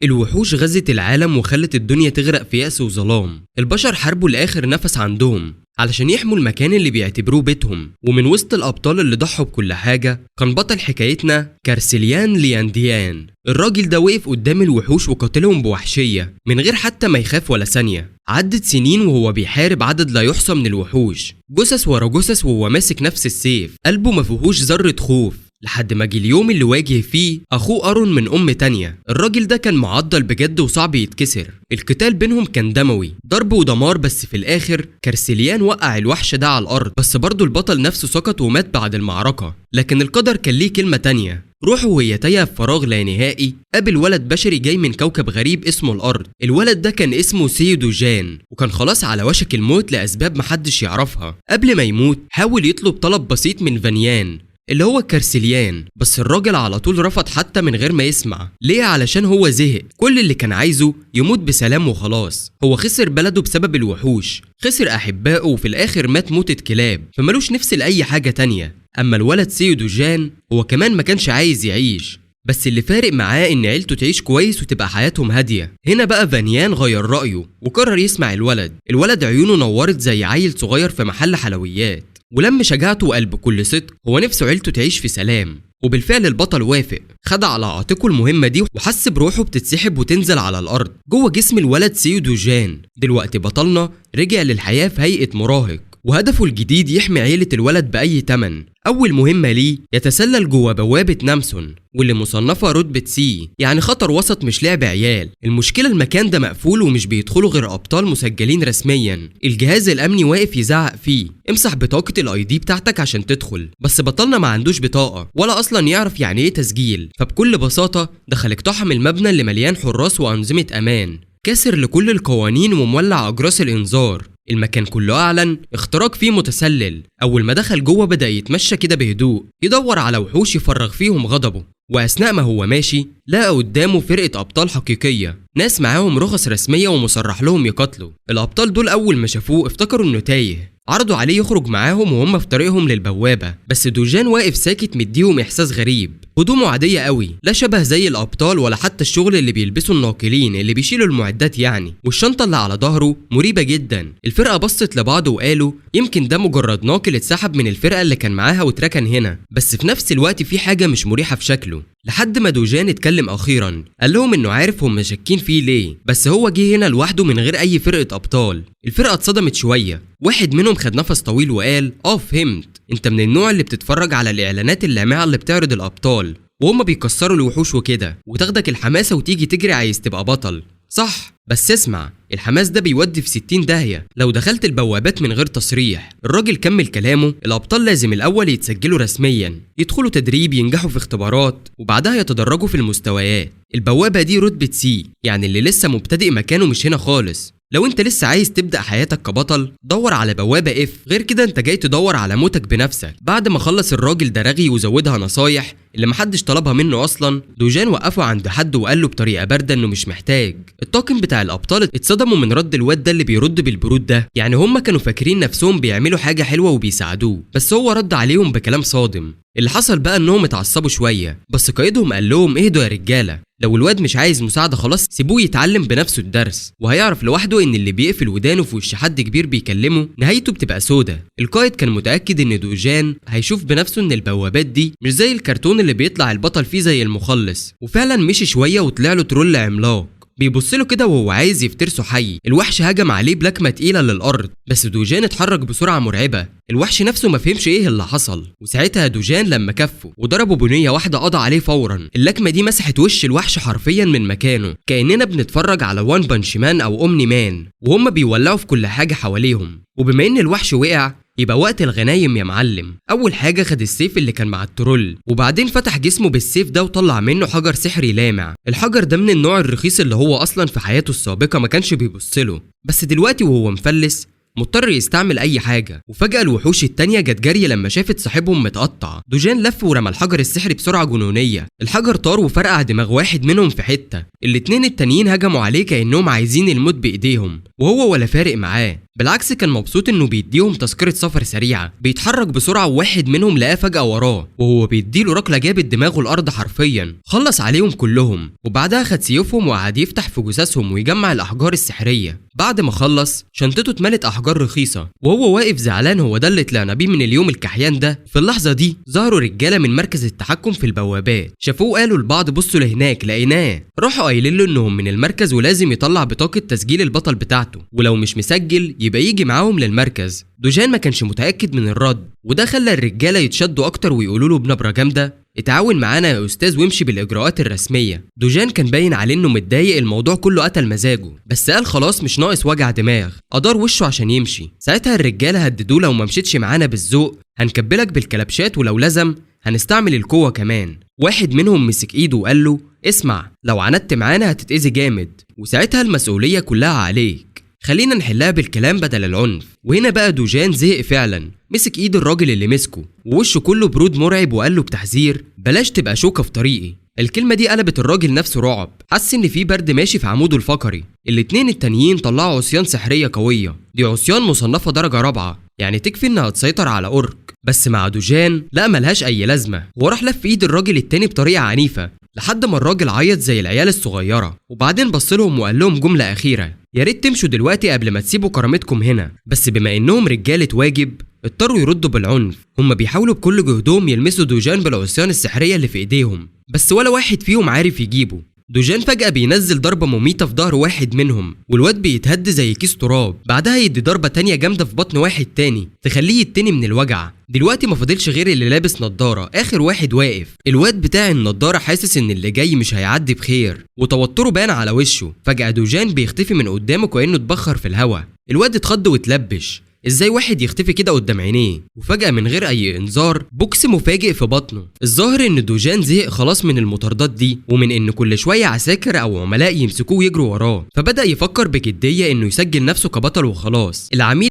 الوحوش غزت العالم وخلت الدنيا تغرق في يأس وظلام. البشر حاربوا لآخر نفس عندهم علشان يحموا المكان اللي بيعتبروه بيتهم، ومن وسط الأبطال اللي ضحوا بكل حاجة كان بطل حكايتنا كارسيليان ليانديان. الراجل ده وقف قدام الوحوش وقاتلهم بوحشية من غير حتى ما يخاف ولا ثانية. عدت سنين وهو بيحارب عدد لا يحصى من الوحوش، جثث ورا جثث، وهو ماسك نفس السيف، قلبه ما فيهوش ذرة خوف، لحد ما جه اليوم اللي واجه فيه اخوه ارون من ام تانية. الراجل ده كان معضل بجد وصعب يتكسر، القتال بينهم كان دموي، ضرب ودمار، بس في الاخر كارسيليان وقع الوحش ده على الارض، بس برضه البطل نفسه سقط ومات بعد المعركة. لكن القدر كان ليه كلمة تانية، روحه وهي تايهة في فراغ لا نهائي قابل ولد بشري جاي من كوكب غريب اسمه الارض. الولد ده كان اسمه سيدو جان، وكان خلاص على وشك الموت لاسباب محدش يعرفها. قبل ما يموت حاول يطلب طلب بسيط من فانيان اللي هو كارسيليان، بس الراجل على طول رفض حتى من غير ما يسمع. ليه؟ علشان هو زهق، كل اللي كان عايزه يموت بسلام وخلاص. هو خسر بلده بسبب الوحوش، خسر احبائه، وفي الاخر مات موتة كلاب، فملوش نفس لاي حاجة تانية. اما الولد سيدو جان هو كمان ما كانش عايز يعيش، بس اللي فارق معاه ان عيلته تعيش كويس وتبقى حياتهم هادية. هنا بقى فانيان غير رأيه وقرر يسمع الولد عيونه نورت زي عيل صغير في محل حلويات، ولم شجاعته وقال بكل صدق هو نفسه عيلته تعيش في سلام. وبالفعل البطل وافق، خد على عاتقه المهمة دي وحس بروحه بتتسحب وتنزل على الأرض جوه جسم الولد سيدو جان. دلوقتي بطلنا رجع للحياة في هيئة مراهق، وهدفه الجديد يحمي عيلة الولد بأي تمن. أول مهمة ليه يتسلل جوه بوابة نامسون، واللي مصنفة رتبة سي، يعني خطر وسط مش لعب عيال. المشكلة المكان ده مقفول ومش بيدخلوا غير أبطال مسجلين رسميا. الجهاز الأمني واقف يزعق فيه امسح بطاقة الاي دي بتاعتك عشان تدخل، بس بطلنا ما عندوش بطاقة ولا أصلا يعرف يعني ايه تسجيل، فبكل بساطة دخل اقتحم المبنى اللي مليان حراس وأنظمة أمان، كسر لكل القوانين ومولع أجراس الإنذار. المكان كله أعلن اختراق فيه متسلل. أول ما دخل جوه بدأ يتمشى كده بهدوء يدور على وحوش يفرغ فيهم غضبه، وأثناء ما هو ماشي لقى قدامه فرقة أبطال حقيقية، ناس معاهم رخص رسمية ومصرح لهم يقاتلوا. الأبطال دول أول ما شافوه افتكروا إنه تايه، عرضوا عليه يخرج معاهم وهم في طريقهم للبوابة، بس دوجان واقف ساكت مديهم إحساس غريب. هدومه عادية قوي، لا شبه زي الأبطال ولا حتى الشغل اللي بيلبسوا الناقلين اللي بيشيلوا المعدات يعني، والشنطة اللي على ظهره مريبة جدا. الفرقة بصت لبعض وقالوا يمكن ده مجرد ناقل اتسحب من الفرقة اللي كان معاها واتركن هنا، بس في نفس الوقت في حاجة مش مريحة في شكله. لحد ما دوجان اتكلم أخيرا، قال لهم إنه عارف هم شاكين فيه ليه، بس هو جه هنا لوحده من غير أي فرقة أبطال. الفرقة اتصدمت شوية، واحد منهم خد نفس طويل وقال فهمت، انت من النوع اللي بتتفرج على الإعلانات اللامعة اللي بتعرض الأبطال وهم بيكسروا الوحوش وكده، وتاخدك الحماسة وتيجي تجري عايز تبقى بطل، صح؟ بس اسمع، الحماس ده بيودي في 60 داهية لو دخلت البوابات من غير تصريح. الراجل كمل كلامه، الأبطال لازم الأول يتسجلوا رسميا، يدخلوا تدريب، ينجحوا في اختبارات، وبعدها يتدرجوا في المستويات. البوابة دي رتبة سي، يعني اللي لسه مبتدئ مكانه مش هنا خالص. لو انت لسه عايز تبدأ حياتك كبطل دور على بوابة اف، غير كده انت جاي تدور على موتك بنفسك. بعد ما خلص الراجل ده رغي وزودها نصايح اللي محدش طلبها منه اصلا، دوجان وقفه عند حد وقال له بطريقة باردة انه مش محتاج. الطاقم بتاع الابطال اتصدموا من رد الواد ده اللي بيرد بالبرود ده، يعني هم كانوا فاكرين نفسهم بيعملوا حاجة حلوة وبيساعدوه، بس هو رد عليهم بكلام صادم. اللي حصل بقى انهم اتعصبوا شوية، بس قائدهم قال لهم اهدوا يا رجالة، لو الواد مش عايز مساعدة خلاص سيبوه يتعلم بنفسه الدرس، وهيعرف لوحده ان اللي بيقفل ودانه في وش حد كبير بيكلمه نهايته بتبقى سودة. القائد كان متأكد ان دوجان هيشوف بنفسه ان البوابات دي مش زي الكرتون اللي بيطلع البطل فيه زي المخلص، وفعلا مشي شوية وطلع له ترول عملاق بيبصله كده وهو عايز يفترسه حي. الوحش هجم عليه بلكمة تقيلة للأرض، بس دوجان اتحرك بسرعة مرعبة. الوحش نفسه ما فهمش ايه اللي حصل، وساعتها دوجان لما كفه وضربه بنية واحدة قضى عليه فورا. اللكمة دي مسحت وش الوحش حرفيا من مكانه، كأننا بنتفرج على وان بانش مان أو أومني مان وهم بيولعوا في كل حاجة حواليهم. وبما ان الوحش وقع يبقى وقت الغنايم يا معلم. اول حاجه خد السيف اللي كان مع الترول، وبعدين فتح جسمه بالسيف ده وطلع منه حجر سحري لامع. الحجر ده من النوع الرخيص اللي هو اصلا في حياته السابقه ما كانش بيبصله، بس دلوقتي وهو مفلس مضطر يستعمل اي حاجه. وفجاه الوحوش التانيه جت جري لما شافت صاحبهم متقطع. دوجان لف ورمى الحجر السحري بسرعه جنونيه، الحجر طار وفرقع دماغ واحد منهم في حته. الاتنين التانيين هجموا عليه كانهم عايزين الموت بايديهم، وهو ولا فارق معاه. بالعكس كان مبسوط انه بيديهم تذكرة سفر سريعة. بيتحرك بسرعة وواحد منهم لقاه فجأة وراه وهو بيديله ركلة جابت دماغه الأرض حرفيا. خلص عليهم كلهم وبعدها خد سيوفهم وقعد يفتح في جثثهم ويجمع الأحجار السحرية. بعد ما خلص شنطته اتملت أحجار رخيصة وهو واقف زعلان هو ده اللي طلعنا بيه من اليوم الكحيان ده. في اللحظة دي ظهروا رجالة من مركز التحكم في البوابات، شافوه وقالوا لبعض بصوا لهناك لقيناه. راحوا قايلين له انهم من المركز ولازم يطلع بطاقة تسجيل البطل بتاعته، ولو مش مسجل يبقى يجي معاهم للمركز. دوجان ما كانش متأكد من الرد وده خلى الرجالة يتشدوا أكتر ويقولوا له بنبرة جامدة اتعاون معانا يا أستاذ وامشي بالإجراءات الرسمية. دوجان كان باين عليه إنه متضايق، الموضوع كله قتل مزاجه، بس قال خلاص مش ناقص وجع دماغ. أدار وشه عشان يمشي. ساعتها الرجالة هددوه لو ما مشيتش معانا بالذوق هنكبلك بالكلبشات ولو لزم هنستعمل القوة كمان. واحد منهم مسك إيده وقال له اسمع لو عندت معانا هتتأذي جامد وساعتها المسؤولية كلها عليك، خلينا نحلها بالكلام بدل العنف. وهنا بقى دوجان زهق فعلا، مسك ايد الراجل اللي مسكه ووشه كله برود مرعب وقال له بتحذير بلاش تبقى شوكة في طريقي. الكلمة دي قلبت الراجل نفسه رعب، حس ان في برد ماشي في عموده الفقري. الاتنين التانيين طلعوا عصيان سحرية قوية، دي عصيان مصنفة درجة رابعة يعني تكفي انها تسيطر على اورك. بس مع دوجان لا ملهاش اي لازمة، وراح لف ايد الراجل التاني بطريقة عنيفة لحد ما الراجل عيط زي العيال الصغيرة، وبعدين بص لهم وقال لهم جملة أخيرة يا ريت تمشوا دلوقتي قبل ما تسيبوا كرامتكم هنا. بس بما انهم رجالة واجب اضطروا يردوا بالعنف. هم بيحاولوا بكل جهدهم يلمسوا دوجان بالعصيان السحرية اللي في ايديهم بس ولا واحد فيهم عارف يجيبه. دوجان فجأة بينزل ضربة مميتة في ظهر واحد منهم والواد بيتهد زي كيس تراب، بعدها يدي ضربة تانية جامدة في بطن واحد تاني تخليه يتني من الوجع. دلوقتي ما فاضلش غير اللي لابس نضارة، آخر واحد واقف. الواد بتاع النضارة حاسس ان اللي جاي مش هيعدي بخير وتوتره بان على وشه. فجأة دوجان بيختفي من قدامه كأنه اتبخر في الهوا. الواد اتخض واتلبش، ازاي واحد يختفي كده قدام عينيه؟ وفجأة من غير اي انذار بوكس مفاجئ في بطنه. الظاهر ان دوجان زهق خلاص من المطاردات دي ومن ان كل شوية عساكر او عملاء يمسكوه ويجروا وراه، فبدأ يفكر بجدية انه يسجل نفسه كبطل وخلاص. العميل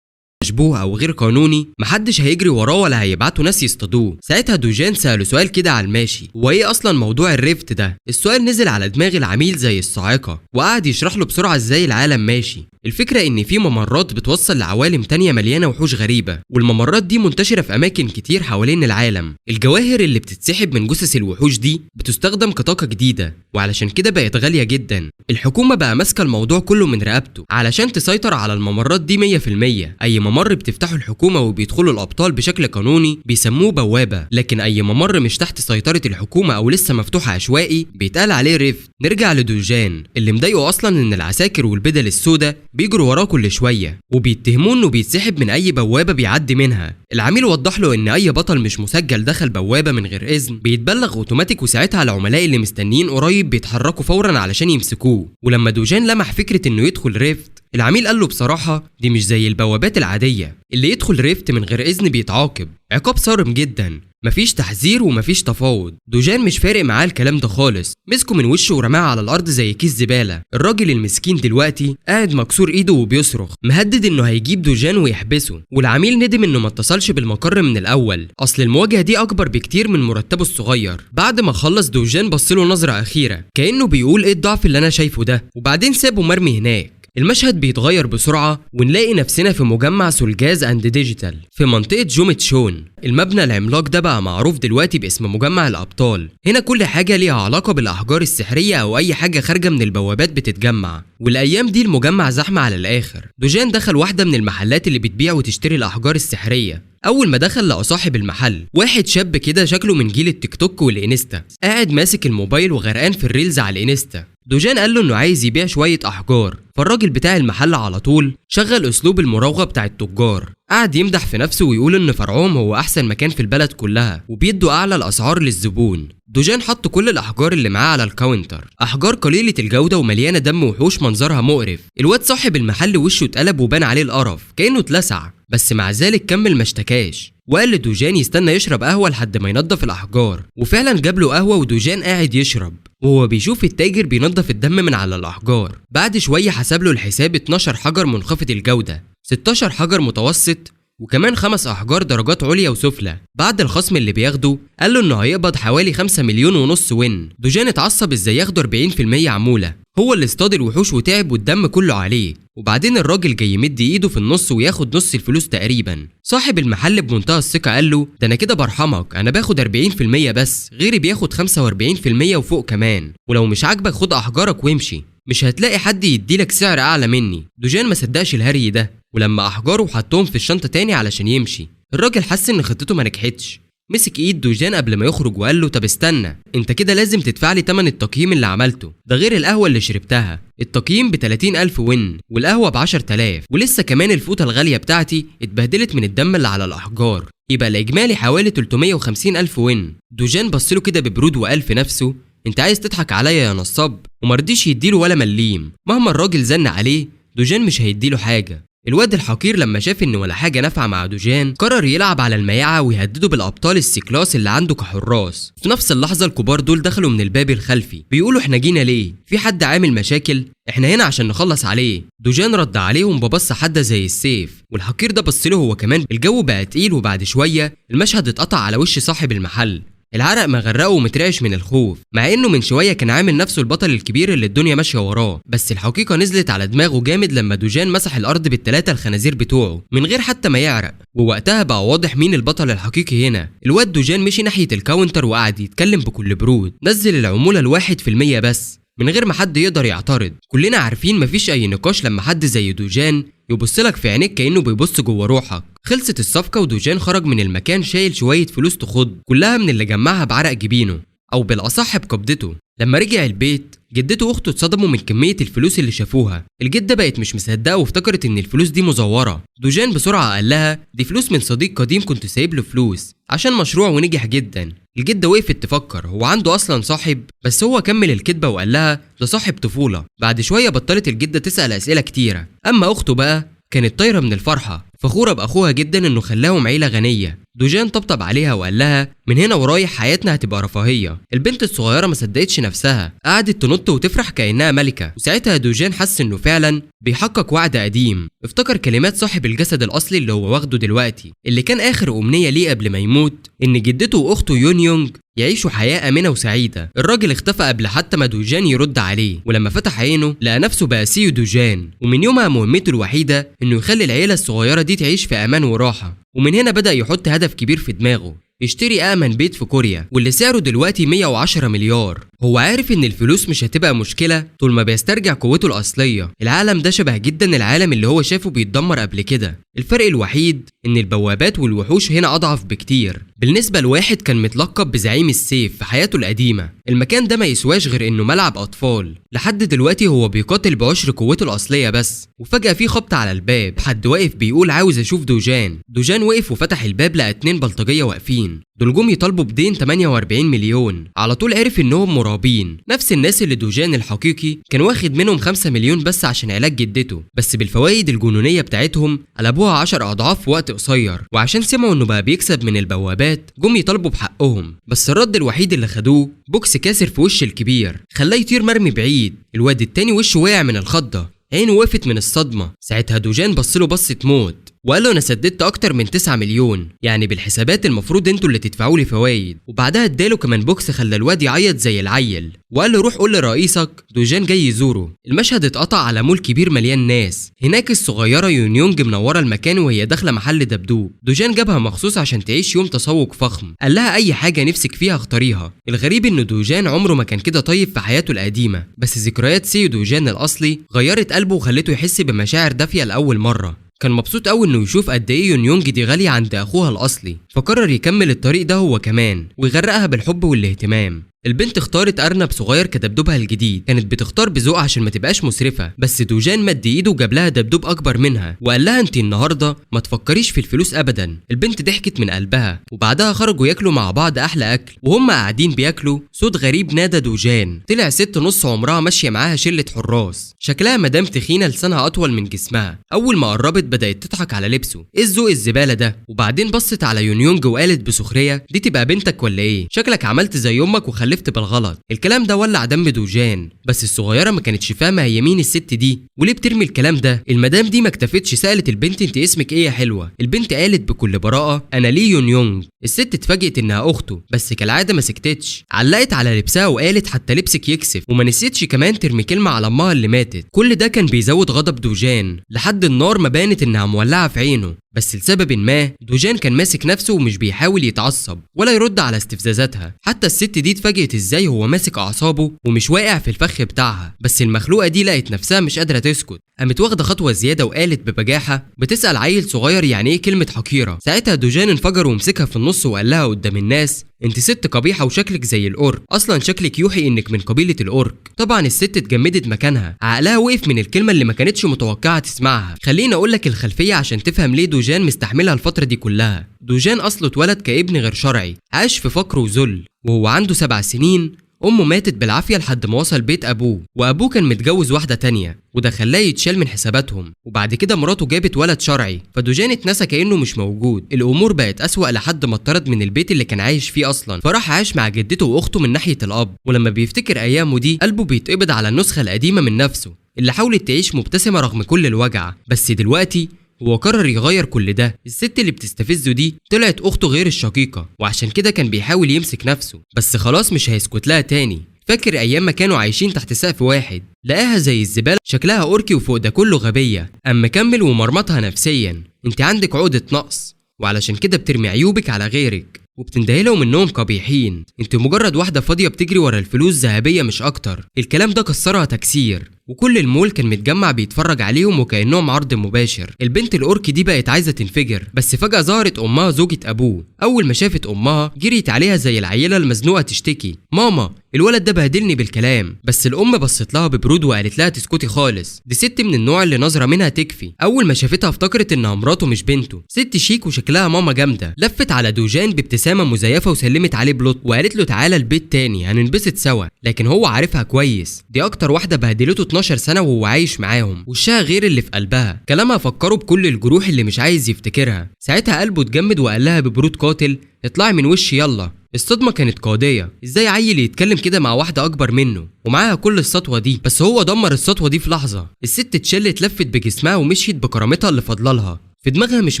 مشبوه او غير قانوني محدش هيجري وراه ولا هيبعتوا ناس يصطادوه. ساعتها دوجان سأله سؤال كده على الماشي، وايه اصلا موضوع الريفت ده؟ السؤال نزل على دماغ العميل زي الصاعقة وقعد يشرح له بسرعة ازاي العالم ماشي. الفكرة ان في ممرات بتوصل لعوالم تانية مليانة وحوش غريبة، والممرات دي منتشرة في اماكن كتير حوالين العالم. الجواهر اللي بتتسحب من جثث الوحوش دي بتستخدم كطاقة جديدة وعلشان كده بقت غالية جدا. الحكومة بقى ماسكة الموضوع كله من رقبته علشان تسيطر على الممرات دي 100%. اي ممر بتفتحه الحكومة وبيدخلوا الابطال بشكل قانوني بيسموه بوابة، لكن اي ممر مش تحت سيطرة الحكومة او لسه مفتوح عشوائي بيتقال عليه ريفت. نرجع لدوجان اللي مضايقه اصلا ان العساكر والبدل السوداء بيجروا وراه كل شويه وبيتهموه انه بيتسحب من اي بوابه بيعدي منها. العميل وضح له ان اي بطل مش مسجل دخل بوابه من غير اذن بيتبلغ اوتوماتيك، وساعتها العملاء اللي مستنيين قريب بيتحركوا فورا علشان يمسكوه. ولما دوجان لمح فكره انه يدخل ريفت العميل قال له بصراحه دي مش زي البوابات العاديه، اللي يدخل ريفت من غير اذن بيتعاقب عقاب صارم جدا، مفيش تحذير ومفيش تفاوض. دوجان مش فارق معاه الكلام ده خالص، مسكه من وشه ورماه على الارض زي كيس زباله. الراجل المسكين دلوقتي قاعد مكسور ايده وبيصرخ مهدد انه هيجيب دوجان ويحبسه. والعميل ندم انه ما اتصلش بالمقر من الاول، اصل المواجهه دي اكبر بكتير من مرتبه الصغير. بعد ما خلص دوجان بصله نظره اخيره كانه بيقول ايه الضعف اللي انا شايفه ده، وبعدين سابه مرمي هناك. المشهد بيتغير بسرعة ونلاقي نفسنا في مجمع سولجاز اند ديجيتال في منطقة جوميتشون. المبنى العملاق ده بقى معروف دلوقتي باسم مجمع الأبطال. هنا كل حاجة ليها علاقة بالأحجار السحرية أو أي حاجة خارجة من البوابات بتتجمع، والأيام دي المجمع زحمة على الآخر. دوجان دخل واحدة من المحلات اللي بتبيع وتشتري الأحجار السحرية. أول ما دخل لقى صاحب المحل واحد شاب كده شكله من جيل التيك توك والإنستا، قاعد ماسك الموبايل وغرقان في الريلز على الإنستا. دوجان قال له إنه عايز يبيع شوية أحجار، فالراجل بتاع المحل على طول شغل أسلوب المراوغة بتاع التجار، قعد يمدح في نفسه ويقول إن فرعهم هو أحسن مكان في البلد كلها وبيدوا أعلى الأسعار للزبون. دوجان حط كل الأحجار اللي معاه على الكاونتر، أحجار قليلة الجودة ومليانة دم وحوش منظرها مقرف. الواد صاحب المحل وشه اتقلب وبان عليه القرف كأنه اتلسع، بس مع ذلك كمل ما اشتكاش وقال لدوجان يستنى يشرب قهوة لحد ما ينضف الأحجار. وفعلا جاب له قهوة ودوجان قاعد يشرب وهو بيشوف التاجر بينضف الدم من على الأحجار. بعد شوية حسب له الحساب 12 حجر منخفض الجودة، 16 حجر متوسط، وكمان 5 أحجار درجات عليا وسفلى. بعد الخصم اللي بياخده قال له انه هيقبض حوالي 5 مليون ونص وين. دوجان اتعصب ازاي ياخده 40% عمولة، هو اللي اصطاد الوحوش وتعب والدم كله عليه. وبعدين الراجل جاي يمد ايده في النص وياخد نص الفلوس تقريبا. صاحب المحل بمنتهى الثقة قال له ده انا كده برحمك، انا باخد 40% بس، غيري بياخد 45% وفوق كمان، ولو مش عاجبك خد احجارك وامشي، مش هتلاقي حد يديلك سعر اعلى مني. دوجان ما صدقش الهري ده، ولما احجاره وحطهم في الشنطة تاني علشان يمشي. الراجل حس ان خطته ما نجحتش، مسك ايد دوجان قبل ما يخرج وقال له طب استنى، انت كده لازم تدفع لي تمن التقييم اللي عملته، ده غير القهوه اللي شربتها. التقييم ب 30,000 ون والقهوه ب 10,000، ولسه كمان الفوطه الغاليه بتاعتي اتبهدلت من الدم اللي على الاحجار، يبقى الاجمالي حوالي 350,000 ون. دوجان بص له كده ببرود وقال في نفسه انت عايز تضحك عليا يا نصاب؟ ومرضيش يديله ولا مليم، مهما الراجل زن عليه دوجان مش هيديله حاجه. الواد الحقير لما شاف ان ولا حاجه نافعه مع دوجان قرر يلعب على المياعه ويهدده بالابطال السي-كلاس اللي عنده كحراس. في نفس اللحظه الكبار دول دخلوا من الباب الخلفي بيقولوا احنا جينا ليه؟ في حد عامل مشاكل؟ احنا هنا عشان نخلص عليه. دوجان رد عليهم ببصه حاده زي السيف، والحقير ده بص له هو كمان. الجو بقى تقيل وبعد شويه المشهد اتقطع على وش صاحب المحل، العرق مغرقه ومترعش من الخوف، مع انه من شويه كان عامل نفسه البطل الكبير اللي الدنيا ماشيه وراه. بس الحقيقه نزلت على دماغه جامد لما دوجان مسح الارض بالثلاثه الخنازير بتوعه من غير حتى ما يعرق. ووقتها بقى واضح مين البطل الحقيقي هنا. الواد دوجان مشي ناحيه الكاونتر وقعد يتكلم بكل برود، نزل العموله ل1% بس من غير ما حد يقدر يعترض. كلنا عارفين مفيش اي نقاش لما حد زي دوجان يبصلك في عينيك كأنه بيبص جوه روحك. خلصت الصفقة ودوجان خرج من المكان شايل شوية فلوس تخض، كلها من اللي جمعها بعرق جبينه، أو بالأصح بقبضته. لما رجع البيت جدته واخته اتصدموا من كمية الفلوس اللي شافوها. الجدة بقت مش مصدقة وافتكرت ان الفلوس دي مزورة. دوجان بسرعة قال لها دي فلوس من صديق قديم كنت سايب له فلوس عشان مشروع ونجح جدا. الجدة وقفت تفكر هو عنده اصلا صاحب، بس هو كمل الكدبة وقال لها ده صاحب طفولة. بعد شوية بطلت الجدة تسأل اسئلة كتيرة. اما اخته بقى كانت طايرة من الفرحة، فخورة باخوها جدا انه خلاهم عيلة غنية. دوجان طبطب عليها وقال لها من هنا ورايح حياتنا هتبقى رفاهية. البنت الصغيرة ما صدقتش نفسها، قعدت تنط وتفرح كأنها ملكة. وساعتها دوجان حس انه فعلا بيحقق وعد قديم، افتكر كلمات صاحب الجسد الاصلي اللي هو واخده دلوقتي، اللي كان اخر امنية ليه قبل ما يموت ان جدته واخته يون يونج يعيشوا حياة آمنة وسعيدة. الراجل اختفى قبل حتى ما دوجان يرد عليه، ولما فتح عينه لقى نفسه بقى سيو دوجان، ومن يومها مهمته الوحيدة انه يخلي العيلة الصغيرة دي تعيش في امان وراحة. ومن هنا بدأ يحط هدف كبير في دماغه، يشتري آمن بيت في كوريا واللي سعره دلوقتي 110 مليار. هو عارف ان الفلوس مش هتبقى مشكلة طول ما بيسترجع قوته الأصلية. العالم ده شبه جدا العالم اللي هو شافه بيتدمر قبل كده، الفرق الوحيد ان البوابات والوحوش هنا أضعف بكتير. بالنسبة لواحد كان متلقب بزعيم السيف في حياته القديمة، المكان ده ما يسواش غير انه ملعب أطفال. لحد دلوقتي هو بيقاتل بعشر قوته الأصلية بس. وفجأة في خبط على الباب، حد واقف بيقول عاوز اشوف دوجان. دوجان وقف وفتح الباب لقى 2 بلطجية واقفين، دول جم يطالبوا بدين 48 مليون. على طول عرف انهم مرابين، نفس الناس اللي دوجان الحقيقي كان واخد منهم 5 مليون بس عشان علاج جدته، بس بالفوائد الجنونية بتاعتهم قلبوها 10 أضعاف في وقت قصير. وعشان سمعوا انه بقى بيكسب من البوابات جم يطالبوا بحقهم، بس الرد الوحيد اللي خدوه بوكس كاسر في وش الكبير خلاه يطير مرمي بعيد. الواد التاني وشه وقع من الخضة، عينه وقفت من الصدمة. ساعتها دوجان بصله بصة موت وقال له انا سددت اكتر من 9 مليون، يعني بالحسابات المفروض انتوا اللي تدفعوا لي فوايد. وبعدها اداله كمان بوكس خلى الواد يعيط زي العيل، وقال له روح قول لرئيسك دوجان جاي يزوره. المشهد اتقطع على مول كبير مليان ناس، هناك الصغيره يون يونج منوره المكان وهي داخله محل دبدوب. دوجان جابها مخصوص عشان تعيش يوم تسوق فخم، قال لها اي حاجه نفسك فيها اختاريها. الغريب ان دوجان عمره ما كان كده طيب في حياته القديمه، بس ذكريات سيو دوجان الاصلي غيرت قلبه وخلته يحس بمشاعر دافيه لاول مره. كان مبسوط قوي انه يشوف قد ايه يون يونج دي غاليه عند اخوها الاصلي، فقرر يكمل الطريق ده هو كمان ويغرقها بالحب والاهتمام. البنت اختارت ارنب صغير كدبدوبها الجديد، كانت بتختار بذوق عشان ما تبقاش مسرفه، بس دوجان مد ايده وجاب لها دبدوب اكبر منها وقال لها انت النهارده ما تفكريش في الفلوس ابدا. البنت ضحكت من قلبها، وبعدها خرجوا ياكلوا مع بعض احلى اكل. وهم قاعدين بياكلوا صوت غريب نادى دوجان. طلع ست نص عمرها ماشيه معاها شله حراس، شكلها مدام تخينه لسانها اطول من جسمها. اول ما قربت بدات تضحك على لبسه، ايه الذوق الزباله ده؟ وبعدين بصت على يون يونج وقالت بسخريه دي تبقى بنتك ولا ايه؟ شكلك عملت زي امك وخليت خلفت بالغلط. الكلام ده ولع دم دوجان، بس الصغيره ما كانتش فاهمه هي مين الست دي وليه بترمي الكلام ده. المدام دي ما اكتفتش، سالت البنت انت اسمك ايه يا حلوه؟ البنت قالت بكل براءه انا لي يون يونج. الست اتفاجئت انها اخته، بس كالعاده ما سكتتش، علقت على لبسها وقالت حتى لبسك يكسف، وما نسيتش كمان ترمي كلمه على امها اللي ماتت. كل ده كان بيزود غضب دوجان لحد النار ما بانت انها مولعه في عينه. بس لسبب ما دوجان كان ماسك نفسه ومش بيحاول يتعصب ولا يرد على استفزازاتها. حتى الست دي اتفاجئت ازاي هو ماسك اعصابه ومش واقع في الفخ بتاعها. بس المخلوقه دي لقت نفسها مش قادره تسكت، قامت واخده خطوه زياده وقالت ببجاحه بتسال عيل صغير يعني ايه كلمه حقيره. ساعتها دوجان انفجر ومسكها في النص وقال لها قدام الناس انت ست قبيحه وشكلك زي الاورك، اصلا شكلك يوحي انك من قبيله الاورك. طبعا الست اتجمدت مكانها، عقلها وقف من الكلمه اللي ما كانتش متوقعه تسمعها. خليني اقول لك الخلفيه عشان تفهم ليه دوجان مستحملها الفتره دي كلها. دوجان اصله اتولد كابن غير شرعي، عاش في فقر وذل، وهو عنده 7 سنين امه ماتت بالعافيه لحد ما وصل بيت ابوه، وابوه كان متجوز واحده تانية وده خلاه يتشال من حساباتهم. وبعد كده مراته جابت ولد شرعي، فدوجان اتنسى كانه مش موجود. الامور بقت اسوأ لحد ما اتطرد من البيت اللي كان عايش فيه اصلا، فراح عاش مع جدته واخته من ناحيه الاب. ولما بيفتكر ايامه دي قلبه بيتقبض على النسخه القديمه من نفسه اللي حاولت تعيش مبتسمه رغم كل الوجع. بس دلوقتي هو قرر يغير كل ده. الست اللي بتستفزه دي طلعت اخته غير الشقيقه، وعشان كده كان بيحاول يمسك نفسه، بس خلاص مش هيسكت لها تاني. فاكر ايام ما كانوا عايشين تحت سقف واحد، لقاها زي الزباله شكلها اوركي وفوق ده كله غبيه، اما كمل ومرمطها نفسيا انت عندك عقده نقص وعلشان كده بترمي عيوبك على غيرك وبتندهي لهم انهم قبيحين، انت مجرد واحده فاضيه بتجري ورا الفلوس ذهبيه مش اكتر. الكلام ده كسرها تكسير، وكل المول كان متجمع بيتفرج عليهم وكانهم عرض مباشر. البنت الاوركي دي بقت عايزه تنفجر، بس فجاه ظهرت امها زوجة ابوه. اول ما شافت امها جريت عليها زي العيله المزنوقه تشتكي ماما الولد ده بهدلني بالكلام. بس الام بصت لها ببرود وقالت لها تسكتي خالص، دي ست من النوع اللي نظره منها تكفي. اول ما شافتها افتكرت انها مراته مش بنته، ست شيك وشكلها ماما جامده. لفت على دوجان بابتسامه مزيفه وسلمت عليه بلطف وقالت له تعالى البيت تاني هننبسط سوا. لكن هو عارفها كويس، دي اكتر واحده بهدلته 12 سنه وهو عايش معاهم، وشها غير اللي في قلبها. كلامها فكره بكل الجروح اللي مش عايز يفتكرها. ساعتها قلبه اتجمد وقال لها ببرود قاتل اطلعي من وشي يلا. الصدمه كانت قاضيه، ازاي عيل يتكلم كده مع واحده اكبر منه ومعاها كل السطوه دي؟ بس هو دمر السطوه دي في لحظه. الست اتشلت لفت بجسمها ومشيت بكرامتها اللي فاضلالها. في دماغها مش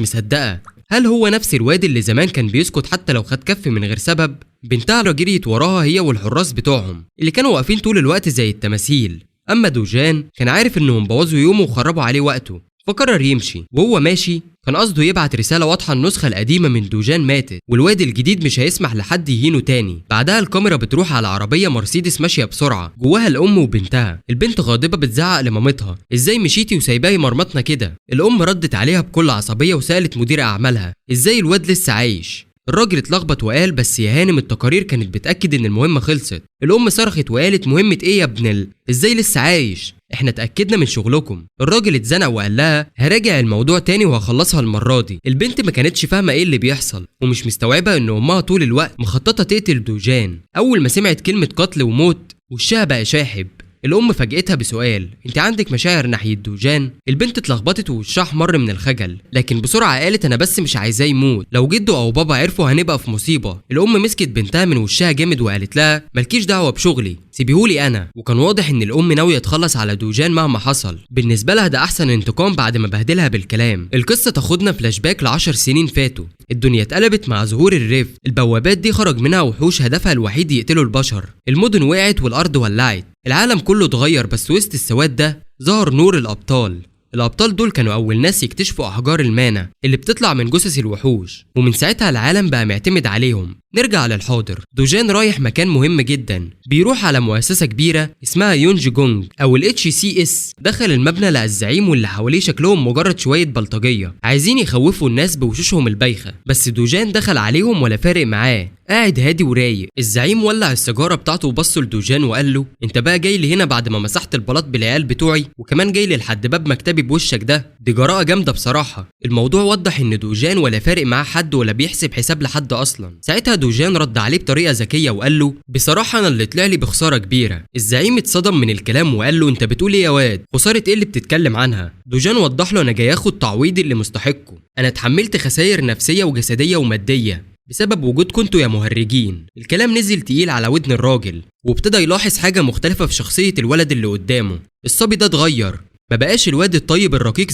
مصدقه، هل هو نفس الواد اللي زمان كان بيسكت حتى لو خد كف من غير سبب؟ بنتها جريت وراها هي والحراس بتوعهم اللي كانوا واقفين طول الوقت زي التماثيل. اما دوجان كان عارف انهم بوظوا يومه وخربوا عليه وقته، فقرر يمشي. وهو ماشي كان قصده يبعت رسالة واضحة النسخة القديمة من دوجان ماتت والواد الجديد مش هيسمح لحد يهينه تاني. بعدها الكاميرا بتروح على عربية مرسيدس ماشية بسرعة، جواها الأم وبنتها. البنت غاضبة بتزعق لمامتها ازاي مشيتي وسايباي مرمطنا كده؟ الأم ردت عليها بكل عصبية وسألت مدير أعمالها ازاي الواد لسه عايش؟ الراجل اتلخبط وقال بس يا هانم التقارير كانت بتأكد ان المهمة خلصت. الأم صرخت وقالت مهمة ايه يا ابن ازاي لسه عايش؟ احنا اتأكدنا من شغلكم. الراجل اتزنق وقال لها هراجع الموضوع تاني وهخلصها المرة دي. البنت ما كانتش فاهمة ايه اللي بيحصل ومش مستوعبة ان امها طول الوقت مخططة تقتل دوجان. اول ما سمعت كلمة قتل وموت وشها بقى شاحب. الأم فاجئتها بسؤال انت عندك مشاعر ناحية دوجان؟ البنت اتلخبطت ووشها احمر من الخجل، لكن بسرعة قالت انا بس مش عايزاه يموت، لو جده او بابا عرفوا هنبقى في مصيبة. الأم مسكت بنتها من وشها جامد وقالت لها مالكيش دعوة بشغلي، سيبيهولي انا. وكان واضح ان الأم ناوية تخلص على دوجان مهما حصل. بالنسبة لها ده احسن انتقام بعد ما بهدلها بالكلام. القصة تاخدنا فلاش باك ل10 سنين فاتوا. الدنيا اتقلبت مع ظهور الريف. البوابات دي خرج منها وحوش هدفها الوحيد يقتلوا البشر. المدن وقعت والارض ولعت. العالم كله اتغير، بس وسط السواد ده ظهر نور الأبطال. الأبطال دول كانوا أول ناس يكتشفوا أحجار المانا اللي بتطلع من جثث الوحوش، ومن ساعتها العالم بقى معتمد عليهم. نرجع للحاضر. دوجان رايح مكان مهم جدا، بيروح على مؤسسة كبيرة اسمها يونج جونج أو HCS. دخل المبنى لقى الزعيم واللي حواليه شكلهم مجرد شوية بلطجية عايزين يخوفوا الناس بوشوشهم البايخة، بس دوجان دخل عليهم ولا فارق معاه، قاعد هادي ورايق. الزعيم ولع السيجارة بتاعته وبص لدوجان وقال له انت بقى جاي لي هنا بعد ما مسحت البلاط بالعيال بتوعي وكمان جاي لي لحد باب مكتبي بوشك ده؟ دي جراءة جامدة بصراحة. الموضوع وضح ان دوجان ولا فارق معاه حد ولا بيحسب حساب لحد اصلا. ساعتها دوجان رد عليه بطريقة ذكية وقال له بصراحة انا اللي طلع لي بخسارة كبيرة. الزعيم اتصدم من الكلام وقال له انت بتقول ايه يا واد؟ خسارة ايه اللي بتتكلم عنها؟ دوجان وضح له انا جاي اخد تعويض اللي مستحقه، انا اتحملت خسائر نفسية وجسدية ومادية بسبب وجودكم انتوا يا مهرجين. الكلام نزل تقيل على ودن الراجل، وابتدى يلاحظ حاجة مختلفة في شخصية الولد اللي قدامه. الصبي ده اتغير، ما بقاش الواد الطيب الرقيق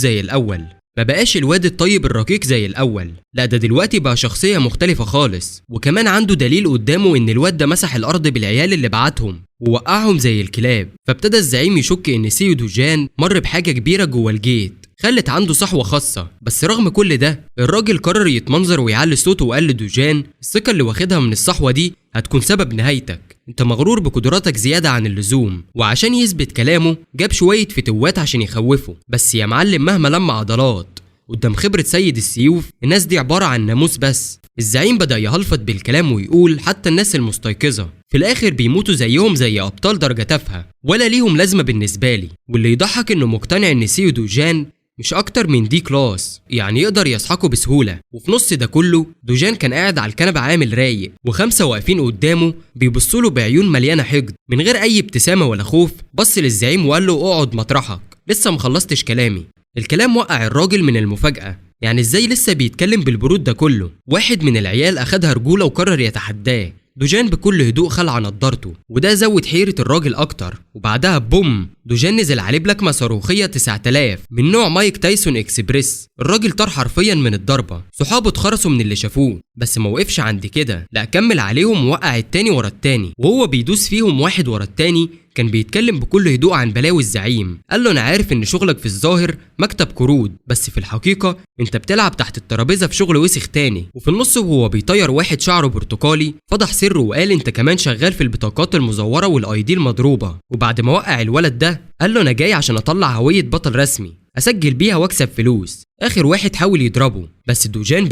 زي الأول، لا ده دلوقتي بقى شخصية مختلفة خالص. وكمان عنده دليل قدامه إن الواد ده مسح الأرض بالعيال اللي بعتهم ووقعهم زي الكلاب. فابتدى الزعيم يشك إن سيو دوجان مر بحاجة كبيرة جوه الجيت خلت عنده صحوة خاصة. بس رغم كل ده الراجل قرر يتمنظر ويعلي صوته وقال لدوجان الثقة اللي واخدها من الصحوة دي هتكون سبب نهايتك، انت مغرور بقدراتك زيادة عن اللزوم. وعشان يثبت كلامه جاب شوية فتوات عشان يخوفه. بس يا معلم مهما لما عضلات قدام خبرة سيد السيوف، الناس دي عبارة عن ناموس بس. الزعيم بدأ يهلفت بالكلام ويقول حتى الناس المستيقظة في الآخر بيموتوا زيهم زي أبطال درجة تافهة ولا ليهم لازمة بالنسبة لي. واللي يضحك إنه مقتنع إن سيو دوجان مش أكتر من دي كلاس، يعني يقدر يسحقه بسهولة. وفي نص ده كله دوجان كان قاعد على الكنبة عامل رايق، وخمسة واقفين قدامه بيبصوله بعيون مليانة حقد. من غير أي ابتسامة ولا خوف بص للزعيم وقال له اقعد مطرحك، لسه مخلصتش كلامي. الكلام وقع الراجل من المفاجأة، يعني ازاي لسه بيتكلم بالبرود ده كله؟ واحد من العيال أخدها رجولة وقرر يتحداه. دوجان بكل هدوء خلع نضارته، وده زود حيرة الراجل أكتر. وبعدها بوم دوجان نزل عليه بلكمة صاروخية 9000 من نوع مايك تايسون اكسبريس. الراجل طار حرفيا من الضربة، صحابه اتخرسوا من اللي شافوه. بس ما وقفش عند كده، لا كمل عليهم ووقع التاني ورا التاني، وهو بيدوس فيهم واحد ورا التاني. كان بيتكلم بكل هدوء عن بلاوي الزعيم. قال له انا عارف ان شغلك في الظاهر مكتب قروض، بس في الحقيقة انت بتلعب تحت الترابيزة في شغل وسخ تاني. وفي النص وهو بيطير واحد شعره برتقالي فضح سره وقال انت كمان شغال في البطاقات المزورة والاي دي المضروبة. وبعد ما وقع الولد ده قال له انا جاي عشان اطلع هوية بطل رسمي اسجل بيها واكسب فلوس. اخر واحد حاول يضربه بس دوجان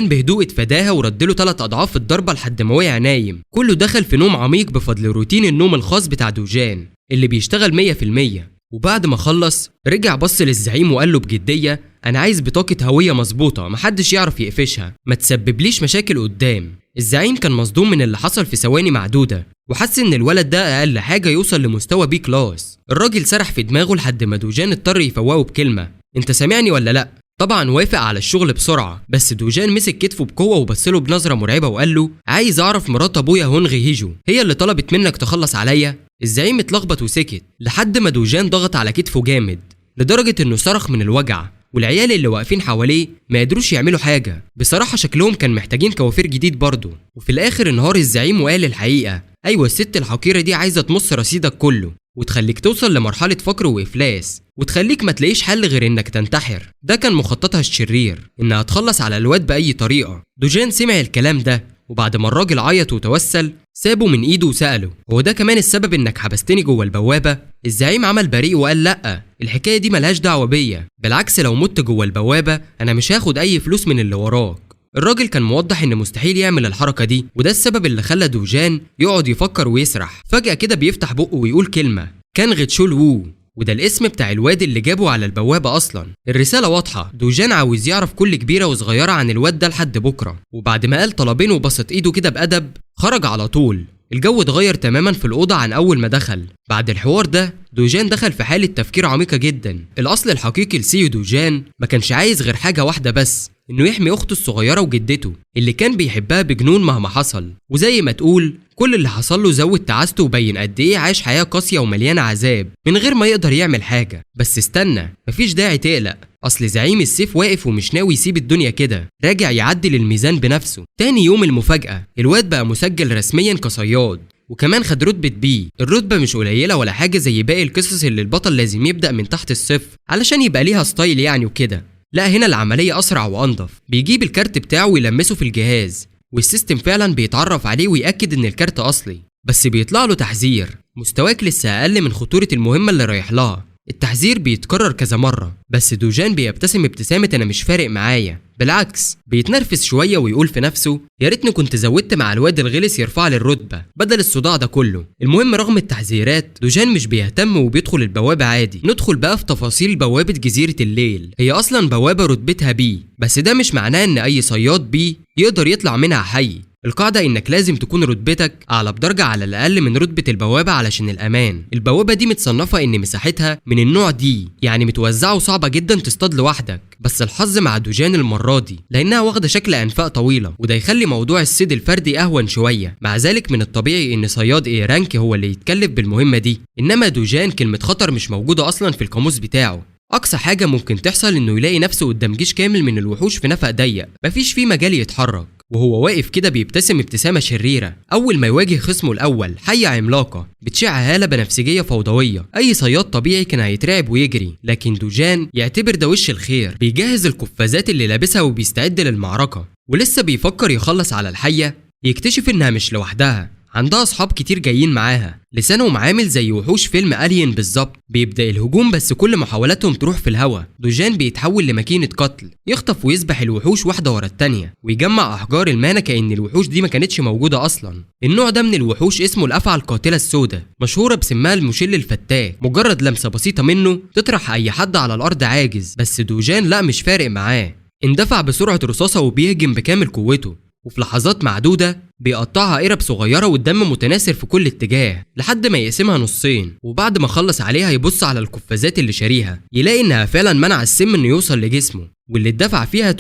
بهدوء اتفاداها وردله 3 اضعاف الضربه لحد ما وقع نايم. كله دخل في نوم عميق بفضل روتين النوم الخاص بتاع دوجان اللي بيشتغل 100%. وبعد ما خلص رجع بص للزعيم وقال له بجديه انا عايز بطاقه هويه مظبوطه محدش يعرف يقفشها، ما تسببليش مشاكل قدام. الزعيم كان مصدوم من اللي حصل في ثواني معدوده، وحس ان الولد ده اقل حاجه يوصل لمستوى بي كلاس. الراجل سرح في دماغه لحد ما دوجان اضطر يفوقه بكلمه انت سامعني ولا لا؟ طبعا وافق على الشغل بسرعه، بس دوجان مسك كتفه بقوه وبصله بنظره مرعبه وقال له عايز اعرف مرات ابويا هونغي هيجو هي اللي طلبت منك تخلص عليا؟ الزعيم اتلخبط وسكت لحد ما دوجان ضغط على كتفه جامد لدرجه انه صرخ من الوجع، والعيال اللي واقفين حواليه ما قدروش يعملوا حاجه. بصراحه شكلهم كان محتاجين كوافير جديد برضه. وفي الاخر انهار الزعيم وقال الحقيقه، ايوه الست الحقيره دي عايزه تمص رصيدك كله وتخليك توصل لمرحله فقر وافلاس، وتخليك ما تلاقيش حل غير انك تنتحر. ده كان مخططها الشرير، انها تخلص على الواد باي طريقه. دوجان سمع الكلام ده، وبعد ما الراجل عيط وتوسل سابه من ايده وسأله هو ده كمان السبب انك حبستني جوه البوابه؟ الزعيم عمل بريء وقال لا الحكايه دي ملهاش دعوه بيا، بالعكس لو مت جوه البوابه انا مش هاخد اي فلوس من اللي وراك. الراجل كان موضح ان مستحيل يعمل الحركه دي، وده السبب اللي خلى دوجان يقعد يفكر ويسرح. فجاه كده بيفتح بقه ويقول كلمه كان غتشول وو، وده الاسم بتاع الواد اللي جابه على البوابه اصلا. الرساله واضحه، دوجان عاوز يعرف كل كبيره وصغيره عن الواد ده لحد بكره. وبعد ما قال طلبين وبسط ايده كده بادب خرج على طول. الجو اتغير تماما في الأوضة عن أول ما دخل. بعد الحوار ده دوجان دخل في حالة تفكير عميقة جدا. الأصل الحقيقي لسيو دوجان ما كانش عايز غير حاجة واحدة بس، إنه يحمي أخته الصغيرة وجدته اللي كان بيحبها بجنون مهما حصل. وزي ما تقول كل اللي حصل له زود تعاسته وبين قد إيه عاش حياة قاسية ومليانة عذاب من غير ما يقدر يعمل حاجة. بس استنى، مفيش داعي تقلق، أصل زعيم السيف واقف ومش ناوي يسيب الدنيا كده، راجع يعدل الميزان بنفسه. تاني يوم المفاجأة، الواد بقى مسجل رسميا كصياد، وكمان خد رتبة بي. الرتبة مش قليلة ولا حاجة زي باقي القصص اللي البطل لازم يبدأ من تحت الصفر علشان يبقى ليها ستايل يعني وكده. لا هنا العملية أسرع وأنضف. بيجيب الكارت بتاعه ويلمسه في الجهاز، والسيستم فعلا بيتعرف عليه ويأكد إن الكارت أصلي، بس بيطلع له تحذير مستواك لسه أقل من خطورة المهمة اللي رايح لها. التحذير بيتكرر كذا مرة، بس دوجان بيبتسم ابتسامة أنا مش فارق معايا، بالعكس بيتنرفز شوية ويقول في نفسه يا ريتني كنت زودت مع الواد الغلس يرفع لي الرتبة بدل الصداع ده كله. المهم رغم التحذيرات دوجان مش بيهتم وبيدخل البوابة عادي. ندخل بقى في تفاصيل بوابة جزيرة الليل. هي أصلا بوابة رتبتها بي، بس ده مش معناه إن أي صياد بي يقدر يطلع منها حي. القاعدة انك لازم تكون رتبتك اعلى بدرجة على الاقل من رتبة البوابة علشان الامان. البوابة دي متصنفة ان مساحتها من النوع دي، يعني متوزعة وصعبة جدا تصطاد لوحدك. بس الحظ مع دوجان المرة دي لانها واخدة شكل انفاق طويلة، وده يخلي موضوع الصيد الفردي اهون شوية. مع ذلك من الطبيعي ان صياد اي رانك هو اللي يتكلف بالمهمة دي، انما دوجان كلمة خطر مش موجودة اصلا في القاموس بتاعه. اقصى حاجة ممكن تحصل انه يلاقي نفسه قدام جيش كامل من الوحوش في نفق ضيق مفيش فيه مجال يتحرك، وهو واقف كده بيبتسم ابتسامة شريرة اول ما يواجه خصمه الاول، حية عملاقة بتشع هالة بنفسجية فوضوية. اي صياد طبيعي كان هيترعب ويجري، لكن دوجان يعتبر ده وش الخير. بيجهز القفازات اللي لابسها وبيستعد للمعركة، ولسه بيفكر يخلص على الحية يكتشف انها مش لوحدها، عندها اصحاب كتير جايين معاها، لسانهم عامل زي وحوش فيلم الين بالظبط. بيبدا الهجوم بس كل محاولاتهم تروح في الهوا. دوجان بيتحول لماكينه قتل، يخطف ويذبح الوحوش واحده ورا التانيه، ويجمع احجار المانا كأن الوحوش دي ما كانتش موجوده اصلا. النوع ده من الوحوش اسمه الافعى القاتله السوداء، مشهوره بسمها المشل الفتاك. مجرد لمسه بسيطه منه تطرح اي حد على الارض عاجز، بس دوجان لا مش فارق معاه، اندفع بسرعه رصاصه وبيهجم بكامل قوته، وفي لحظات معدودة بيقطعها قرب صغيرة والدم متناثر في كل اتجاه لحد ما يقسمها نصين. وبعد ما خلص عليها يبص على القفازات اللي شاريها، يلاقي انها فعلا منع السم انه يوصل لجسمه، واللي اتدفع فيها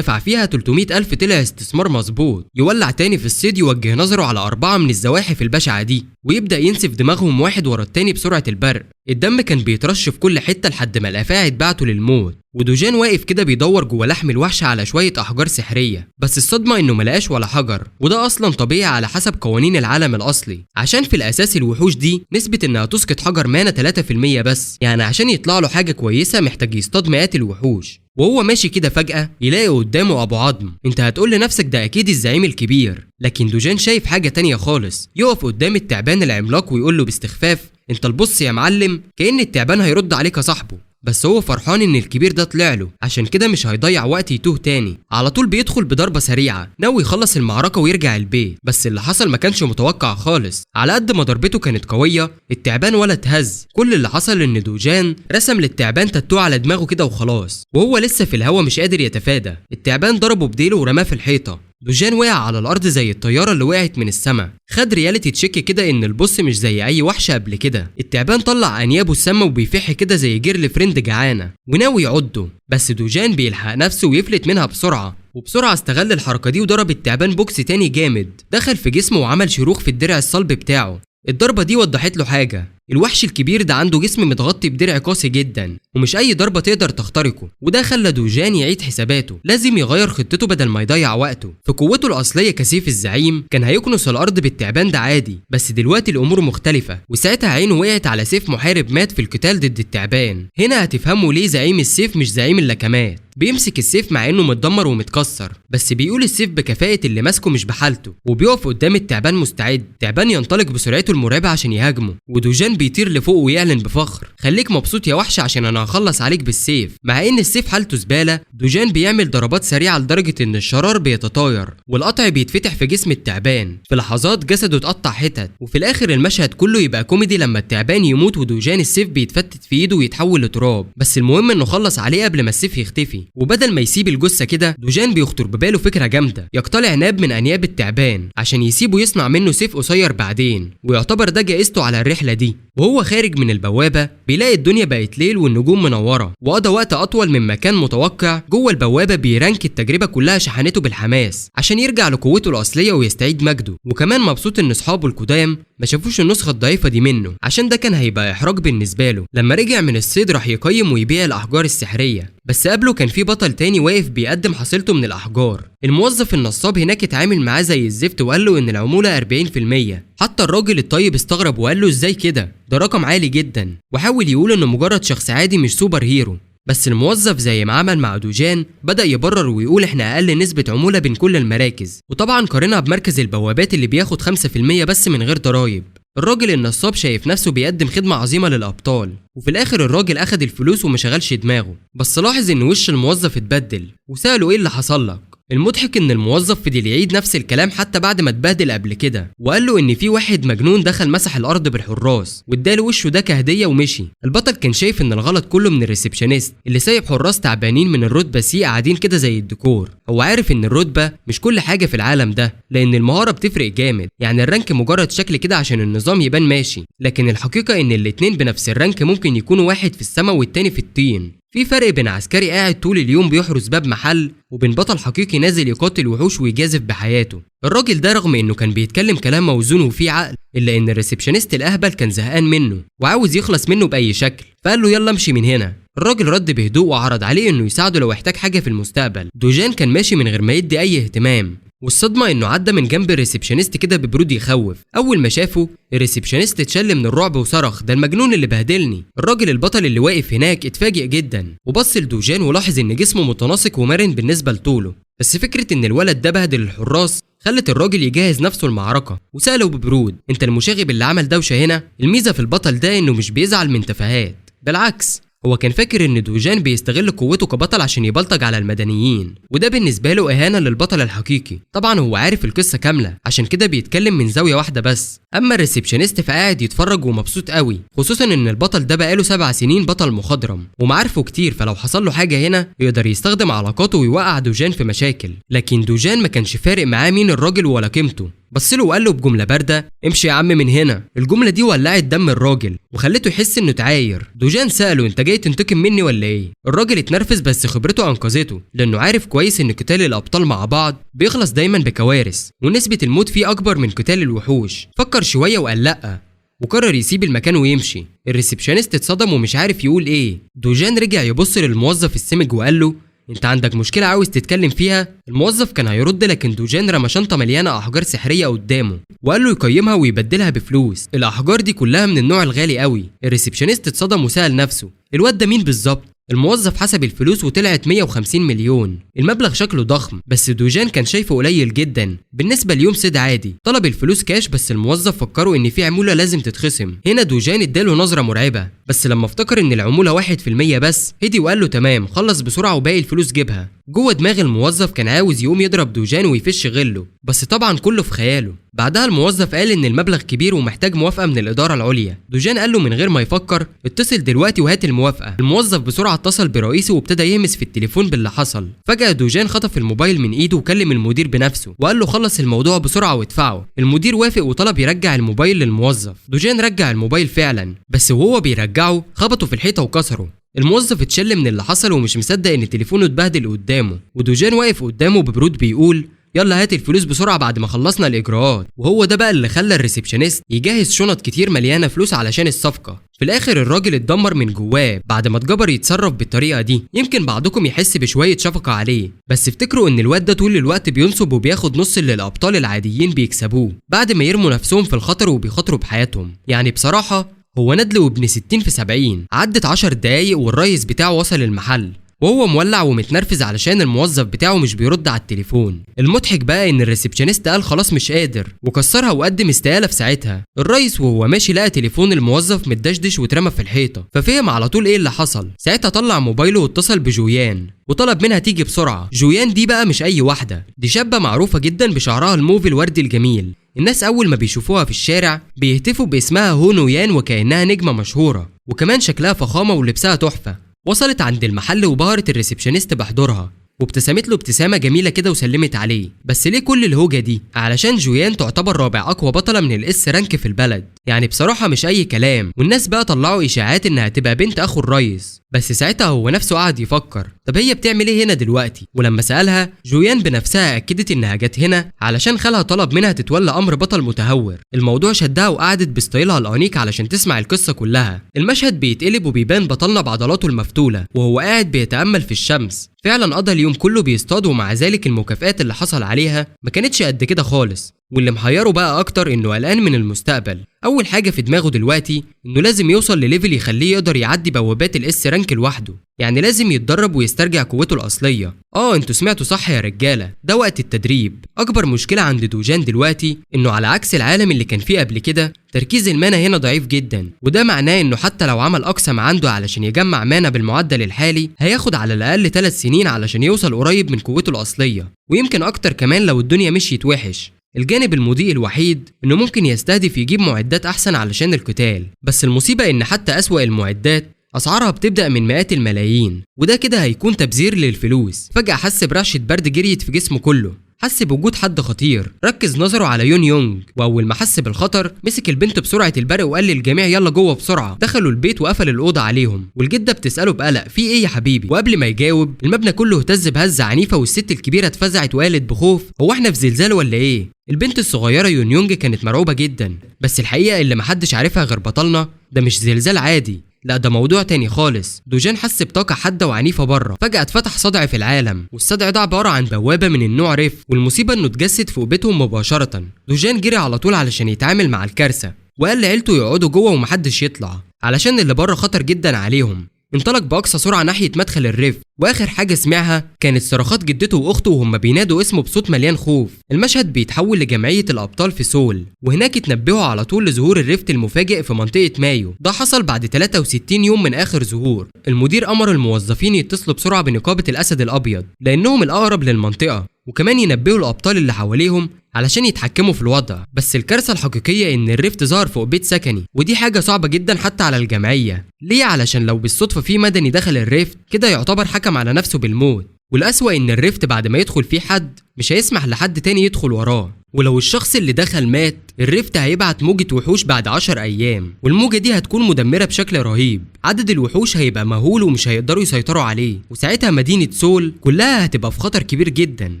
300,000 طلع استثمار مظبوط. يولع تاني في الصيد، يوجه نظره على 4 من الزواحف البشعة دي ويبدأ ينسف دماغهم واحد ورا التاني بسرعة البرق. الدم كان بيترش في كل حتة لحد ما الأفاعي اتبعتوا للموت، ودوجان واقف كده بيدور جوه لحم الوحش على شوية أحجار سحرية. بس الصدمة إنه ملقاش ولا حجر، وده أصلا طبيعي على حسب قوانين العالم الأصلي، عشان في الأساس الوحوش دي نسبة إنها تسقط حجر مانا 3% بس، يعني عشان يطلع له حاجة كويسة محتاج يصطاد مئات الوحوش. وهو ماشي كده فجأة يلاقي قدامه أبو عظم. انت هتقول لنفسك ده أكيد الزعيم الكبير، لكن دوجان شايف حاجة تانية خالص. يقف قدام التعبان العملاق ويقول له باستخفاف انت البص يا معلم، كأن التعبان هيرد عليك يا صاحبه. بس هو فرحان ان الكبير ده طلع له، عشان كده مش هيضيع وقت يتوه تاني. على طول بيدخل بضربة سريعة، ناوي يخلص المعركة ويرجع البيت. بس اللي حصل ما كانش متوقع خالص. على قد ما ضربته كانت قوية، التعبان ولا اتهز. كل اللي حصل ان دوجان رسم للتعبان تاتو على دماغه كده وخلاص، وهو لسه في الهوا مش قادر يتفادى. التعبان ضربه بديله ورماه في الحيطة. دوجان وقع على الارض زي الطياره اللي وقعت من السما. خد رياليتي تشيك كده ان البص مش زي اي وحش قبل كده. التعبان طلع انيابه السما وبيفح كده زي جيرل فريند جعانه وناوي يعضه، بس دوجان بيلحق نفسه ويفلت منها بسرعه. وبسرعه استغل الحركه دي وضرب التعبان بوكس تاني جامد دخل في جسمه وعمل شروخ في الدرع الصلب بتاعه. الضربه دي وضحت له حاجه، الوحش الكبير ده عنده جسم متغطي بدرع قاسي جدا، ومش اي ضربه تقدر تخترقه. وده خلى دوجان يعيد حساباته، لازم يغير خطته بدل ما يضيع وقته. في قوته الاصليه كسيف الزعيم كان هيكنس الارض بالتعبان ده عادي، بس دلوقتي الامور مختلفه، وساعتها عينه وقعت على سيف محارب مات في القتال ضد التعبان. هنا هتفهموا ليه زعيم السيف مش زعيم اللكمات. بيمسك السيف مع انه متدمر ومتكسر، بس بيقول السيف بكفاءة اللي ماسكه مش بحالته، وبيقف قدام التعبان مستعد. التعبان ينطلق بسرعته المرعبة عشان يهاجمه، ودوجان بيطير لفوق ويعلن بفخر خليك مبسوط يا وحش عشان انا هخلص عليك بالسيف. مع ان السيف حالته زبالة، دوجان بيعمل ضربات سريعة لدرجة ان الشرار بيتطاير والقطع بيتفتح في جسم التعبان. في لحظات جسده اتقطع حتت، وفي الاخر المشهد كله يبقى كوميدي لما التعبان يموت ودوجان السيف بيتفتت في ايده ويتحول لتراب. بس المهم انه خلص عليه قبل ما السيف يختفي. وبدل ما يسيب الجثة كده، دوجان بيخطر بباله فكرة جامدة، يقتلع ناب من انياب التعبان عشان يسيبه يصنع منه سيف قصير بعدين، ويعتبر ده جائزته على الرحلة دي. وهو خارج من البوابة بيلاقي الدنيا بقت ليل والنجوم منورة، وقضى وقت أطول مما كان متوقع. جوه البوابة بيرانك التجربة كلها شحنته بالحماس عشان يرجع لقوته الأصلية ويستعيد مجده، وكمان مبسوط إن أصحابه القدام ما شافوش النسخة الضعيفة دي منه، عشان ده كان هيبقى إحراج بالنسبة له. لما رجع من الصيد راح يقيم ويبيع الأحجار السحرية، بس قبله كان في بطل تاني واقف بيقدم حصيلته من الأحجار. الموظف النصاب هناك اتعامل معاه زي الزفت وقال له إن العمولة 40%. حتى الراجل الطيب استغرب وقال له إزاي كده؟ ده رقم عالي جدا، وحاول يقول إنه مجرد شخص عادي مش سوبر هيرو. بس الموظف زي ما عمل مع دوجان بدأ يبرر ويقول احنا أقل نسبة عمولة بين كل المراكز، وطبعا قارنها بمركز البوابات اللي بياخد 5% بس من غير ضرايب. الراجل النصاب شايف نفسه بيقدم خدمة عظيمة للأبطال، وفي الآخر الراجل أخد الفلوس وما شغلش دماغه. بس لاحظ إن وش الموظف اتبدل وسأله إيه اللي حصل لك؟ المضحك ان الموظف فضل يعيد نفس الكلام حتى بعد ما اتبهدل قبل كده، وقال له ان في واحد مجنون دخل مسح الارض بالحراس واداله وشه ده كهديه ومشي. البطل كان شايف ان الغلط كله من الريسبشنست اللي سايب حراس تعبانين من الرتبه سي قاعدين كده زي الديكور. هو عارف ان الرتبه مش كل حاجه في العالم ده، لان المهاره بتفرق جامد، يعني الرانك مجرد شكل كده عشان النظام يبان ماشي، لكن الحقيقه ان الاتنين بنفس الرانك ممكن يكونوا واحد في السما والتاني في الطين. في فرق بين عسكري قاعد طول اليوم بيحرس باب محل وبين بطل حقيقي نازل يقاتل وحوش ويجازف بحياته. الراجل ده رغم انه كان بيتكلم كلام موزون وفيه عقل، الا ان الريسبشنست الاهبل كان زهقان منه وعاوز يخلص منه باي شكل، فقال له يلا امشي من هنا. الراجل رد بهدوء وعرض عليه انه يساعده لو احتاج حاجه في المستقبل. دوجان كان ماشي من غير ما يدي اي اهتمام، والصدمه انه عدى من جنب الريسبشنست كده ببرود يخوف. اول ما شافه الريسبشنست اتشل من الرعب وصرخ ده المجنون اللي بهدلني. الراجل البطل اللي واقف هناك اتفاجئ جدا وبص لدوجان ولاحظ ان جسمه متناسق ومرن بالنسبه لطوله، بس فكره ان الولد ده بهدل الحراس خلت الراجل يجهز نفسه المعركه وساله ببرود انت المشاغب اللي عمل دوشه هنا؟ الميزه في البطل ده انه مش بيزعل من تفاهات، بالعكس هو كان فاكر ان دوجان بيستغل قوته كبطل عشان يبلطج على المدنيين، وده بالنسبه له اهانه للبطل الحقيقي. طبعا هو عارف القصه كامله عشان كده بيتكلم من زاويه واحده بس. اما الريسبشنست فقاعد يتفرج ومبسوط قوي، خصوصا ان البطل ده بقاله 7 سنين بطل مخضرم ومعارفه كتير، فلو حصل له حاجه هنا يقدر يستخدم علاقاته ويوقع دوجان في مشاكل. لكن دوجان ما كانش فارق معاه مين الراجل ولا قيمته، بصله وقال له بجمله بارده امشي يا عم من هنا. الجمله دي ولعت دم الراجل وخلته يحس انه اتعاير. دوجان ساله انت جاي تنتقم مني ولا ايه؟ الراجل اتنرفز بس خبرته انقذته، لانه عارف كويس ان قتال الابطال مع بعض بيخلص دايما بكوارث ونسبه الموت فيه اكبر من قتال الوحوش. فكر شويه وقال لا وقرر يسيب المكان ويمشي. الريسبشنست اتصدم ومش عارف يقول ايه. دوجان رجع يبص للموظف السمج وقال له انت عندك مشكله عاوز تتكلم فيها؟ الموظف كان هيرد لكن دوجان رمى شنطه مليانه احجار سحريه قدامه وقال له يقيمها ويبدلها بفلوس. الاحجار دي كلها من النوع الغالي قوي. الريسبشنست اتصدم وسال نفسه الواد ده مين بالظبط؟ الموظف حسب الفلوس وطلعت 150 مليون. المبلغ شكله ضخم بس دوجان كان شايفه قليل جدا بالنسبه ليوم صيد عادي. طلب الفلوس كاش بس الموظف فكره ان في عموله لازم تتخصم. هنا دوجان اداله نظره مرعبه، بس لما افتكر ان العموله 1% بس هدي وقال له تمام خلص بسرعه وباقي الفلوس جيبها. جوه دماغ الموظف كان عاوز يقوم يضرب دوجان ويفش غله، بس طبعا كله في خياله. بعدها الموظف قال ان المبلغ كبير ومحتاج موافقه من الاداره العليا. دوجان قال له من غير ما يفكر اتصل دلوقتي وهات الموافقه. الموظف بسرعه اتصل برئيسه وابتدى يهمس في التليفون باللي حصل. فجاه دوجان خطف الموبايل من ايده وكلم المدير بنفسه وقال له خلص الموضوع بسرعه وادفعه. المدير وافق وطلب يرجع الموبايل للموظف. دوجان رجع الموبايل فعلا، بس وهو بيرجعه خبطه في الحيطه وكسره. الموظف اتشل من اللي حصل ومش مصدق ان تليفونه اتبهدل قدامه، ودوجان واقف قدامه ببرود بيقول يلا هات الفلوس بسرعه بعد ما خلصنا الاجراءات. وهو ده بقى اللي خلى الريسبشنست يجهز شنط كتير مليانه فلوس علشان الصفقه. في الاخر الراجل اتدمر من جواه بعد ما اتجبر يتصرف بالطريقه دي. يمكن بعضكم يحس بشويه شفقه عليه، بس افتكروا ان الواد ده طول الوقت بينصب وبياخد نص اللي الابطال العاديين بيكسبوه بعد ما يرموا نفسهم في الخطر وبيخاطروا بحياتهم. يعني بصراحه هو ندل وابن 60 في 70. عدت 10 دقايق والريس بتاعه وصل المحل وهو مولع ومتنرفز علشان الموظف بتاعه مش بيرد على التليفون. المضحك بقى ان الريسبشنست قال خلاص مش قادر وكسرها وقدم استقاله في ساعتها. الريس وهو ماشي لقى تليفون الموظف متدشدش واترمى في الحيطه، ففهم على طول ايه اللي حصل. ساعتها طلع موبايله واتصل بجويان وطلب منها تيجي بسرعه. جويان دي بقى مش اي واحده، دي شابه معروفه جدا بشعرها الموف الوردي الجميل. الناس اول ما بيشوفوها في الشارع بيهتفوا باسمها هونو يان وكأنها نجمه مشهوره، وكمان شكلها فخامه ولبسها تحفه. وصلت عند المحل وبهرت الريسبشنست بحضورها وابتسمت له ابتسامه جميله كده وسلمت عليه. بس ليه كل الهوجه دي؟ علشان جويان تعتبر رابع اقوى بطله من الاس رانك في البلد، يعني بصراحه مش اي كلام. والناس بقى طلعوا اشاعات انها تبقى بنت اخو الريس، بس ساعتها هو نفسه قعد يفكر طب هي بتعمل ايه هنا دلوقتي؟ ولما سالها جويان بنفسها اكدت انها جت هنا علشان خالها طلب منها تتولى امر بطل متهور. الموضوع شدها وقعدت بستايلها الانيق علشان تسمع القصه كلها. المشهد بيتقلب وبيبان بطلنا بعضلاته المفتوله وهو قاعد بيتامل في الشمس. فعلا قضى اليوم كله بيصطاد، ومع ذلك المكافآت اللي حصل عليها ما كانتش قد كده خالص. واللي محيره بقى اكتر انه قلقان من المستقبل اول حاجه في دماغه دلوقتي انه لازم يوصل لليفل يخليه يقدر يعدي بوابات الاس رانك لوحده، يعني لازم يتدرب ويسترجع قوته الاصليه. انتوا سمعتوا صح يا رجاله، ده وقت التدريب. اكبر مشكله عند دوجان دلوقتي انه على عكس العالم اللي كان فيه قبل كده، تركيز المانا هنا ضعيف جدا، وده معناه انه حتى لو عمل اقصى ما عنده علشان يجمع مانا بالمعدل الحالي، هياخد على الاقل 3 سنين علشان يوصل قريب من قوته الاصليه، ويمكن اكتر كمان لو الدنيا مشيت وحش. الجانب المضيء الوحيد انه ممكن يستهدف يجيب معدات احسن علشان القتال، بس المصيبه ان حتى اسوأ المعدات اسعارها بتبدأ من مئات الملايين، وده كده هيكون تبذير للفلوس. فجأة حس برعشة برد جريت في جسمه كله، حس بوجود حد خطير. ركز نظره على يون يونج، واول ما حس بالخطر مسك البنت بسرعه البرق وقال للجميع يلا جوه بسرعه. دخلوا البيت وقفل الاوضه عليهم، والجده بتساله بقلق في ايه يا حبيبي، وقبل ما يجاوب المبنى كله اهتز بهزه عنيفه، والست الكبيره اتفزعت وقالت بخوف هو احنا في زلزال ولا ايه؟ البنت الصغيره يون يونج كانت مرعوبه جدا، بس الحقيقه اللي محدش عارفها غير بطلنا ده مش زلزال عادي، لا ده موضوع تاني خالص. دوجان حس بطاقة حادة وعنيفة بره، فجأة اتفتح صدع في العالم، والصدع ده عبارة عن بوابة من النوع ريف، والمصيبة انه اتجسد في بيتهم مباشرة. دوجان جري على طول علشان يتعامل مع الكارثة، وقال لعيلته يقعدوا جوه ومحدش يطلع علشان اللي بره خطر جدا عليهم. انطلق بأقصى سرعة ناحية مدخل الريف، واخر حاجة سمعها كانت صرخات جدته واخته وهم بينادوا اسمه بصوت مليان خوف. المشهد بيتحول لجمعية الابطال في سول، وهناك اتنبهوا على طول لظهور الريفت المفاجئ في منطقة مايو. ده حصل بعد 63 يوم من اخر ظهور. المدير امر الموظفين يتصلوا بسرعة بنقابة الاسد الابيض لانهم الاقرب للمنطقة، وكمان ينبهوا الابطال اللي حواليهم علشان يتحكموا في الوضع. بس الكارثة الحقيقية ان الريفت ظهر فوق بيت سكني، ودي حاجة صعبة جدا حتى على الجمعية. ليه؟ علشان لو بالصدفة في مدني دخل الريفت كده يعتبر حكم على نفسه بالموت، والأسوأ ان الريفت بعد ما يدخل فيه حد مش هيسمح لحد تاني يدخل وراه، ولو الشخص اللي دخل مات الريفت هيبعت موجة وحوش بعد 10 أيام، والموجة دي هتكون مدمرة بشكل رهيب. عدد الوحوش هيبقى مهول ومش هيقدروا يسيطروا عليه، وساعتها مدينة سول كلها هتبقى في خطر كبير جدا.